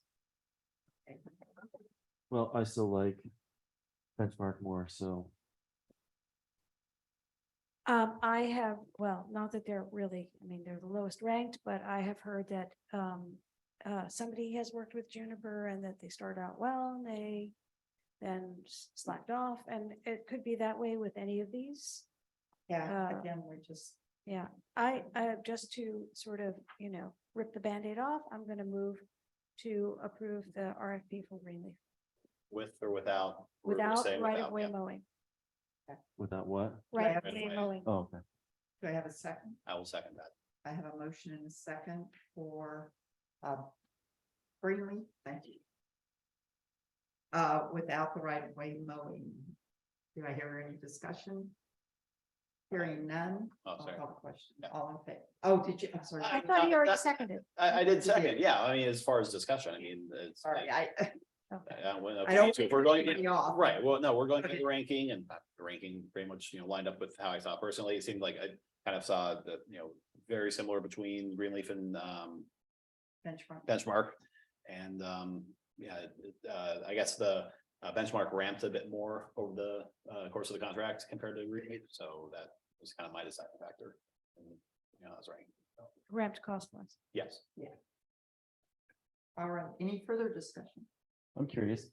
Okay. Well, I still like Benchmark more, so. I have, well, not that they're really, I mean, they're the lowest ranked, but I have heard that somebody has worked with Juniper and that they start out well and they then slacked off, and it could be that way with any of these. Yeah, Uh, again, we're just, Yeah, just to sort of, rip the Band-Aid off, I'm gonna move to approve the RFP for Greenleaf With or without? We're without saying right without, of way yeah. mowing, Without what? right have of a way way? mowing. Oh, okay. do I have a second? I will second that. I have a motion and a second for, Greenleaf, thank you. Without the right of way mowing. Do I hear any discussion? Hearing none. Oh, I'll sorry. call the question. All in favor? Oh, did you? I'm sorry. I thought he already that- seconded. I did You second, did. yeah, I mean, as far as discussion, I mean, it's. Sorry, Well, I don't if we're going, cut you off. right, well, no, we're going through Okay. the ranking and the ranking pretty much, lined up with how I saw it personally. It seemed like I kind of saw that, very similar between Greenleaf and benchmark. Benchmark. And yeah, I guess the Benchmark ramped a bit more over the course of the contract compared to Greenleaf, so that was kind of my deciding factor. And, that's right. Ramped cost less. Yes. All right, any further discussion? I'm curious.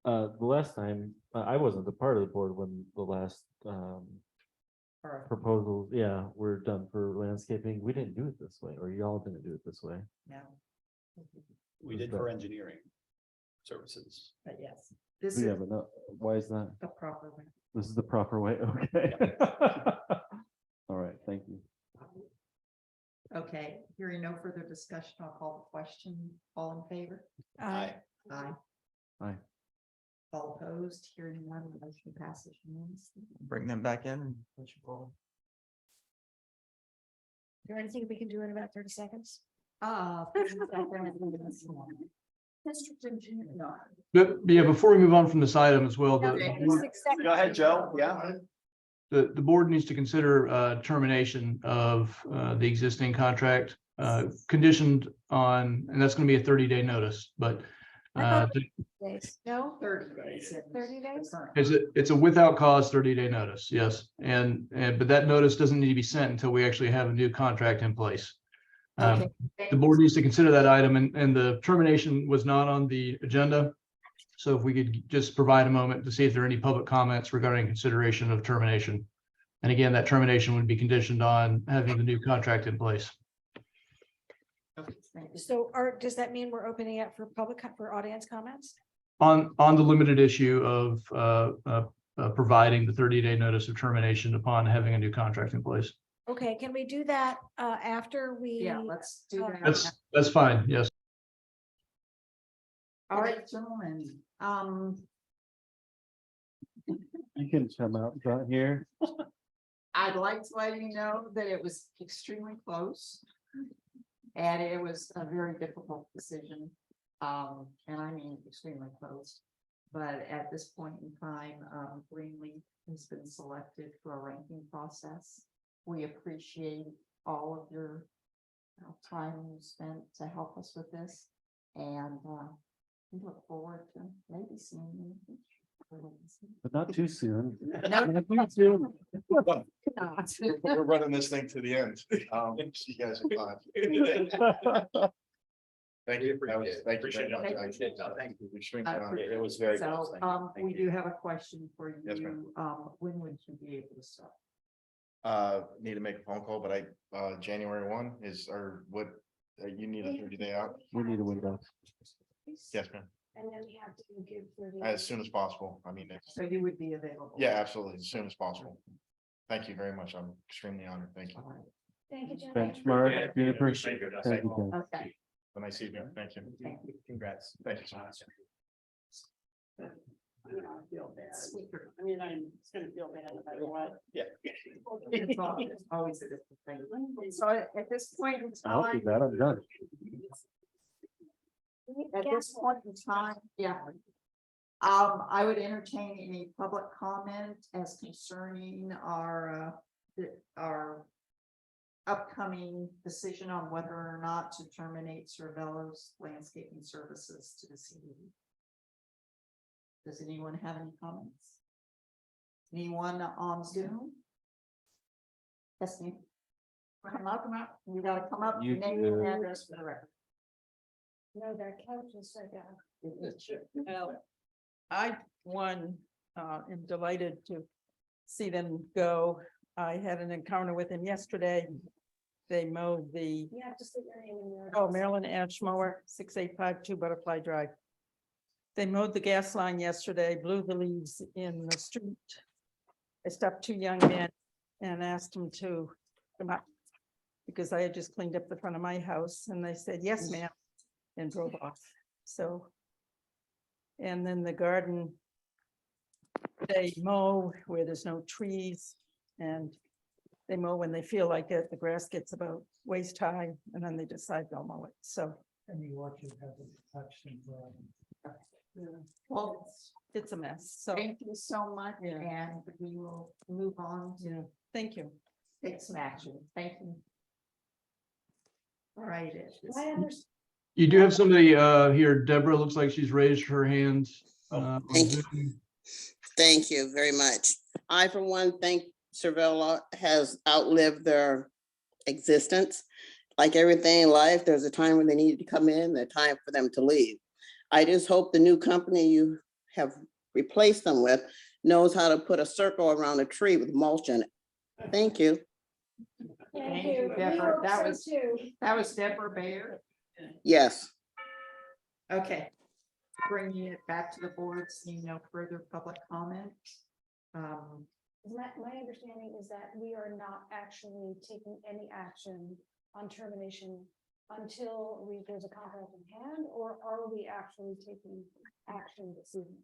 The last time, I wasn't a part of the board when the last Or proposals, were done for landscaping. We didn't do it this way, or y'all didn't do it this way. no, We did for engineering services. but yes, this Yeah, is but no, why is that? the proper way. This is the proper way, okay. All right, thank you. Okay, hearing no further discussion, I'll call the question. All in favor? Aye. Aye. Aye. All opposed, hearing none, the motion passes unanimously. Bring them back in. Is there anything we can do in about 30 seconds? District engineer, no. But yeah, before we move on from this item as well, Okay. Go ahead, Joe, yeah. the board needs to consider termination of the existing contract conditioned on, and that's going to be a 30-day notice, but Days, no, 30 days. 30 days? it's a without cause 30-day notice, yes. And but that notice doesn't need to be sent until we actually have a new contract in place. Okay. The board needs to consider that item, and the termination was not on the agenda. So if we could just provide a moment to see if there are any public comments regarding consideration of termination. And again, that termination would be conditioned on having the new contract in place. Okay, thank you. So does that mean we're opening up for for audience comments? On the limited issue of providing the 30-day notice of termination upon having a new contract in place. Okay, can we do that after we? Yeah, let's do that. That's fine, yes. All right, gentlemen, You can come out front here. I'd like to let you know that it was extremely close. And it was a very difficult decision. And I mean extremely close. But at this point in time, Greenleaf has been selected for a ranking process. We appreciate all of your time you spent to help us with this. And we look forward to maybe seeing you in the future. But not too soon. No. Not too soon. We're running this thing to the end. You guys are fine. Thank you. Thank you very much. Thank you. Extremely fun. It was very close. So, Thank you. Thank we you. do have a question for you. Yes, ma'am. When would you be able to start? Need to make a phone call, but January 1 is, or what, you need a 30-day out? We need a window. Yes, ma'am. And then we have to give 30. As soon as possible. I mean, So you would be available? yeah, absolutely, as soon as possible. Thank you very much. I'm extremely honored. Thank you. All right. Thank you, Jen. Benchmark, Juniper. Thank you, Jen. Okay. Have a nice evening. Thank you. Thank you. Congrats. Thank you so much. I feel bad. I mean, it's gonna feel bad no matter what. Yeah. It's always a different thing. So at this point in I'll do time, that. I'm done. at this point in time, yeah. I would entertain any public comment as concerning our upcoming decision on whether or not to terminate Cervello's landscaping services to the CDD. Does anyone have any comments? Anyone on Zoom? Yes, you. Come up. You gotta come up, You name and do. address for the record. No, their couch is so down. I, am delighted to see them go. I had an encounter with them yesterday. They mowed the, You have to say your name and your. oh, Maryland Ash Mower, 6852 Butterfly Drive. They mowed the gas line yesterday, blew the leaves in the street. I stopped two young men and asked them to come up because I had just cleaned up the front of my house, and they said, yes, ma'am, and drove off. So, and then the garden, they mow where there's no trees, and they mow when they feel like it. The grass gets about waist high, and then they decide they'll mow it. So. And you watch it have a protection. Well, it's a mess. So Thank you so much, Yeah. and we will move on to yeah, thank you. take some action. Thank you. All right. I understand. You do have somebody here. Deborah looks like she's raised her hand. on Thank you. Zoom. Thank you very much. I, for one, think Cervella has outlived their existence. Like everything in life, there's a time when they needed to come in, a time for them to leave. I just hope the new company you have replaced them with knows how to put a circle around a tree with mulch in it. Thank you. Thank you, Deborah. That was Deborah Bayer. Yes. Okay. Bringing it back to the board, seeing no further public comment. My understanding is that we are not actually taking any action on termination until there's a contract in hand, or are we actually taking action this evening?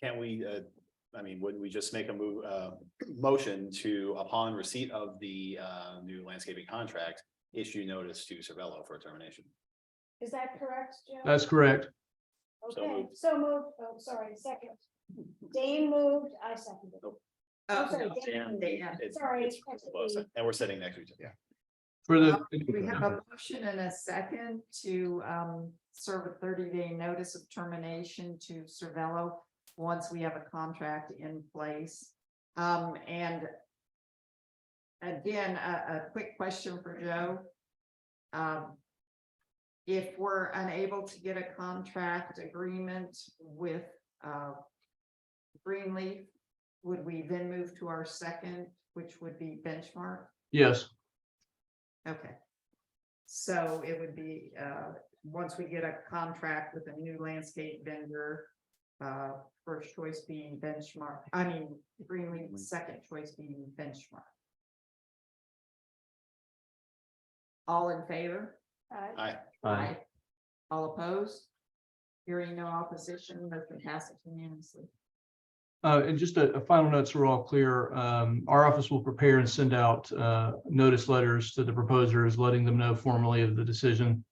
Can't we, I mean, wouldn't we just make a motion to, upon receipt of the new landscaping contract, issue notice to Cervello for termination? Is that correct, Joe? That's correct. So Okay, moved. so moved. Oh, sorry, second. Dane moved, I seconded. Nope. Oh, sorry, no, Dan moved. Dan. Sorry, It's close, and we're sitting next to each other. For the. We have a motion and a second to serve a 30-day notice of termination to Cervello once we have a contract in place. And again, a quick question for Joe. If we're unable to get a contract agreement with Greenleaf, would we then move to our second, which would be Benchmark? Yes. Okay. So it would be, once we get a contract with a new landscape vendor, first choice being Benchmark, I mean, Greenleaf, second choice being Benchmark. All in favor? Aye. Aye. All opposed? Hearing no opposition, motion passes unanimously. And just a final note, so we're all clear. Our office will prepare and send out notice letters to the proposers, letting them know formally of the decision.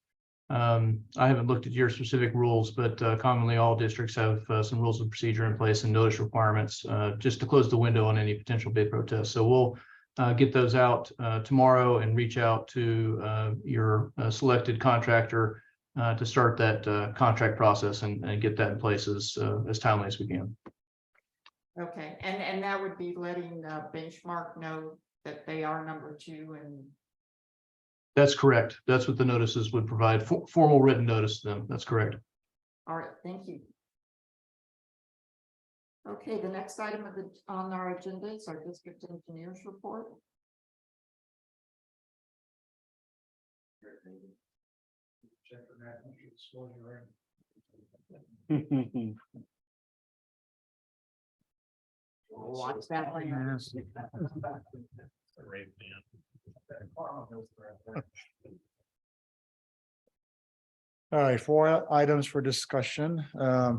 I haven't looked at your specific rules, but commonly all districts have some rules of procedure in place and notice requirements just to close the window on any potential bid protest. So we'll get those out tomorrow and reach out to your selected contractor to start that contract process and get that in place as timely as we can. Okay, and that would be letting Benchmark know that they are number two, and That's correct. That's what the notices would provide, formal written notice to them. That's correct. all right, thank you. Okay, the next item on our agenda is our district engineers report. Watch that one. All right, 4 items for discussion.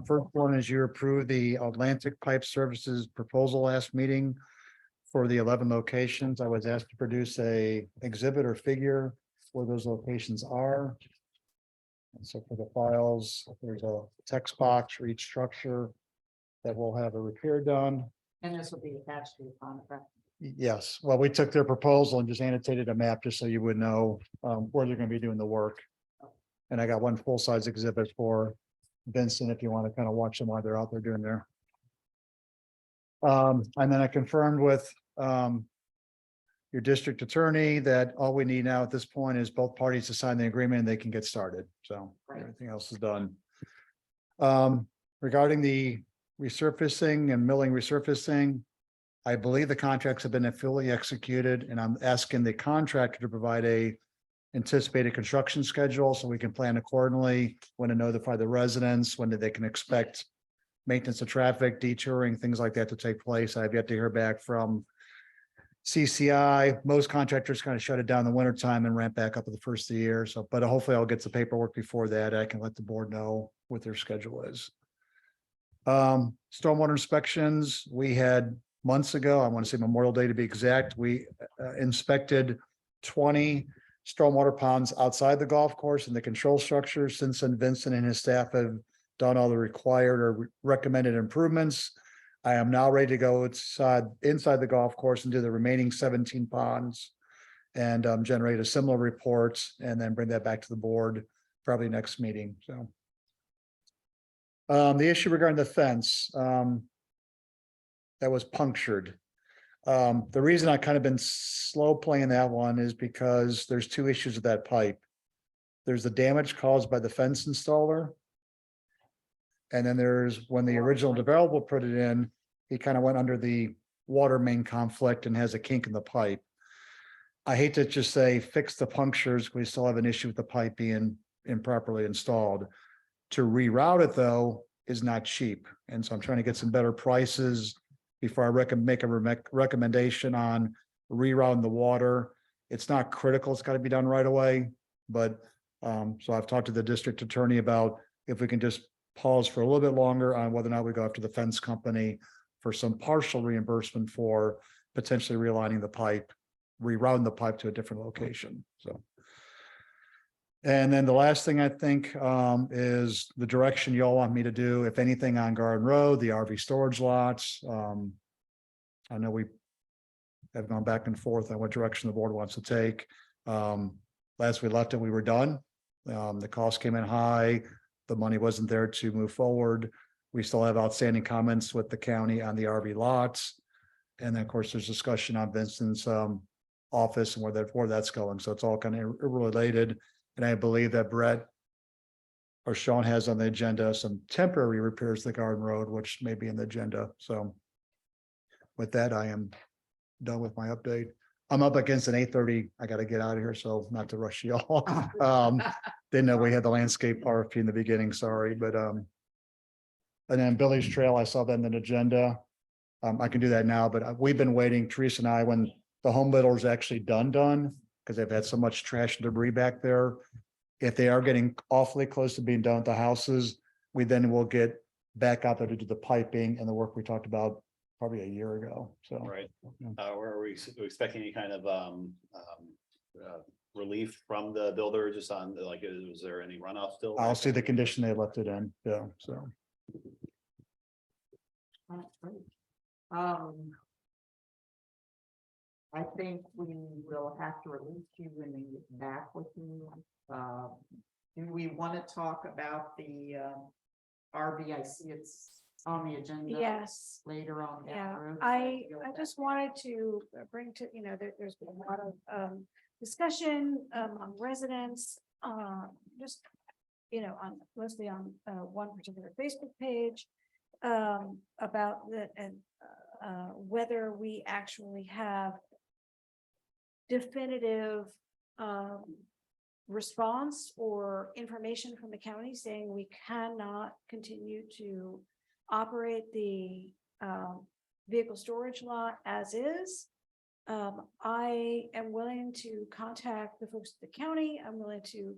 First one is you approve the Atlantic Pipe Services proposal last meeting for the 11 locations. I was asked to produce a exhibit or figure where those locations are. And so for the files, there's a text box for each structure that will have a repair done. And this will be attached to the contract. Yes, well, we took their proposal and just annotated a map just so you would know where they're going to be doing the work. And I got one full-size exhibit for Vincent if you want to kind of watch them while they're out there doing their. And then I confirmed with your district attorney that all we need now at this point is both parties to sign the agreement and they can get started. So everything else is done. Regarding the resurfacing and milling resurfacing. I believe the contracts have been fully executed, and I'm asking the contractor to provide a anticipated construction schedule so we can plan accordingly, when to notify the residents, when they can expect maintenance of traffic, detouring, things like that to take place. I've yet to hear back from CCI. Most contractors kind of shut it down in the winter time and ramp back up at the first of the year. So, but hopefully I'll get the paperwork before that. I can let the board know what their schedule is. Stormwater inspections, we had months ago, I want to say Memorial Day to be exact, we inspected 20 stormwater ponds outside the golf course and the control structure. Since then, Vincent and his staff have done all the required or recommended improvements. I am now ready to go inside the golf course and do the remaining 17 ponds and generate a similar report and then bring that back to the board probably next meeting. So the issue regarding the fence that was punctured. The reason I kind of been slow playing that one is because there's two issues with that pipe. There's the damage caused by the fence installer. And then there's when the original developer put it in, he kind of went under the water main conflict and has a kink in the pipe. I hate to just say fix the punctures. We still have an issue with the pipe being improperly installed. To reroute it though is not cheap. And so I'm trying to get some better prices before I make a recommendation on rerouting the water. It's not critical. It's got to be done right away. But so I've talked to the district attorney about if we can just pause for a little bit longer on whether or not we go after the fence company for some partial reimbursement for potentially realigning the pipe, rerouting the pipe to a different location. So. And then the last thing I think is the direction y'all want me to do, if anything, on Garden Road, the RV storage lots. I know we have gone back and forth on what direction the board wants to take. Last we left it, we were done. The cost came in high. The money wasn't there to move forward. We still have outstanding comments with the county on the RV lots. And then, of course, there's discussion on Vincent's office and where that's going. So it's all kind of related. And I believe that Brett or Sean has on the agenda some temporary repairs to the Garden Road, which may be in the agenda. So with that, I am done with my update. I'm up against an 8:30. I got to get out of here, so not to rush y'all. Didn't know we had the landscape RFP in the beginning, sorry. But and then Billy's Trail, I saw that in the agenda. I can do that now, but we've been waiting, Teresa and I, when the home builder's actually done, because they've had so much trash and debris back there. If they are getting awfully close to being done with the houses, we then will get back out there to do the piping and the work we talked about probably a year ago. So. Right. Are we expecting any kind of relief from the builder just on like, is there any runoff still? I'll see the condition they left it in. Yeah, so. That's great. I think we will have to release you when we get back with you. Do we want to talk about the RV? I see it's on the agenda. Yes. Later on. down Yeah, the road. I just wanted to bring to, there's been a lot of discussion on residents, just, on mostly on one particular Facebook page about the, and whether we actually have definitive response or information from the county saying we cannot continue to operate the vehicle storage lot as is. I am willing to contact the folks at the county. I'm willing to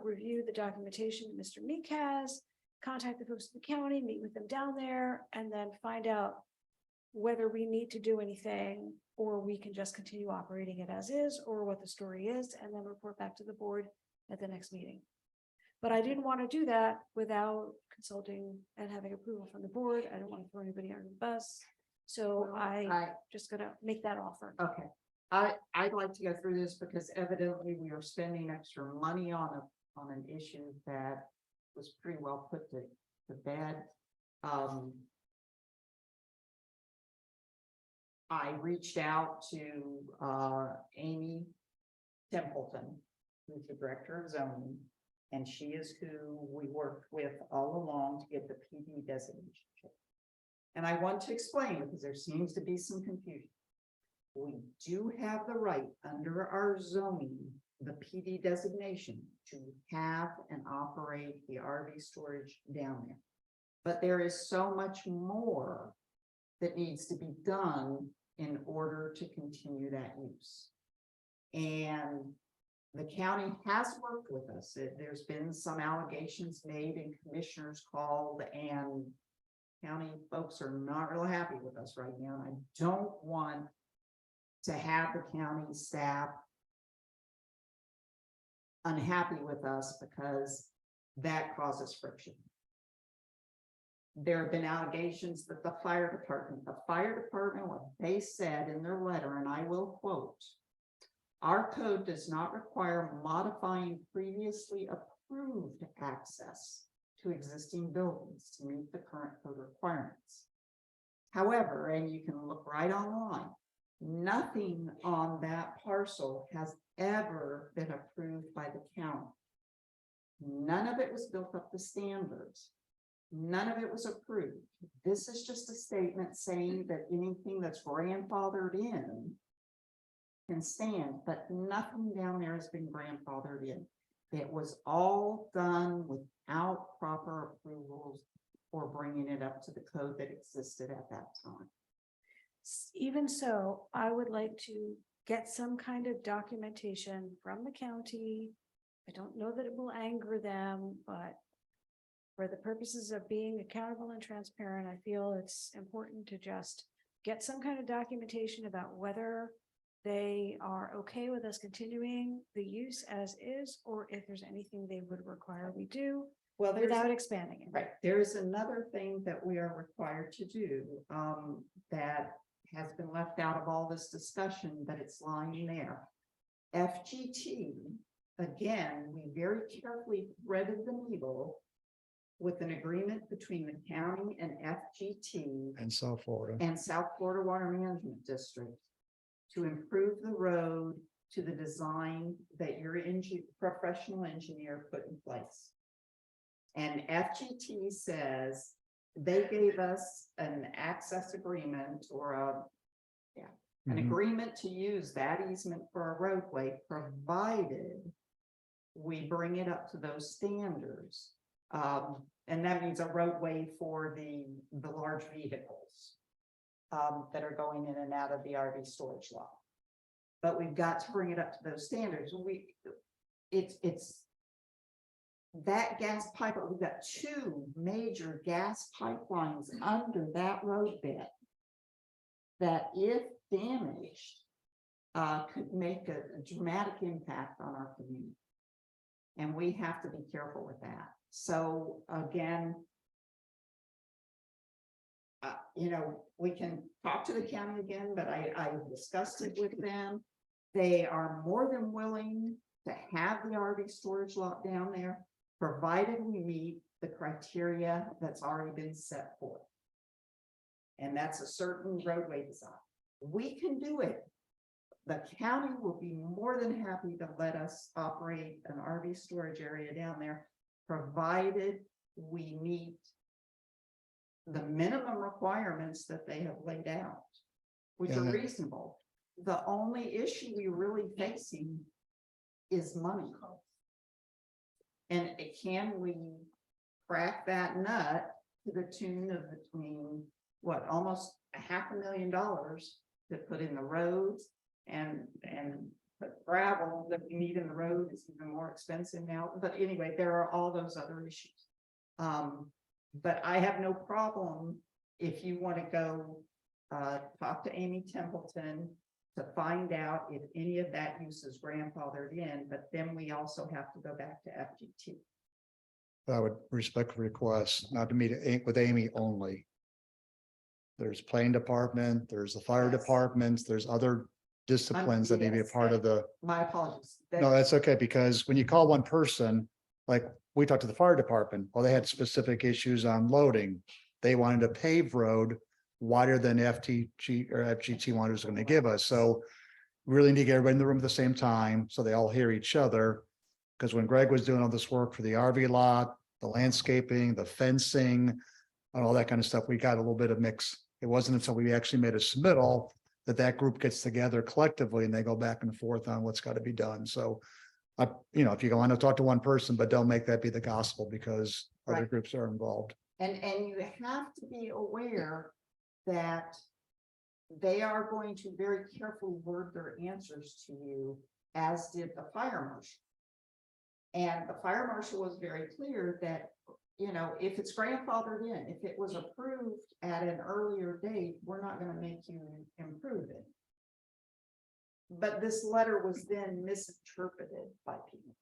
review the documentation that Mr. Meek has, contact the folks at the county, meet with them down there, and then find out whether we need to do anything or we can just continue operating it as is, or what the story is, and then report back to the board at the next meeting. But I didn't want to do that without consulting and having approval from the board. I don't want to throw anybody under the bus. So I just gonna make that offer. Okay. I'd like to go through this because evidently we are spending extra money on an issue that was pretty well put to bed. I reached out to Amy Templeton, who's the director of zoning, and she is who we worked with all along to get the PD designation. And I want to explain because there seems to be some confusion. We do have the right under our zoning, the PD designation, to have and operate the RV storage down there. But there is so much more that needs to be done in order to continue that use. And the county has worked with us. There's been some allegations made and commissioners called, and county folks are not real happy with us right now. And I don't want to have the county staff unhappy with us because that causes friction. There have been allegations that the fire department, what they said in their letter, and I will quote, "Our code does not require modifying previously approved access to existing buildings to meet the current code requirements. However," and you can look right online, "nothing on that parcel has ever been approved by the county. None of it was built up to standards. None of it was approved. This is just a statement saying that anything that's grandfathered in can stand, but nothing down there has been grandfathered in. It was all done without proper approvals or bringing it up to the code that existed at that time." Even so, I would like to get some kind of documentation from the county. I don't know that it will anger them, but for the purposes of being accountable and transparent, I feel it's important to just get some kind of documentation about whether they are okay with us continuing the use as is, or if there's anything they would require we do Well, there's- without expanding it. Right, there is another thing that we are required to do, that has been left out of all this discussion, but it's lying there. FGT, again, we very carefully threaded the needle with an agreement between the county and FGT And South Florida. and South Florida Water Management District to improve the road to the design that your professional engineer put in place. And FGT says they gave us an access agreement or an Mhm. agreement to use that easement for a roadway, provided we bring it up to those standards. And that means a roadway for the large vehicles that are going in and out of the RV storage lot. But we've got to bring it up to those standards. It's that gas pipe, we've got two major gas pipelines under that road bed that, if damaged, could make a dramatic impact on our community. And we have to be careful with that. So again, we can talk to the county again, but I discussed it with them. They are more than willing to have the RV storage lot down there, provided we meet the criteria that's already been set forth. And that's a certain roadway design. We can do it. The county will be more than happy to let us operate an RV storage area down there, provided we meet the minimum requirements that they have laid out, which are And- reasonable. The only issue we're really facing is money. And can we crack that nut to the tune of between, almost $500,000 to put in the roads and put gravel that we need in the road is even more expensive now. But anyway, there are all those other issues. But I have no problem if you want to go talk to Amy Templeton to find out if any of that use is grandfathered in, but then we also have to go back to FGT. I would respectfully request not to meet with Amy only. There's planning department, there's the fire Yes. departments, there's other disciplines that need to be a yes, part of the. My apologies. No, that's okay, because when you call one person, like we talked to the fire department, well, they had specific issues on loading. They wanted a paved road wider than FTG or FGT wanted was going to give us. So we really need to get everybody in the room at the same time, so they all hear each other. Because when Greg was doing all this work for the RV lot, the landscaping, the fencing, and all that kind of stuff, we got a little bit of mix. It wasn't until we actually made a submittal that group gets together collectively and they go back and forth on what's got to be done. So if you want to talk to one person, but don't make that be the gospel because other Right. groups are involved. And you have to be aware that they are going to very carefully word their answers to you, as did the fire marshal. And the fire marshal was very clear that, if it's grandfathered in, if it was approved at an earlier date, we're not gonna make you improve it. But this letter was then misinterpreted by people.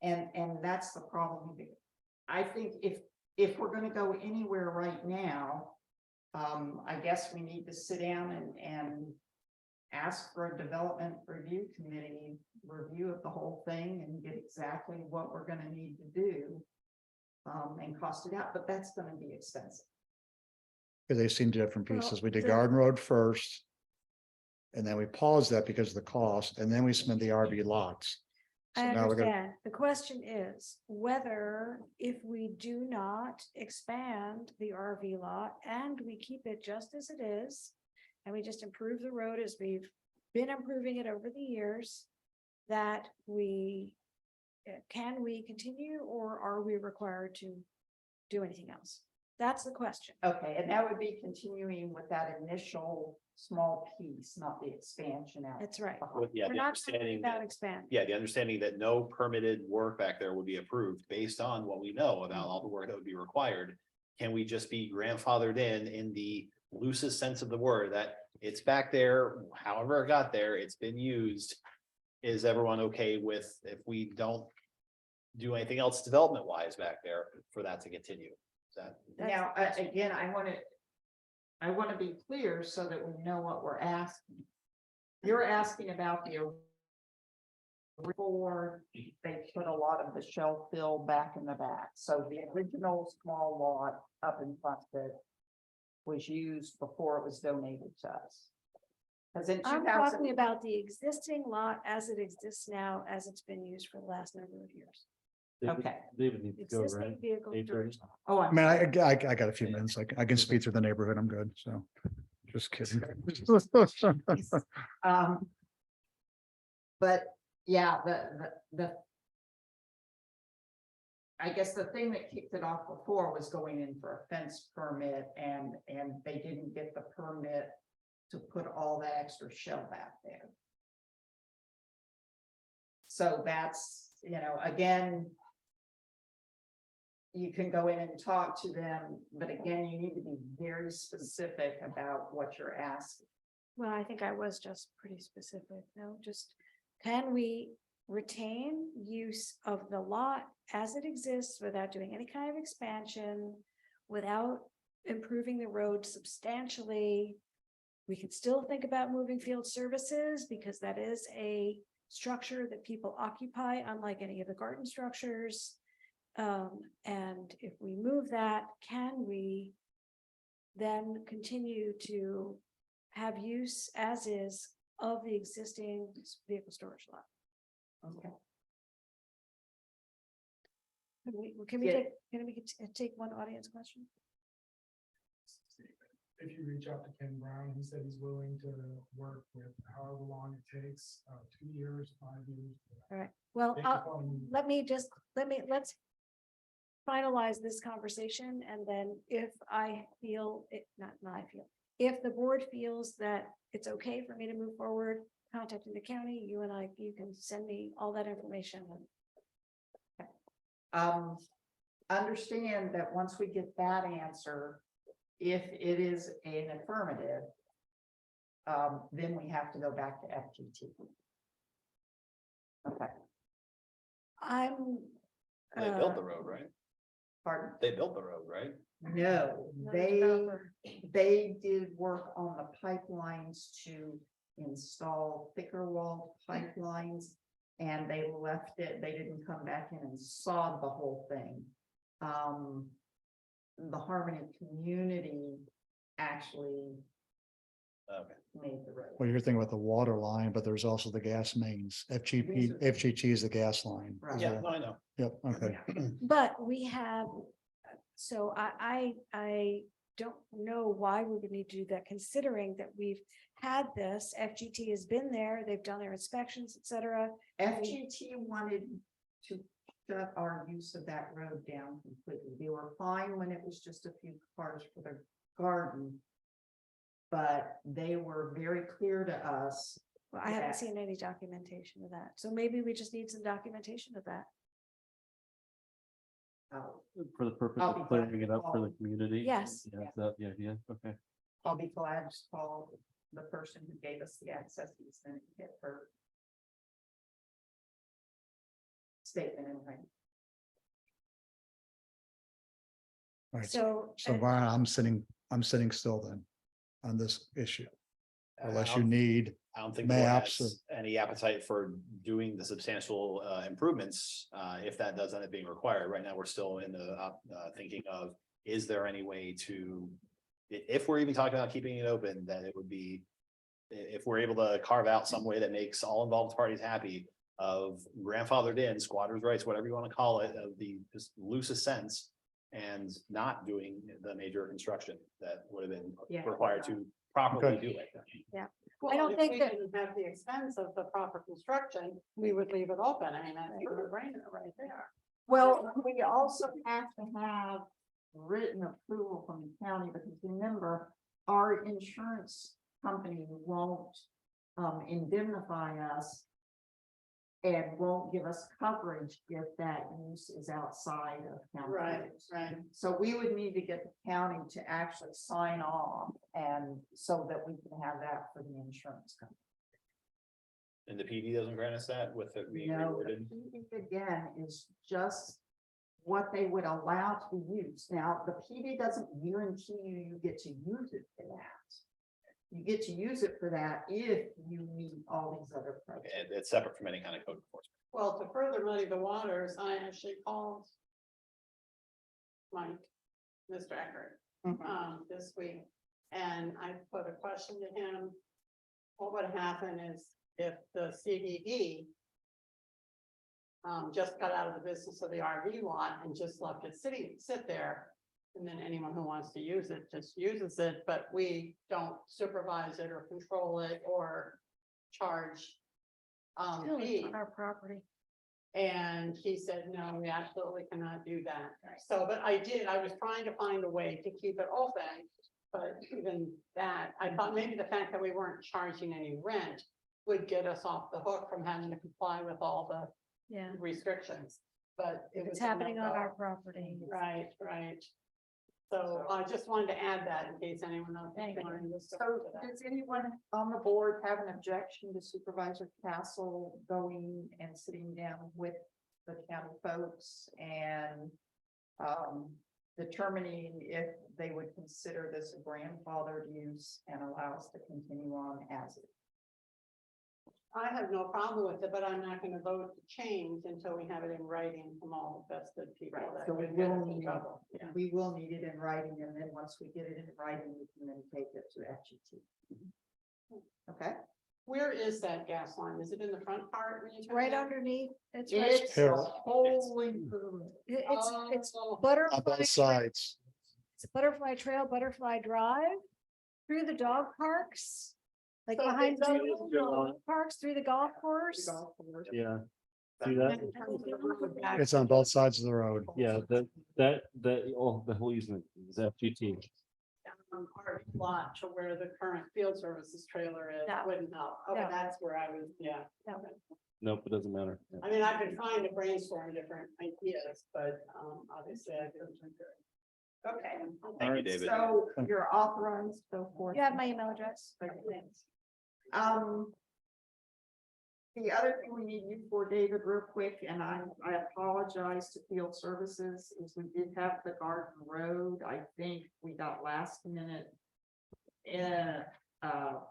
And that's the problem. I think if we're gonna go anywhere right now, I guess we need to sit down and ask for a development review committee review of the whole thing and get exactly what we're gonna need to do. And cost it out, but that's gonna be expensive. Because they've seen different Well, pieces. We did the- Garden Road first. And then we paused that because of the cost, and then we spent the RV lots. So I now we're gonna- understand. The question is whether if we do not expand the RV lot and we keep it just as it is, and we just improve the road as we've been improving it over the years, that can we continue, or are we required to do anything else? That's the question. Okay, and that would be continuing with that initial small piece, not the expansion out. That's right. Well, yeah, We're the not talking understanding about that, expand. yeah, the understanding that no permitted work back there would be approved based on what we know about all the work that would be required. Can we just be grandfathered in the loosest sense of the word, that it's back there, however it got there, it's been used? Is everyone okay with, if we don't do anything else development wise back there, for that to continue? Is that? Now, again, I want to be clear so that we know what we're asking. You're asking about the before they put a lot of the shell fill back in the back. So the original small lot up in front that was used before it was donated to us. Because in I'm 2000 talking about the existing lot as it exists now, as it's been used for the last number of years. David- Okay. David needs to go, Existing right? vehicle 8:30? storage. Oh, I mean, I got a few minutes. I can speed through the neighborhood. I'm good. So just kidding. But yeah, I guess the thing that kicked it off before was going in for a fence permit and they didn't get the permit to put all that extra shell back there. So that's, again, you can go in and talk to them, but again, you need to be very specific about what you're asking. Well, I think I was just pretty specific, no, just, can we retain use of the lot as it exists without doing any kind of expansion, without improving the road substantially? We can still think about moving field services because that is a structure that people occupy, unlike any of the garden structures. And if we move that, can we then continue to have use as is of the existing vehicle storage lot? Okay. Can we Yeah. take one audience question? If you reach out to Ken Brown, he said he's willing to work with however long it takes, 2 years, 5 years. All right, well, Take the phone. let's finalize this conversation, and then if I feel it, not I feel, if the board feels that it's okay for me to move forward, contacting the county, you can send me all that information. Understand that once we get that answer, if it is an affirmative, then we have to go back to FTT. Okay. They built the road, right? Pardon? They built the road, right? No, No they developer. did work on the pipelines to install thicker wall pipelines. And they left it, they didn't come back in and sawed the whole thing. The Harmony community actually Okay. made the road. Well, you're thinking about the water line, but there's also the gas mains. FGT is the gas line. Right. Yeah, no, I know. Yep, okay. But we have So I don't know why we would need to do that, considering that we've had this, FGT has been there, they've done their inspections, et cetera. FGT wanted to shut our use of that road down completely. They were fine when it was just a few cars for their garden. But they were very clear to us. Well, I haven't that- seen any documentation of that, so maybe we just need some documentation of that. For the purpose I'll be of clearing glad it to up for the call. community? Yes. Yeah, is that the idea? Okay. I'll be glad to call the person who gave us the access easement and get her statement in writing. All right, So. so Brian, I'm sitting still then on this issue. Unless you Um, need I don't think the board maps has any appetite for doing the substantial improvements, if that does end up being required. Right now, we're still in the thinking of, is there any way to, if we're even talking about keeping it open, that it would be, if we're able to carve out some way that makes all involved parties happy, of grandfathered in, squatters' rights, whatever you want to call it, of the just loosest sense, and not doing the major construction that would have been Yeah. required to properly Okay. do it. Yeah, Well, I don't if think we that- didn't have the expense of the proper construction, we would leave it open. I mean, that's a brainer right there. Well, we also have to have written approval from the county, because remember, our insurance company won't indemnify us and won't give us coverage if that use is outside of county. Right, limits. right. So we would need to get the county to actually sign off, and so that we can have that for the insurance company. And the PD doesn't grant us that with it being No, reworded. the PD again is just what they would allow to be used. Now, the PD doesn't guarantee you get to use it for that. You get to use it for that if you meet all these other criteria. And it's separate from any kind of code enforcement. Well, to further muddy the waters, I actually called Mike, Mr. Eckert, this week, and I put a question to him. What would happen is if the CDD just got out of the business of the RV lot and just left it sit there, and then anyone who wants to use it just uses it, but we don't supervise it or control it or charge Still, it's fee. on our property. And he said, no, we absolutely cannot do that. So, but I was trying to find a way to keep it open. But even that, I thought maybe the fact that we weren't charging any rent would get us off the hook from having to comply with all the Yeah, restrictions. But it was it's happening on no-go. our property. Right, right. So I just wanted to add that in case anyone else. Thank you. wanted to So go to that. does anyone on the board have an objection to Supervisor Castle going and sitting down with the county folks and determining if they would consider this a grandfathered use and allow us to continue on as it? I have no problem with it, but I'm not gonna vote to change until we have it in writing from all vested people. That So we could get us will in need, trouble. Yeah. we will need it in writing, and then once we get it in writing, we can then take it to FGT. Okay? Where is that gas line? Is it in the front part? when you It's turn right down? underneath, it's It's right, a whole improvement. it's Oh, on butterfly, both sides. it's Butterfly Trail, Butterfly Drive, through the dog parks. Like So behind it's over the the dog parks, through the golf course. Yeah. See that? It's on both sides of the road. Yeah, the whole easement is FGT. Our lot to where the current field services trailer is, No. wouldn't help. Okay, No. that's where I was, yeah. No. Nope, it doesn't matter. Yeah. I mean, I've been trying to brainstorm different ideas, but obviously I couldn't. Okay. Thank you, David. So you're authorized, so forth. You have my email address. The other thing we need you for, David, real quick, and I apologize to field services, is we did have the Garden Road. I think we got last minute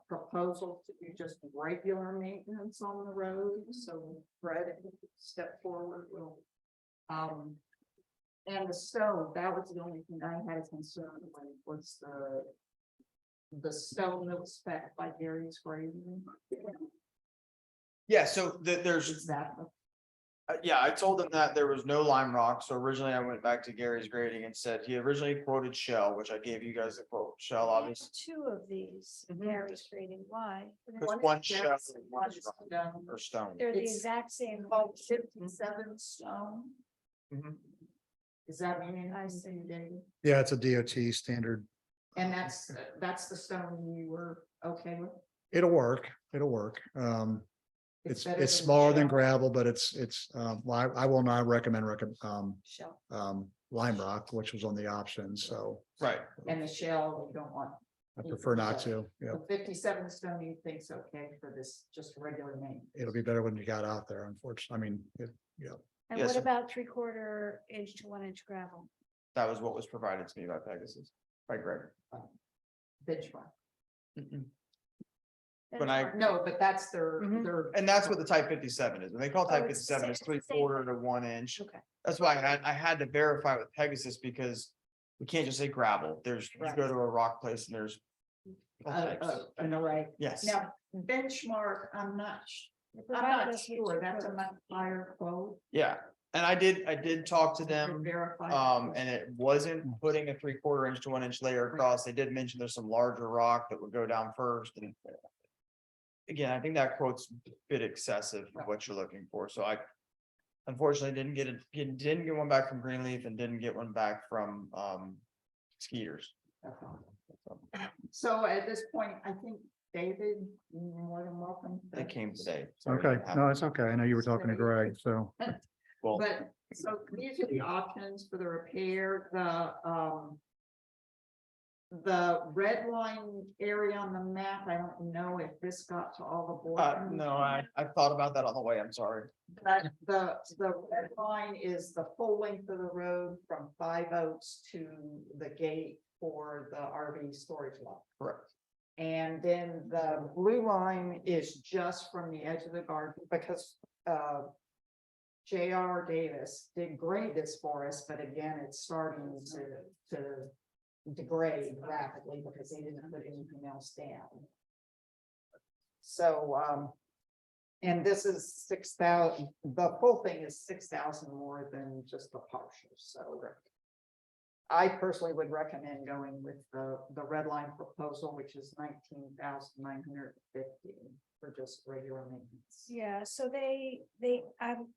proposal to do just regular maintenance on the road. So Fred, if you could step forward, will and the stone, that was the only thing I had a concern with, was the stone that was spec by Gary's grading. Yeah, so there's, Exactly. Yeah, I told them that there was no lime rock, so originally I went back to Gary's grading and said, he originally quoted shell, which I gave you guys the quote, shell, obviously. Two of these, Gary's grading, why? Because one shell Yes, and one one stone or stone. They're the It's exact same. called 57 stone. Mhm. Is that meaning? I see. David? Yeah, it's a DOT standard. And that's the stone you were okay with? It'll work. It'll work. It's better it's than smaller than shell. gravel, but well, I will not recommend Shell. lime rock, which was on the option, so Right. And the shell, you don't want. I prefer not to. Yeah, The 57 stone you think's okay for this, just regular name. it'll be better when you got out there, unfortunately. I mean, yeah. And Yes, what sir. about 3/4 inch to 1 inch gravel? That was what was provided to me by Pegasus, by Greg. Benchmark. When I, No, but that's their, Mm-hmm. their. and that's what the type 57 is. When they call type Oh, it's the 57, it's same- 3/4 to 1 inch. Okay. That's why I had to verify with Pegasus because we can't just say gravel. There's, you go to a rock place and there's. all types. An array. Yes. Now, benchmark, I'm not provided not us with sure, two that's a quotes. much higher quote. Yeah, and I did talk to them, Verify. and it wasn't putting a 3/4 inch to 1 inch layer across. They did mention there's some larger rock that would go down first and. Again, I think that quote's a bit excessive for what you're looking for, so I. Unfortunately, didn't get one back from Greenleaf and didn't get one back from Skeeters. So at this point, I think David, you're more than welcome. They came today. Sorry, Okay, didn't have no, them. it's okay. I know you were talking to Greg, so. Well, But, so these are the options for the repair, the red line area on the map, I don't know if this got to all the board. no, I thought about that on the way, I'm sorry. But the red line is the full length of the road from 5 Oaks to the gate for the RV storage lot. Correct. And then the blue line is just from the edge of the garden because J.R. Davis did grade this for us, but again, it's starting to degrade rapidly because they didn't put anything else down. So, and this is 6,000, the full thing is 6,000 more than just the partial, so. I personally would recommend going with the red line proposal, which is 19,950 for just regular maintenance. Yeah, so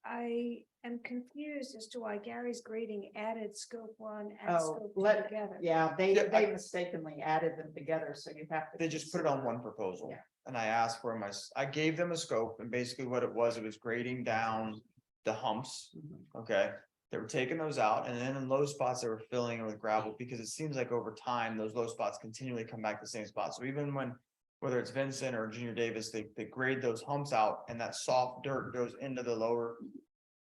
I am confused as to why Gary's grading added scope 1 and Oh, scope 2 together. yeah, they Yeah, I- mistakenly added them together, so you have to. They just put it on one proposal. Yeah. And I asked for I gave them a scope and basically what it was grading down the humps. Okay, they were taking those out and then in low spots, they were filling in with gravel because it seems like over time, those low spots continually come back to the same spot. So even when, whether it's Vincent or Junior Davis, they grade those humps out and that soft dirt goes into the lower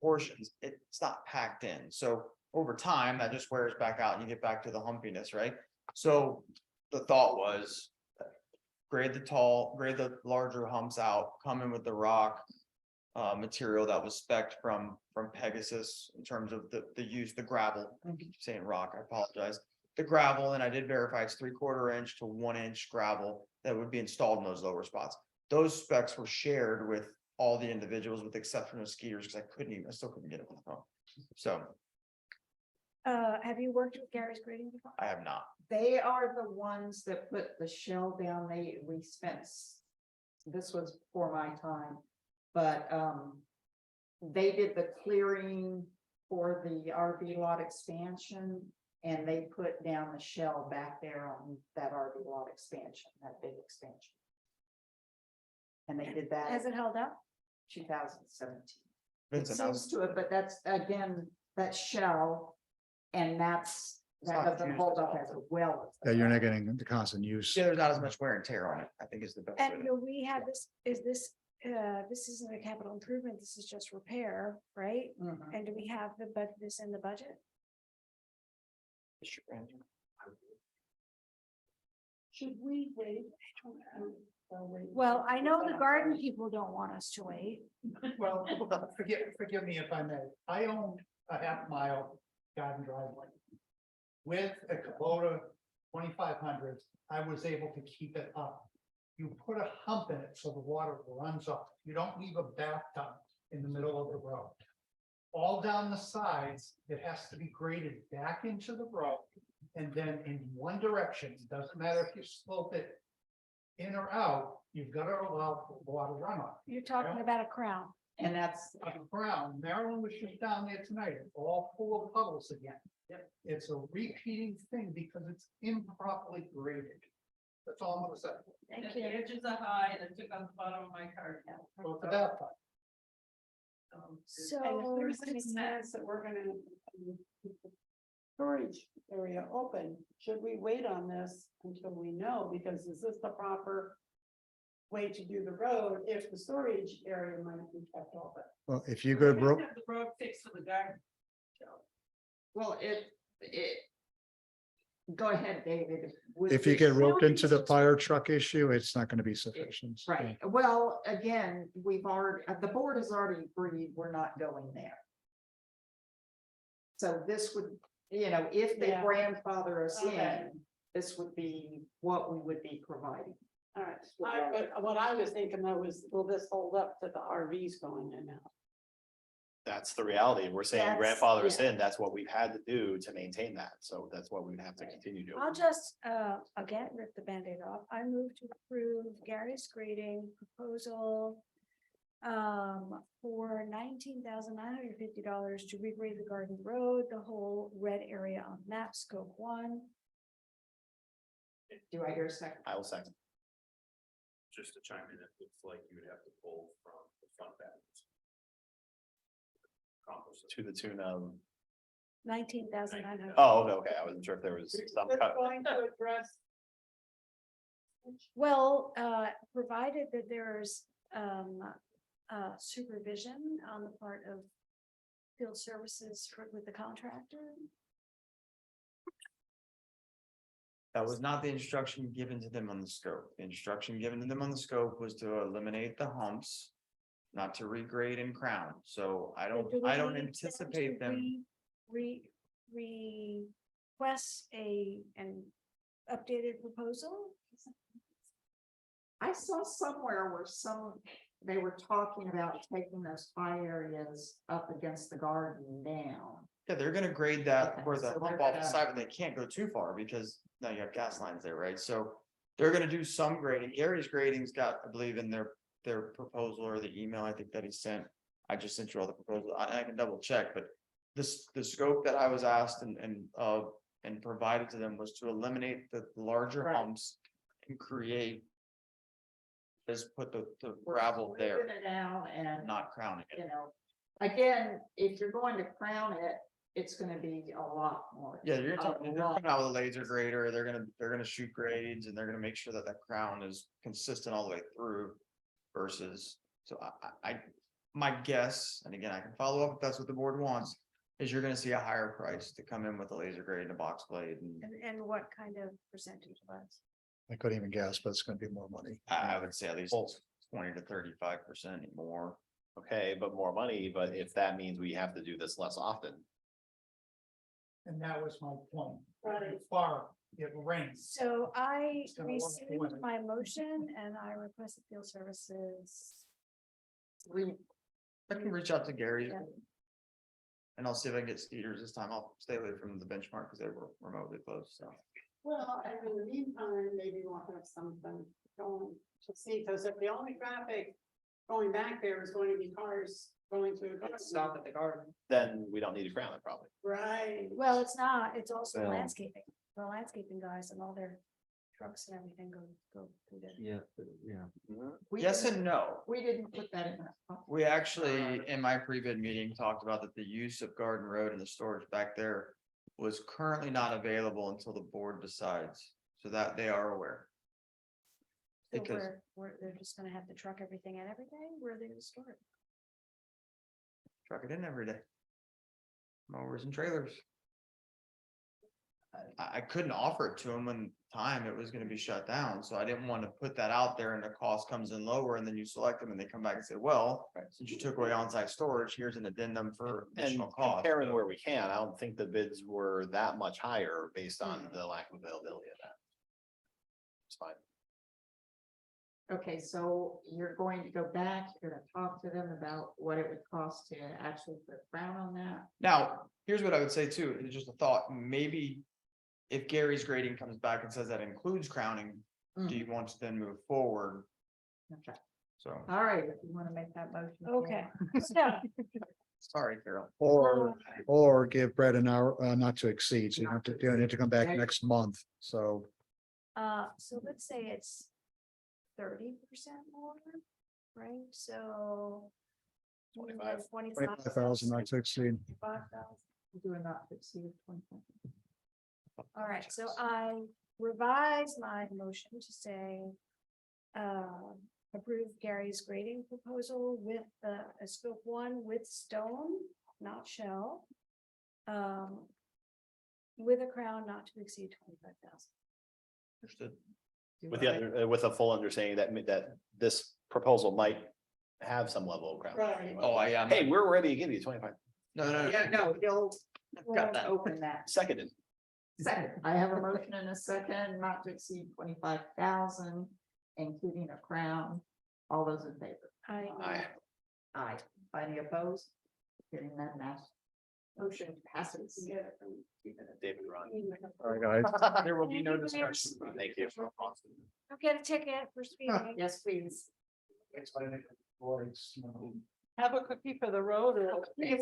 portions. It's not packed in. So over time, that just wears back out and you get back to the humpiness, right? So the thought was grade the larger humps out, come in with the rock material that was spec'd from Pegasus in terms of the use, the gravel. I keep saying rock, I apologize. The gravel, and I did verify it's 3/4 inch to 1 inch gravel that would be installed in those lower spots. Those specs were shared with all the individuals with the exception of Skeeters because I still couldn't get it on the phone. So Have you worked with Gary's grading before? I have not. They are the ones that put the shell down. We spent, this was before my time, but they did the clearing for the RV lot expansion. And they put down the shell back there on that RV lot expansion, that big expansion. And they did that. Has it held up? 2017. It Vincent, seems to it, but that's again, that shell. And that not doesn't used hold at up all. as well. Yeah, you're not getting the constant use. Yeah, there's not as much wear and tear on it, I think is the best. way And to- we had this, this isn't a capital improvement, this is just repair, right? Mhm. And do we have this in the budget? Should we wait? Well, I know the garden people don't want us to wait. Well, forgive me if I may. I own a half-mile garden driveway. With a Kubota 2500, I was able to keep it up. You put a hump in it so the water runs off. You don't leave a bathtub in the middle of the road. all down the sides, it has to be graded back into the road. And then in one direction, it doesn't matter if you slope it in or out, you've got to allow for water runoff. You're talking about a crown. And that's, Brown, Maryland was just down there tonight, it's all full of puddles again. It's a repeating thing because it's improperly graded. That's all I'm gonna say. Thank The you. edges are high and I took on the bottom of my card. Go to that part. So. And if there's any sense that we're gonna keep the storage area open, should we wait on this until we know? Because is this the proper way to do the road if the storage area might be kept open? Well, if you go broke, Have the road fixed for the garden. well, go ahead, David. Would if you the get roped into the storage- fire truck issue, it's not gonna be sufficient. Right, well, again, we've already, the board has already agreed, we're not going there. So this would, if they Yeah. grandfather us Okay. in, this would be what we would be providing. All right, but what I was thinking though was, will this hold up to the RVs going in now? That's the reality. We're saying That's- grandfather us yeah. in. That's what we've had to do to maintain that. So that's what we'd have to continue doing. I'll just, again, rip the Band-Aid off. I move to approve Gary's grading proposal for $19,950 to regrade the Garden Road, the whole red area on map scope 1. Do I hear a second? I will second. Just to chime in, it looks like you would have to pull from the fund balance. Accomplish it. To the tune of, 19,900. oh, okay. I wasn't sure if there was some Is cut. this going to address? Well, provided that there's supervision on the part of field services with the contractor. That was not the instruction given to them on the scope. The instruction given to them on the scope was to eliminate the humps. Not to regrade and crown. So I Do we don't need them anticipate to them. request an updated proposal? I saw somewhere where they were talking about taking those high areas up against the garden down. Yeah, they're gonna grade that Okay, where the so hump they're off the gonna- side, but they can't go too far because now you have gas lines there, right? So. They're gonna do some grading. Gary's grading's got, I believe, in their proposal or the email I think that he sent. I just sent you all the proposal. I can double check, but the scope that I was asked and provided to them was to eliminate the larger Right. humps and create. Just put the gravel there, Moving it out and, not crowning it. again, if you're going to crown it, it's gonna be a lot more. Yeah, you're talking, a they're lot. coming out with a laser grader, they're gonna shoot grades and they're gonna make sure that that crown is consistent all the way through. Versus, so my guess, and again, I can follow up if that's what the board wants, is you're gonna see a higher price to come in with a laser grade and a box blade and. And what kind of percentage was? I couldn't even guess, but it's gonna be more money. I would say at least 20 to 35% more. Okay, but more money, but if that means we have to do this less often. And that was my point. Right. Far it rains. So I It's gonna work rescind for my motion and I request that field services. I can reach out to Gary. Yeah. And I'll see if I can get Skeeters this time. I'll stay away from the benchmark because they were remotely close, so. Well, and in the meantime, maybe we'll have something going to see, because if the only traffic going back there is going to be cars going to. Stop at the garden. Then we don't need to crown it probably. Right. Well, it's not, it's also Well- landscaping. The landscaping guys and all their trucks and everything go through there. Yeah. Yes and no. We didn't put that in. our- We actually, in my pre-bid meeting, talked about that the use of Garden Road and the storage back there was currently not available until the board decides, so that they are aware. So Because- they're just gonna have to truck everything in every day? Where are they gonna store it? Truck it in every day. Mowers and trailers. I couldn't offer it to them when time it was gonna be shut down, so I didn't want to put that out there and the cost comes in lower and then you select them and they come back and say, well, since you took away on-site storage, here's an addendum for And additional cost. comparing where we can, I don't think the bids were that much higher based on the lack of availability of that. It's fine. Okay, so you're going to go back, you're gonna talk to them about what it would cost to actually put a crown on that? Now, here's what I would say too, it's just a thought, maybe. If Gary's grading comes back and says that includes crowning, do you want to then move forward? Okay, So, all right, if you wanna make that motion. Okay, so, sorry, Carol. Or give Brett an hour, not to exceed, so you don't have to come back next month, so. so let's say it's 30% more, right? So. 25. 25,000 not to exceed. 25,000. Do not to exceed 25. All right, so I revise my motion to say, approve Gary's grading proposal with a scope 1 with stone, not shell. With a crown not to exceed 25,000. Understood. With the other, with a full understanding that this proposal might have some level of ground. Right. Oh, I am. Hey, we're ready to give you 25. No. Yeah, no, you'll, got to open that. Seconded. Second, I have a motion and a second, not to exceed 25,000, including a crown. All those in favor? Aye. Aye. Any opposed? Hearing none, mass. Motion passes. David Ron. All right, guys. There will be no discussion. Thank you. I'll get a ticket for speeding. Yes, please. Have a cookie for the road or? Okay,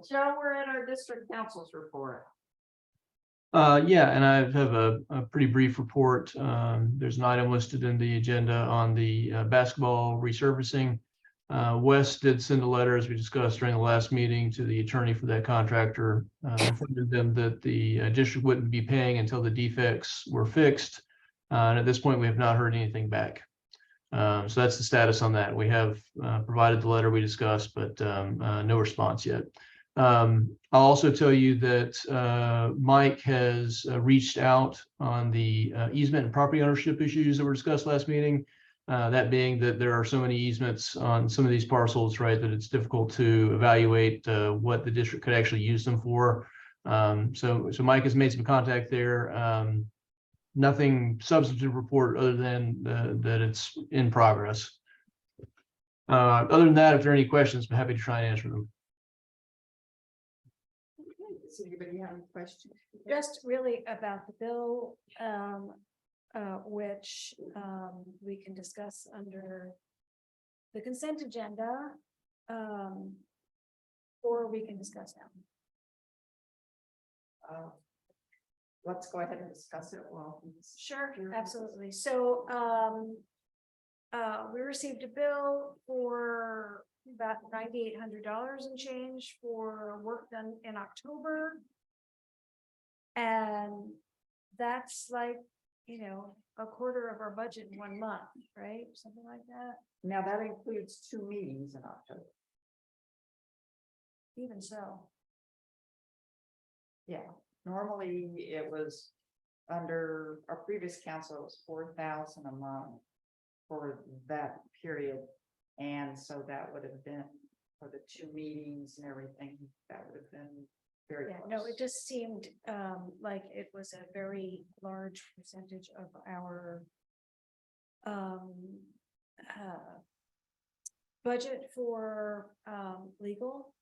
Joe, we're at our district council's report. Yeah, and I have a pretty brief report. There's an item listed in the agenda on the basketball resurfacing. Wes did send a letter, as we discussed during the last meeting, to the attorney for that contractor. Informed them that the district wouldn't be paying until the defects were fixed. And at this point, we have not heard anything back. So that's the status on that. We have provided the letter we discussed, but no response yet. I'll also tell you that Mike has reached out on the easement and property ownership issues that were discussed last meeting. That being that there are so many easements on some of these parcels, right, that it's difficult to evaluate what the district could actually use them for. So Mike has made some contact there. Nothing substantive report other than that it's in progress. Other than that, if there are any questions, I'm happy to try and answer them. Does anybody have any questions? Just really about the bill, which we can discuss under the consent agenda, or we can discuss now. Let's go ahead and discuss it. Well, Sure, absolutely. So we received a bill for about $9,800 and change for work done in October. And that's like, you know, a quarter of our budget in 1 month, right? Something like that. now that includes 2 meetings in October. Even so. Yeah, normally it was under our previous council, it was 4,000 a month for that period. And so that would have been for the 2 meetings and everything, that would have been very Yeah, close. no, it just seemed like it was a very large percentage of our budget for legal.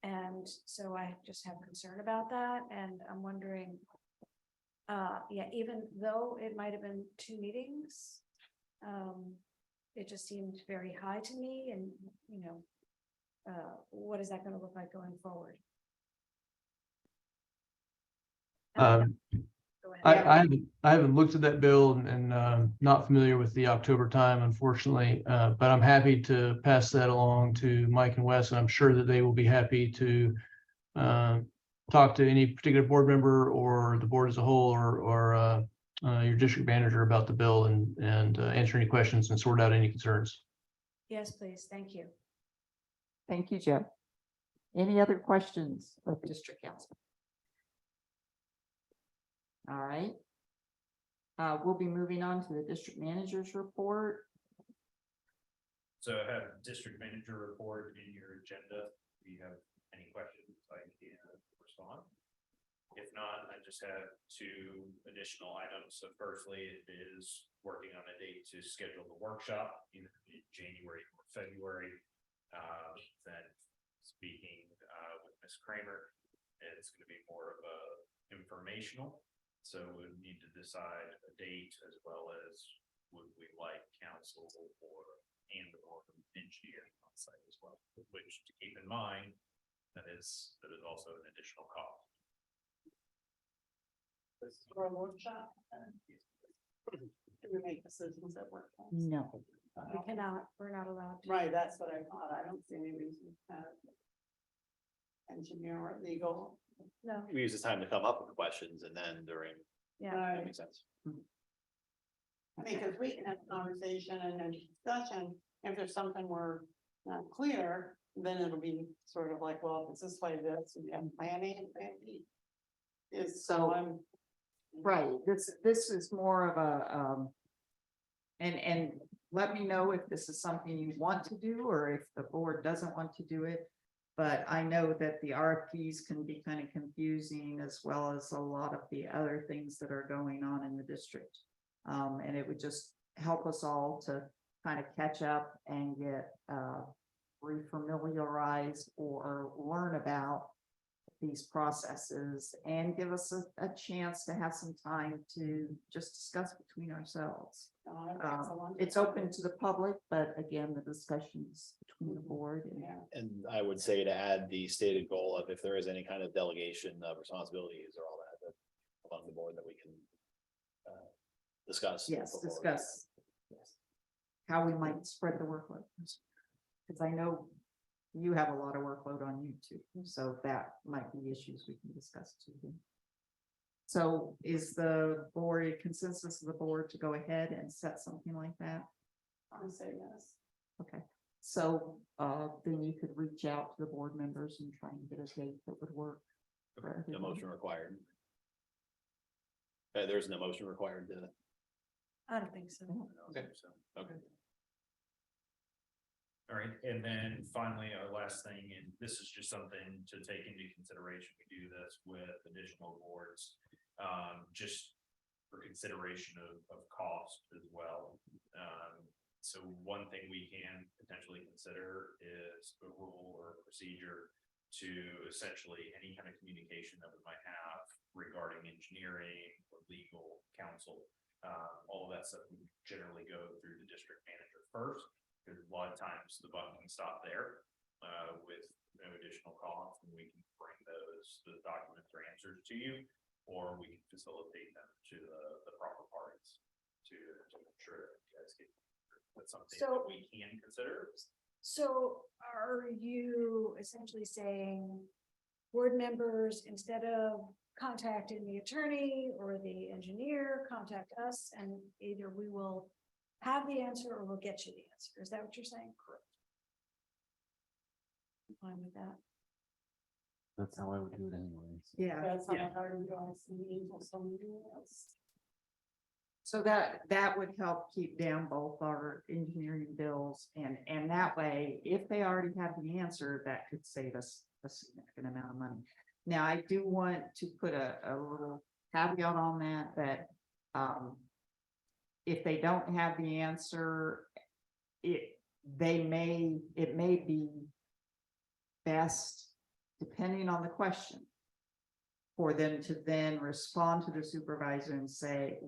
And so I just have concern about that, and I'm wondering, yeah, even though it might have been 2 meetings, it just seemed very high to me, and, you know, what is that going to look like going forward? I haven't looked at that bill and not familiar with the October time, unfortunately, but I'm happy to pass that along to Mike and Wes, and I'm sure that they will be happy to talk to any particular board member or the board as a whole, or your district manager about the bill and answer any questions and sort out any concerns. Yes, please. Thank you. Thank you, Joe. Any other questions of district council? All right. We'll be moving on to the district manager's report. So I have district manager report in your agenda. Do you have any questions I can respond? If not, I just have two additional items. So firstly, it is working on a date to schedule the workshop, either in January or February. Then speaking with Ms. Kramer, it's going to be more of a informational. So we need to decide a date as well as would we like council or engineering on site as well, which to keep in mind, that is also an additional cost. For a workshop. Do we make decisions at work? No. We cannot, we're not allowed. to. Right, that's what I thought. I don't see any reason to have engineer or legal. No, We use this time to come up with questions and then during, yeah. that makes sense. I mean, because we can have a conversation and then discussion. If there's something we're not clear, then it'll be sort of like, well, if it's this way, this, we have planning and plan B. Is so I'm. Right, this is more of a, and let me know if this is something you want to do, or if the board doesn't want to do it. But I know that the RFPs can be kind of confusing, as well as a lot of the other things that are going on in the district. And it would just help us all to kind of catch up and get refamiliarized or learn about these processes, and give us a chance to have some time to just discuss between ourselves. It's open to the public, but again, the discussions between the board and. And I would say to add the stated goal of if there is any kind of delegation of responsibilities or all that along the board that we can discuss. Yes, before. discuss. Yes. How we might spread the workload. Because I know you have a lot of workload on you too, so that might be issues we can discuss too. So is the board, consensus of the board to go ahead and set something like that? I say yes. Okay, so then you could reach out to the board members and try and get a date that would work. for No everyone. motion required. There's no motion required to. I don't think so. Okay, so, okay. All right, and then finally, our last thing, and this is just something to take into consideration. We do this with additional boards, just for consideration of cost as well. So one thing we can potentially consider is a rule or a procedure to essentially any kind of communication that we might have regarding engineering or legal counsel. All of that stuff would generally go through the district manager first. Because a lot of times the buck can stop there with no additional cost, and we can bring those documents or answers to you, or we can facilitate them to the proper parties to ensure that you guys get. That's something that we can consider. So are you essentially saying board members, instead of contacting the attorney or the engineer, contact us, and either we will have the answer or we'll get you the answer? Is that what you're saying? Correct. I'm fine with that. That's how I would do it anyways. Yeah. That's how I already do something else. So that would help keep down both our engineering bills, and that way, if they already have the answer, that could save us a significant amount of money. Now, I do want to put a little caveat on that if they don't have the answer, it may be best, depending on the question, for them to then respond to the supervisor and say,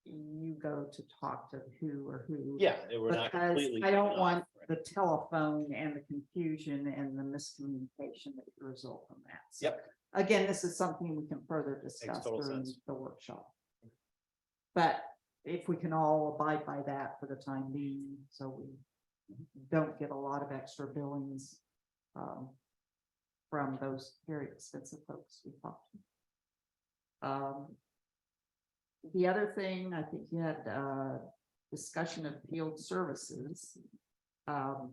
you go to talk to who or who. Yeah, we're not Because completely. I don't cut want off, right? the telephone and the confusion and the miscommunication that could result from that. So, Yep. again, this is something we can further discuss total during sense. the workshop. But if we can all abide by that for the time being, so we don't get a lot of extra billings from those very expensive folks we talked to. The other thing, I think you had discussion of field services. At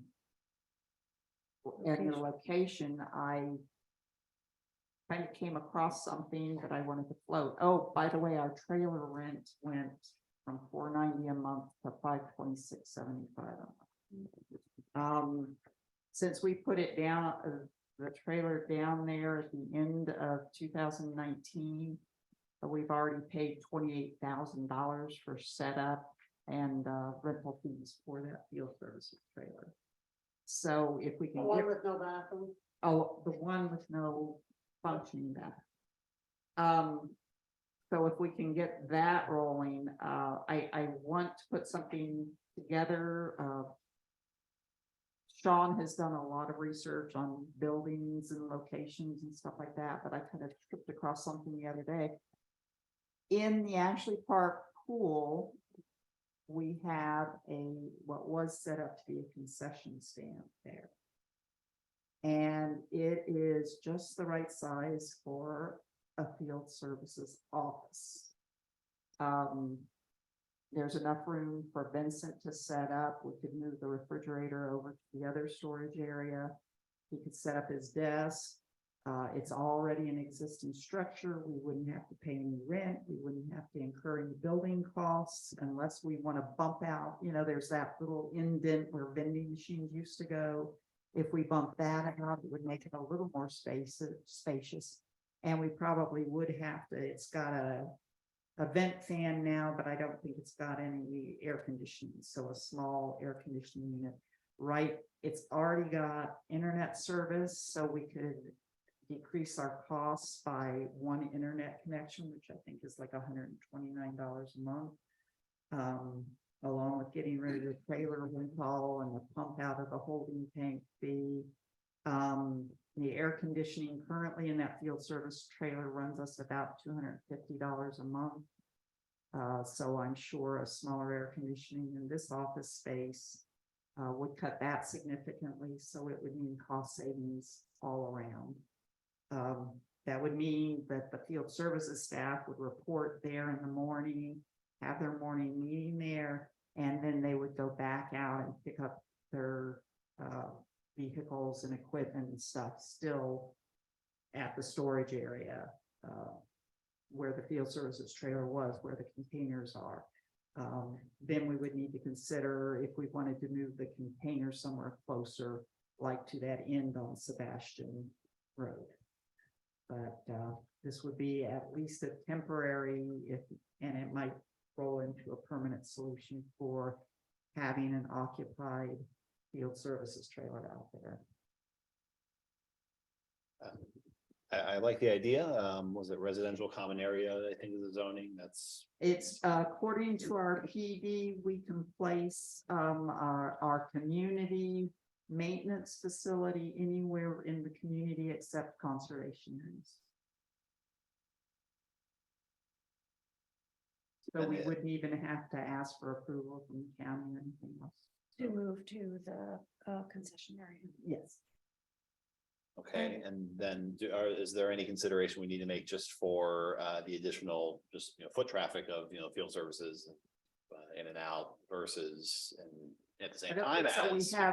your location, I kind of came across something that I wanted to float. Oh, by the way, our trailer rent went from $490 a month to $526.75 a month. Since we put it down, the trailer down there at the end of 2019. We've already paid $28,000 for setup and rental fees for that field services trailer. So if we The can one get, with no bathroom. oh, the one with no functioning bathroom. So if we can get that rolling, I want to put something together. Sean has done a lot of research on buildings and locations and stuff like that, but I kind of tripped across something the other day. In the Ashley Park pool, we have what was set up to be a concession stand there. And it is just the right size for a field services office. There's enough room for Vincent to set up. We could move the refrigerator over to the other storage area. He could set up his desk. It's already an existing structure. We wouldn't have to pay any rent. We wouldn't have to incur any building costs unless we want to bump out. You know, there's that little indent where vending machines used to go. If we bump that out, it would make it a little more spacious. And we probably would have to, it's got a vent fan now, but I don't think it's got any air conditioning. So a small air conditioning unit, right? It's already got internet service, so we could decrease our costs by one internet connection, which I think is like $129 a month. Along with getting rid of the trailer rental and the pump out of the holding tank fee. The air conditioning currently in that field service trailer runs us about $250 a month. So I'm sure a smaller air conditioning in this office space would cut that significantly. So it would mean cost savings all around. That would mean that the field services staff would report there in the morning, have their morning meeting there, and then they would go back out and pick up their vehicles and equipment and stuff still at the storage area where the field services trailer was, where the containers are. Then we would need to consider if we wanted to move the containers somewhere closer, like to that end on Sebastian Road. But this would be at least a temporary, and it might roll into a permanent solution for having an occupied field services trailer out there. I like the idea. Was it residential common area? I think is the zoning. It's according to our PD, we can place our community maintenance facility anywhere in the community except conservation areas. So we wouldn't even have to ask for approval from the county or anything else. To move to the concession area. Yes. Okay, and then is there any consideration we need to make just for the additional, just, foot traffic of, field services in and out versus and at the same time?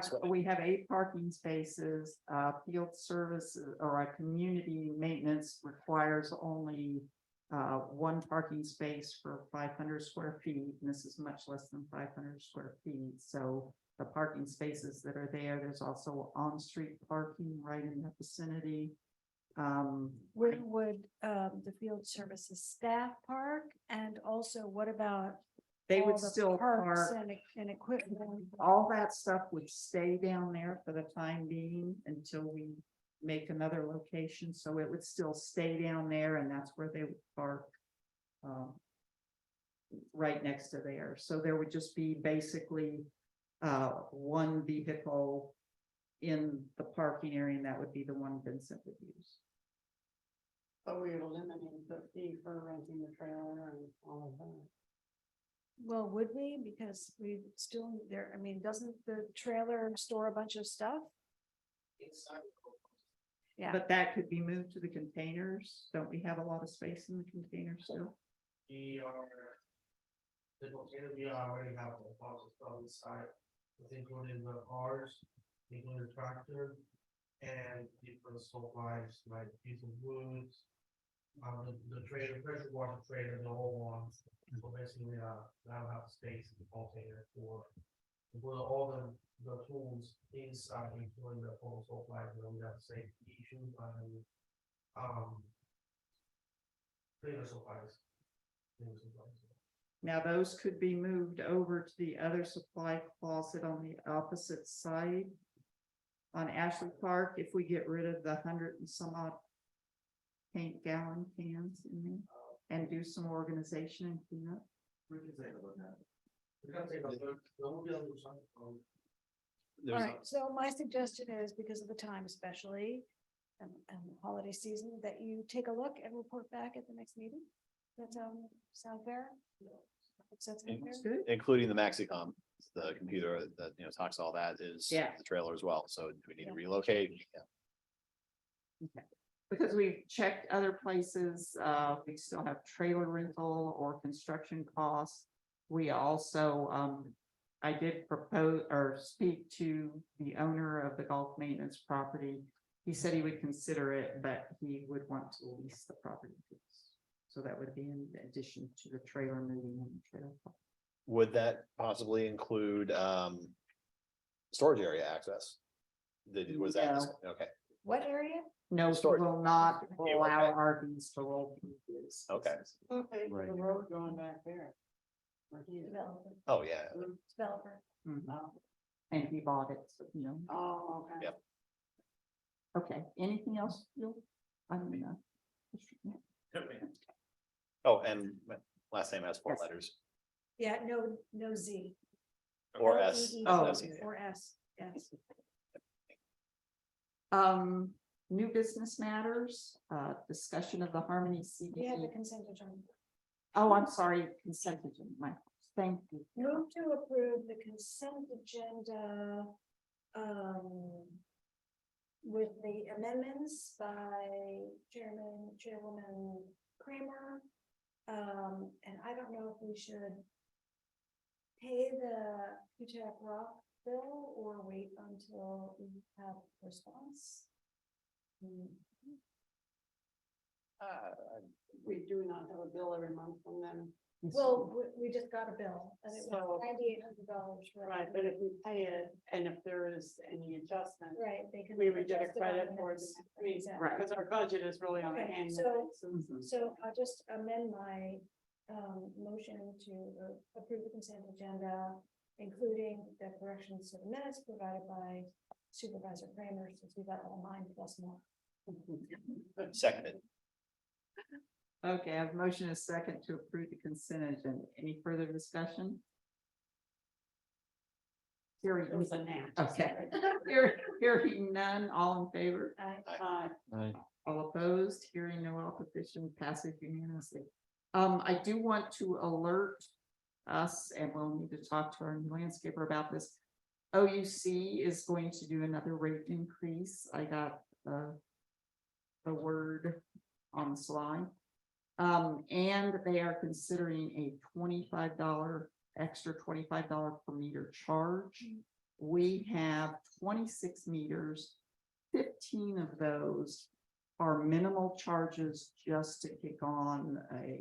So we have 8 parking spaces, field services or a community maintenance requires only 1 parking space for 500 square feet, and this is much less than 500 square feet. So the parking spaces that are there's also on-street parking right in the vicinity. Where would the field services staff park? And also what about They all would the still parks park. and equipment? All that stuff would stay down there for the time being until we make another location. So it would still stay down there, and that's where they would park right next to there. So there would just be basically 1 vehicle in the parking area, and that would be the one Vincent would use. But we eliminated the fee for renting the trailer and all of that. Well, would we? Because we still there. I mean, doesn't the trailer store a bunch of stuff? Yeah. But that could be moved to the containers. Don't we have a lot of space in the containers still? We already have the boxes on the side, including the cars, including the tractor, and different supplies like piece of woods. The trailer, pressure water trailer, the whole one. So basically, I don't have space in the container for with all the tools is including the postal flag, we have safety issues and cleaner supplies. Now, those could be moved over to the other supply closet on the opposite side. On Ashley Park, if we get rid of the 100 and some odd paint gallon cans in there and do some organization and cleanup. All right, so my suggestion is, because of the time especially, and the holiday season, that you take a look and report back at the next meeting. That sound fair? Does that sound fair? Including the Maxicom, the computer that, you know, talks all that is Yeah. the trailer as well. So do we need to relocate? Yeah. Okay. Because we've checked other places, we still have trailer rental or construction costs. We also, I did propose or speak to the owner of the golf maintenance property. He said he would consider it, but he would want to lease the property. So that would be in addition to the trailer moving and the trailer. Would that possibly include storage area access? Was that, okay, What area? No, we Storage. will not Yeah, allow okay. RVs to roll through this. okay. Okay, Right. the road going back there. Developer. Oh, yeah. Developer. Mhm. And he bought it, so, you know. Oh, okay. Yep. Okay, anything else? Bill? I mean, Oh, and last name has 4 Yes. letters Yeah, no Z. or S. LEE. Oh. Or S, yes. New business matters, discussion of the Harmony We have the CBD. consent agenda. Oh, I'm sorry, consent agenda, my, thank you. Move to approve the consent agenda. With the amendments by Chairwoman Kramer. And I don't know if we should pay the QTAC Rock bill or wait until we have a response. We do not have a bill every month from them. Well, we just got a bill and it So- was $9,800. Right, but if we pay it and if there is any adjustment, Right, they can. we would get a adjust it on credit the towards, next- I mean, Exactly. because our budget is really on an Okay, annual so- basis. So I'll just amend my motion to approve the consent agenda, including the corrections to the minutes provided by Supervisor Kramer, since we got all 9 plus more. Seconded. Okay, I have a motion and a second to approve the consent agenda. Any further discussion? Hearing, It was a gnat. okay. Hearing none, all in favor? Aye. All opposed, hearing no opposition, passes unanimously. I do want to alert us, and we'll need to talk to our new landscaper about this. OUC is going to do another rate increase. I got the word on the slide. And they are considering a $25 extra $25 per meter charge. We have 26 meters. 15 of those are minimal charges just to kick on a,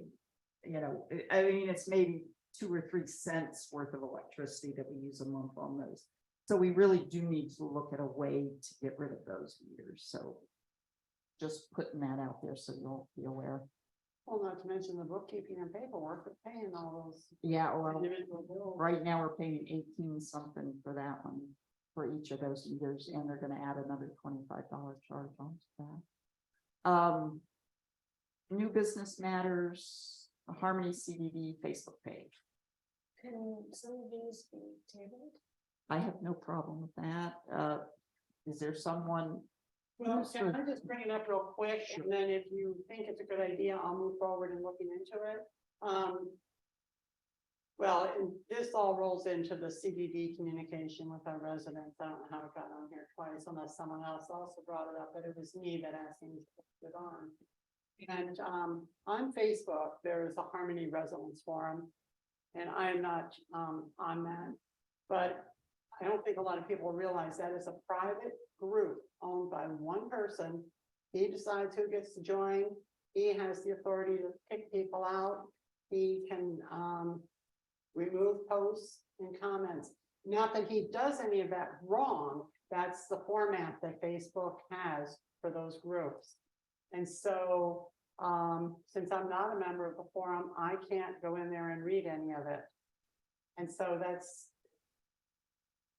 you know, I mean, it's maybe 2 or 3 cents worth of electricity that we use a month on those. So we really do need to look at a way to get rid of those meters. So just putting that out there so you'll be aware. Well, not to mention the bookkeeping and paperwork of paying all those. Yeah, well, individual bills. right now we're paying 18 something for that one, for each of those meters, and they're gonna add another $25 charge on to that. New business matters, Harmony CDD Facebook page. Can some of these be tabled? I have no problem with that. Is there someone? Well, who's can for- I just bring it up real quick, and then if you think it's a good idea, I'll move forward in looking into it. Well, and this all rolls into the CDD communication with our residents. I don't know how it got on here twice unless someone else also brought it up, but it was me that asked me to put it on. And on Facebook, there is a Harmony Residence Forum, and I am not on that. But I don't think a lot of people realize that is a private group owned by one person. He decides who gets to join. He has the authority to kick people out. He can remove posts and comments. not that he does any of that wrong, that's the format that Facebook has for those groups. And so, since I'm not a member of the forum, I can't go in there and read any of it. And so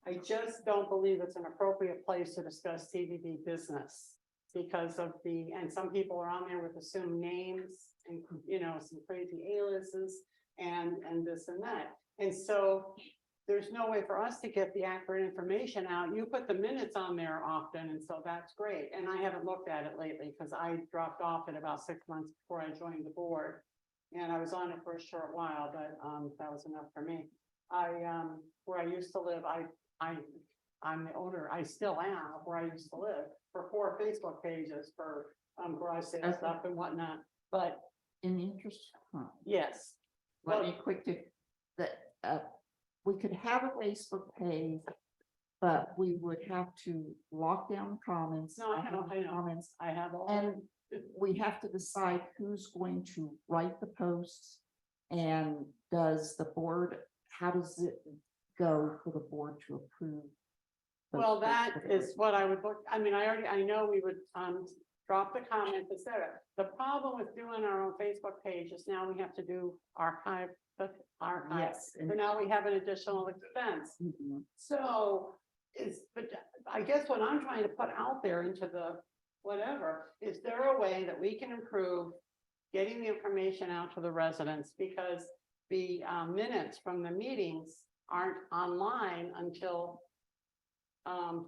I just don't believe it's an appropriate place to discuss CBD business because of and some people are on there with assumed names and, some crazy aliases and this and that. And so there's no way for us to get the accurate information out. You put the minutes on there often, and so that's great. And I haven't looked at it lately because I dropped off at about 6 months before I joined the board. And I was on it for a short while, but that was enough for me. Where I used to live, I'm the owner, I still am where I used to live, for 4 Facebook pages for garage sale stuff and whatnot, but. In the interest, Yes. let me quickly, we could have a Facebook page, but we would have to lock down comments. No, I know. Comments, I have all. and we have to decide who's going to write the posts. And does the board, how does it go for the board to approve? those Well, that posts? is what I would look, I mean, I know we would, drop the comments, et cetera. The problem with doing our own Facebook page is now we have to do archive. Yes. So now we have an additional expense. Mhm. So but I guess what I'm trying to put out there into the whatever, is there a way that we can improve getting the information out to the residents? Because the minutes from the meetings aren't online until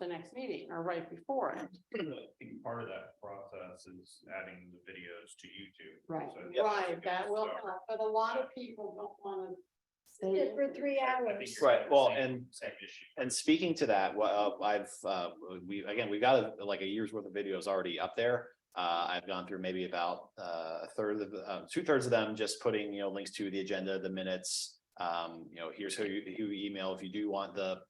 the next meeting or right before it. I think part of that process is adding the videos to YouTube. Right. So that's a Right, good that will start. help, but a lot of people don't want to. Sit for 3 I hours. think you're Right, well, same issue. And speaking to that, we've got like a year's worth of videos already up there. I've gone through maybe about a third of the, 2/3 of them, just putting, links to the agenda, the minutes. Here's who you email if you do want the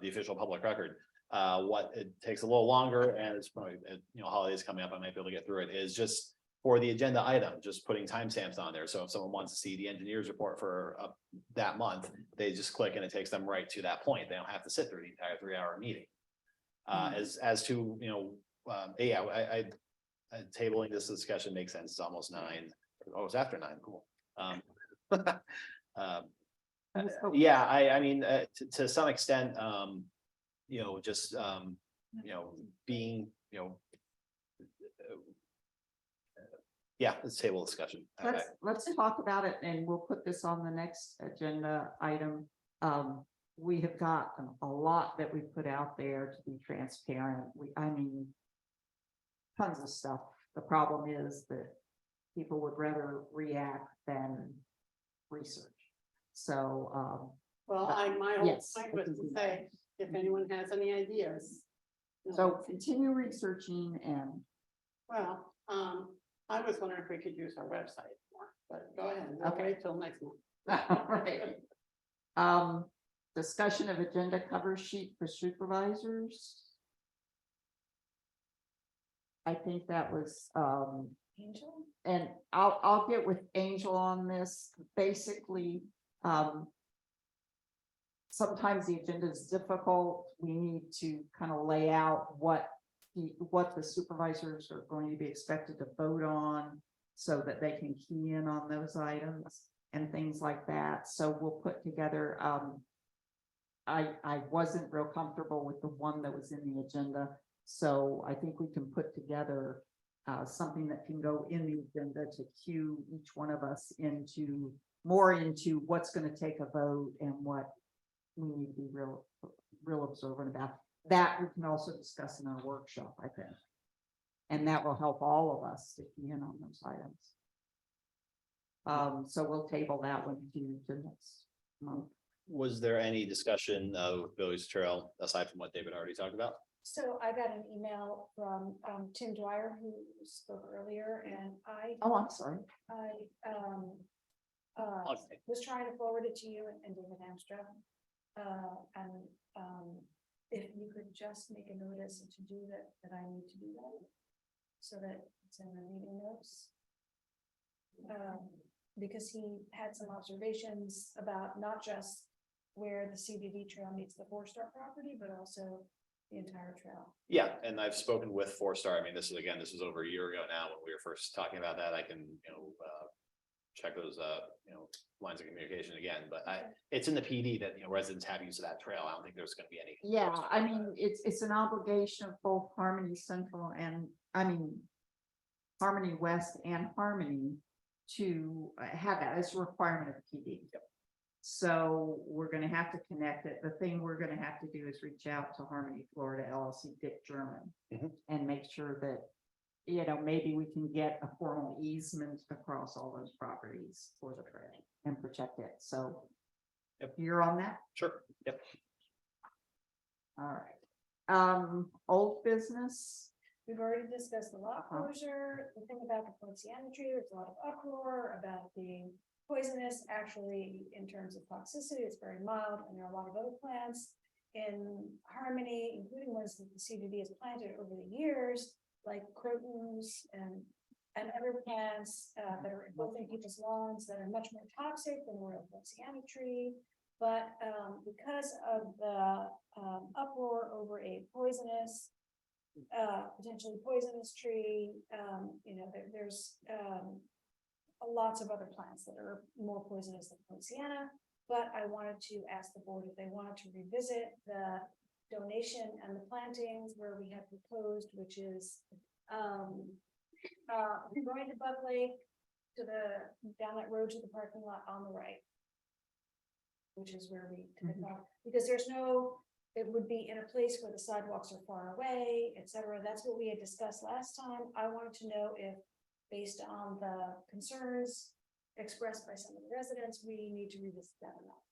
official public record. What it takes a little longer, and it's probably, holidays coming up, I might be able to get through it, is just for the agenda item, just putting timestamps on there. So if someone wants to see the engineer's report for that month, they just click and it takes them right to that point. They don't have to sit through the entire 3-hour meeting. As to, tabling this discussion makes sense. It's almost 9. Oh, it's after 9. Cool. Yeah, I mean, to some extent, just, being, yeah, let's table discussion. Let's talk about it, and we'll put this on the next agenda item. We have got a lot that we put out there to be transparent. I mean, tons of stuff. The problem is that people would rather react than research. So, Well, my whole yes, point I was can to do say, if anyone has any ideas. so continue researching and Well, I was wondering if we could use our website more, but go ahead. We'll Okay. wait till next month. right. Discussion of agenda cover sheet for supervisors. I think that was, Angel? and I'll get with Angel on this. Basically, sometimes the agenda is difficult. We need to kind of lay out what the supervisors are going to be expected to vote on so that they can key in on those items and things like that. So we'll put together, I wasn't real comfortable with the one that was in the agenda. So I think we can put together something that can go in the agenda to cue each one of us into what's going to take a vote and what we need to be real observant about. That we can also discuss in our workshop, I think. And that will help all of us to key in on those items. So we'll table that one to next month. Was there any discussion of Billy's Trail aside from what David already talked about? So I got an email from Tim Dwyer, who spoke earlier, and Oh, I'm sorry. was trying to forward it to you and David Amstrad. If you could just make a notice to do that I need to do that, so that it's in the meeting notes. Because he had some observations about not just where the CBD trail meets the four-star property, but also the entire trail. Yeah, and I've spoken with Four Star. I mean, this is over a year ago now when we were first talking about that. I can, check those, lines of communication again, but it's in the PD that, residents have use of that trail. I don't think there's gonna be any. Yeah, I mean, it's an obligation of both Harmony Central and, Harmony West and Harmony to have that as a requirement of PD. So we're gonna have to connect it. The thing we're gonna have to do is reach out to Harmony Florida LLC, Dick German, and make sure that, maybe we can get a formal easement across all those properties for the trail and protect it. So you're on that? Sure, yep. All right. Old business. We've already discussed the lot Uh-huh. closure, the thing about the poinciana tree, there's a lot of uproar about being poisonous. Actually, in terms of toxicity, it's very mild, and there are a lot of other plants in Harmony, including ones that the CBD has planted over the years, like crotons and other plants that are both in people's lawns that are much more toxic than the royal poinciana tree. But because of the uproar over a poisonous, potentially poisonous tree, there's lots of other plants that are more poisonous than poinciana. But I wanted to ask the board if they wanted to revisit the donation and the plantings where we have proposed, which is going to Buck Lake to down that road to the parking lot on the right, which is where we because it would be in a place where the sidewalks are far away, etc. That's what we had discussed last time. I wanted to know if, based on the concerns expressed by some of the residents, we need to revisit that or not.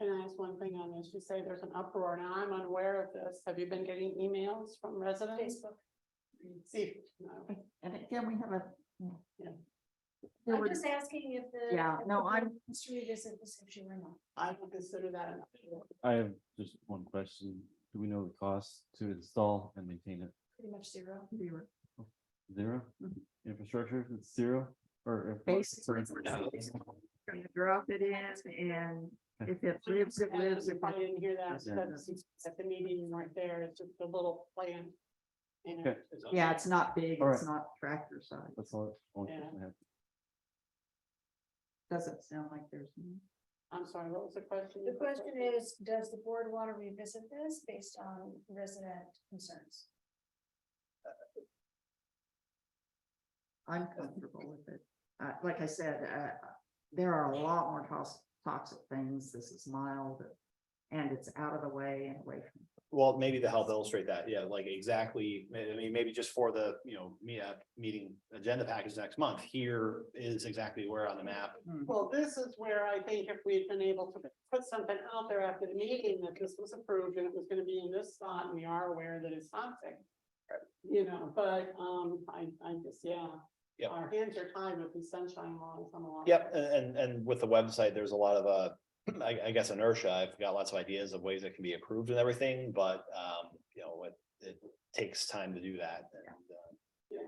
Can I ask one thing on this? You say there's an uproar. Now, I'm unaware of this. Have you been getting emails from residents? Facebook. See, no. And again, we have a. I'm just asking if the. Yeah, if no, the I'm- board wants to revisit this issue or not. I don't consider that an uproar. I have just one question. Do we know the cost to install and maintain it? Pretty much zero. Zero? Infrastructure, it's zero? Or? Basically, gonna drop it in, and if it lives, it lives. If I didn't hear that, Yeah. that's at the meeting right there. It's just a little plan. And Okay. Yeah, it's not big, All it's right. not tractor size. That's all. only Yeah. question I have. Doesn't sound like there's. I'm sorry, what was the question? The question is, does the board want to revisit this based on resident concerns? I'm comfortable with it. Like I said, there are a lot more toxic things. This is mild. And it's out of the way and away from. Well, maybe to help illustrate that, yeah, like exactly, I mean, maybe just for the, meeting agenda package next month, here is exactly where on the map. Well, this is where I think if we'd been able to put something out there after the meeting that this was approved and it was gonna be in this spot, and we are aware that it's toxic. But I just, yeah. Yep. Our hands are tied with the sunshine laws. Yep, and with the website, there's a lot of, I guess inertia. I've got lots of ideas of ways that can be approved and everything, but, it takes time to do that. And, Yeah,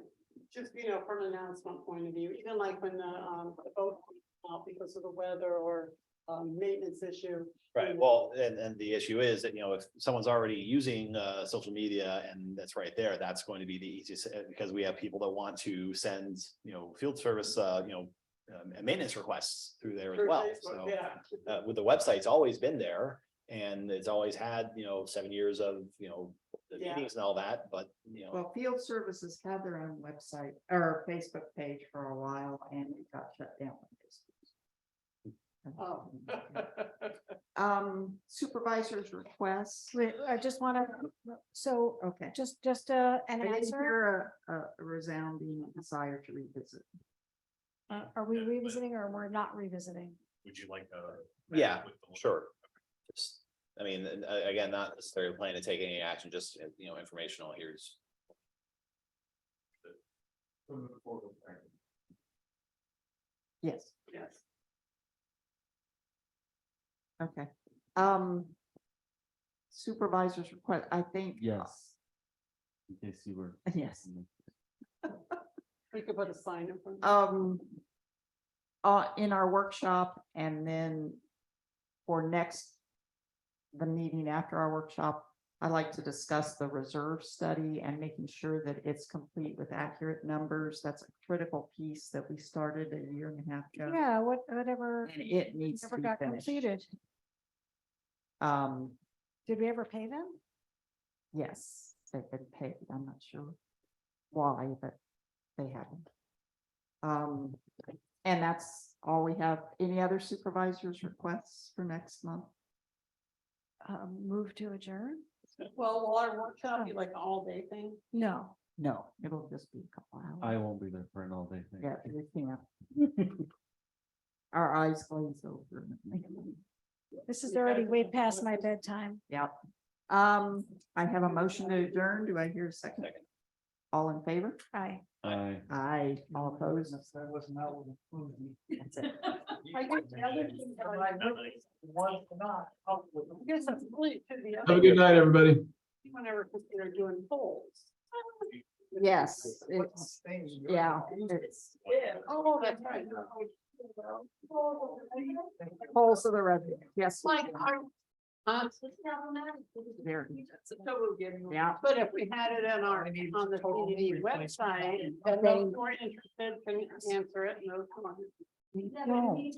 just, from an announcement point of view, even like when the boat came out because of the weather or maintenance issue. Right, well, and the issue is that, if someone's already using social media and that's right there, that's going to be the easiest, because we have people that want to send, field service, maintenance requests through there as Through well. Facebook, So yeah. with the website, it's always been there and it's always had, 7 years of, the Yeah. meetings and all that, but, Well, field services had their own website or Facebook page for a while, and it got shut down. Oh. Supervisors requests. Wait, I just want to, so, Okay. just I an didn't answer. hear a resounding desire to revisit. Are we revisiting or we're not revisiting? Would you like to? yeah, sure. Just, I mean, again, not necessarily planning to take any action, just, informational. Here's. Yes. Yes. Okay. Supervisors request, I think. Yes. In case you were. Yes. We could put a sign in front. In our workshop, and then for the meeting after our workshop, I'd like to discuss the reserve study and making sure that it's complete with accurate numbers. That's a critical piece that we started a year and a half ago. Yeah, whatever. And it needs to Never be got finished. completed. Did we ever pay them? Yes, they've been paid. I'm not sure why, but they haven't. And that's all we have. Any other supervisors' requests for next month? Move to adjourn? Well, will our workshop be like an all-day thing? No. No, it'll just be a couple hours. I won't be there for an all day thing. Yeah, we can't. Our eyes glaze over. This is already way past my bedtime. Yep. I have a motion to adjourn. Do I hear a second? All in favor? Aye. Aye. Aye. All opposed? That was not what approved me. That's it. I guess the other thing that I was not helpful. I guess that's really to the Have a other. good night, everybody. Whenever consider doing polls. Yes, it's, yeah, it's Oh, that's right. polls of the resident. Yes. Like, There. Yeah, but if we had it in our, on the community website, and those who are interested can answer it, no. We don't.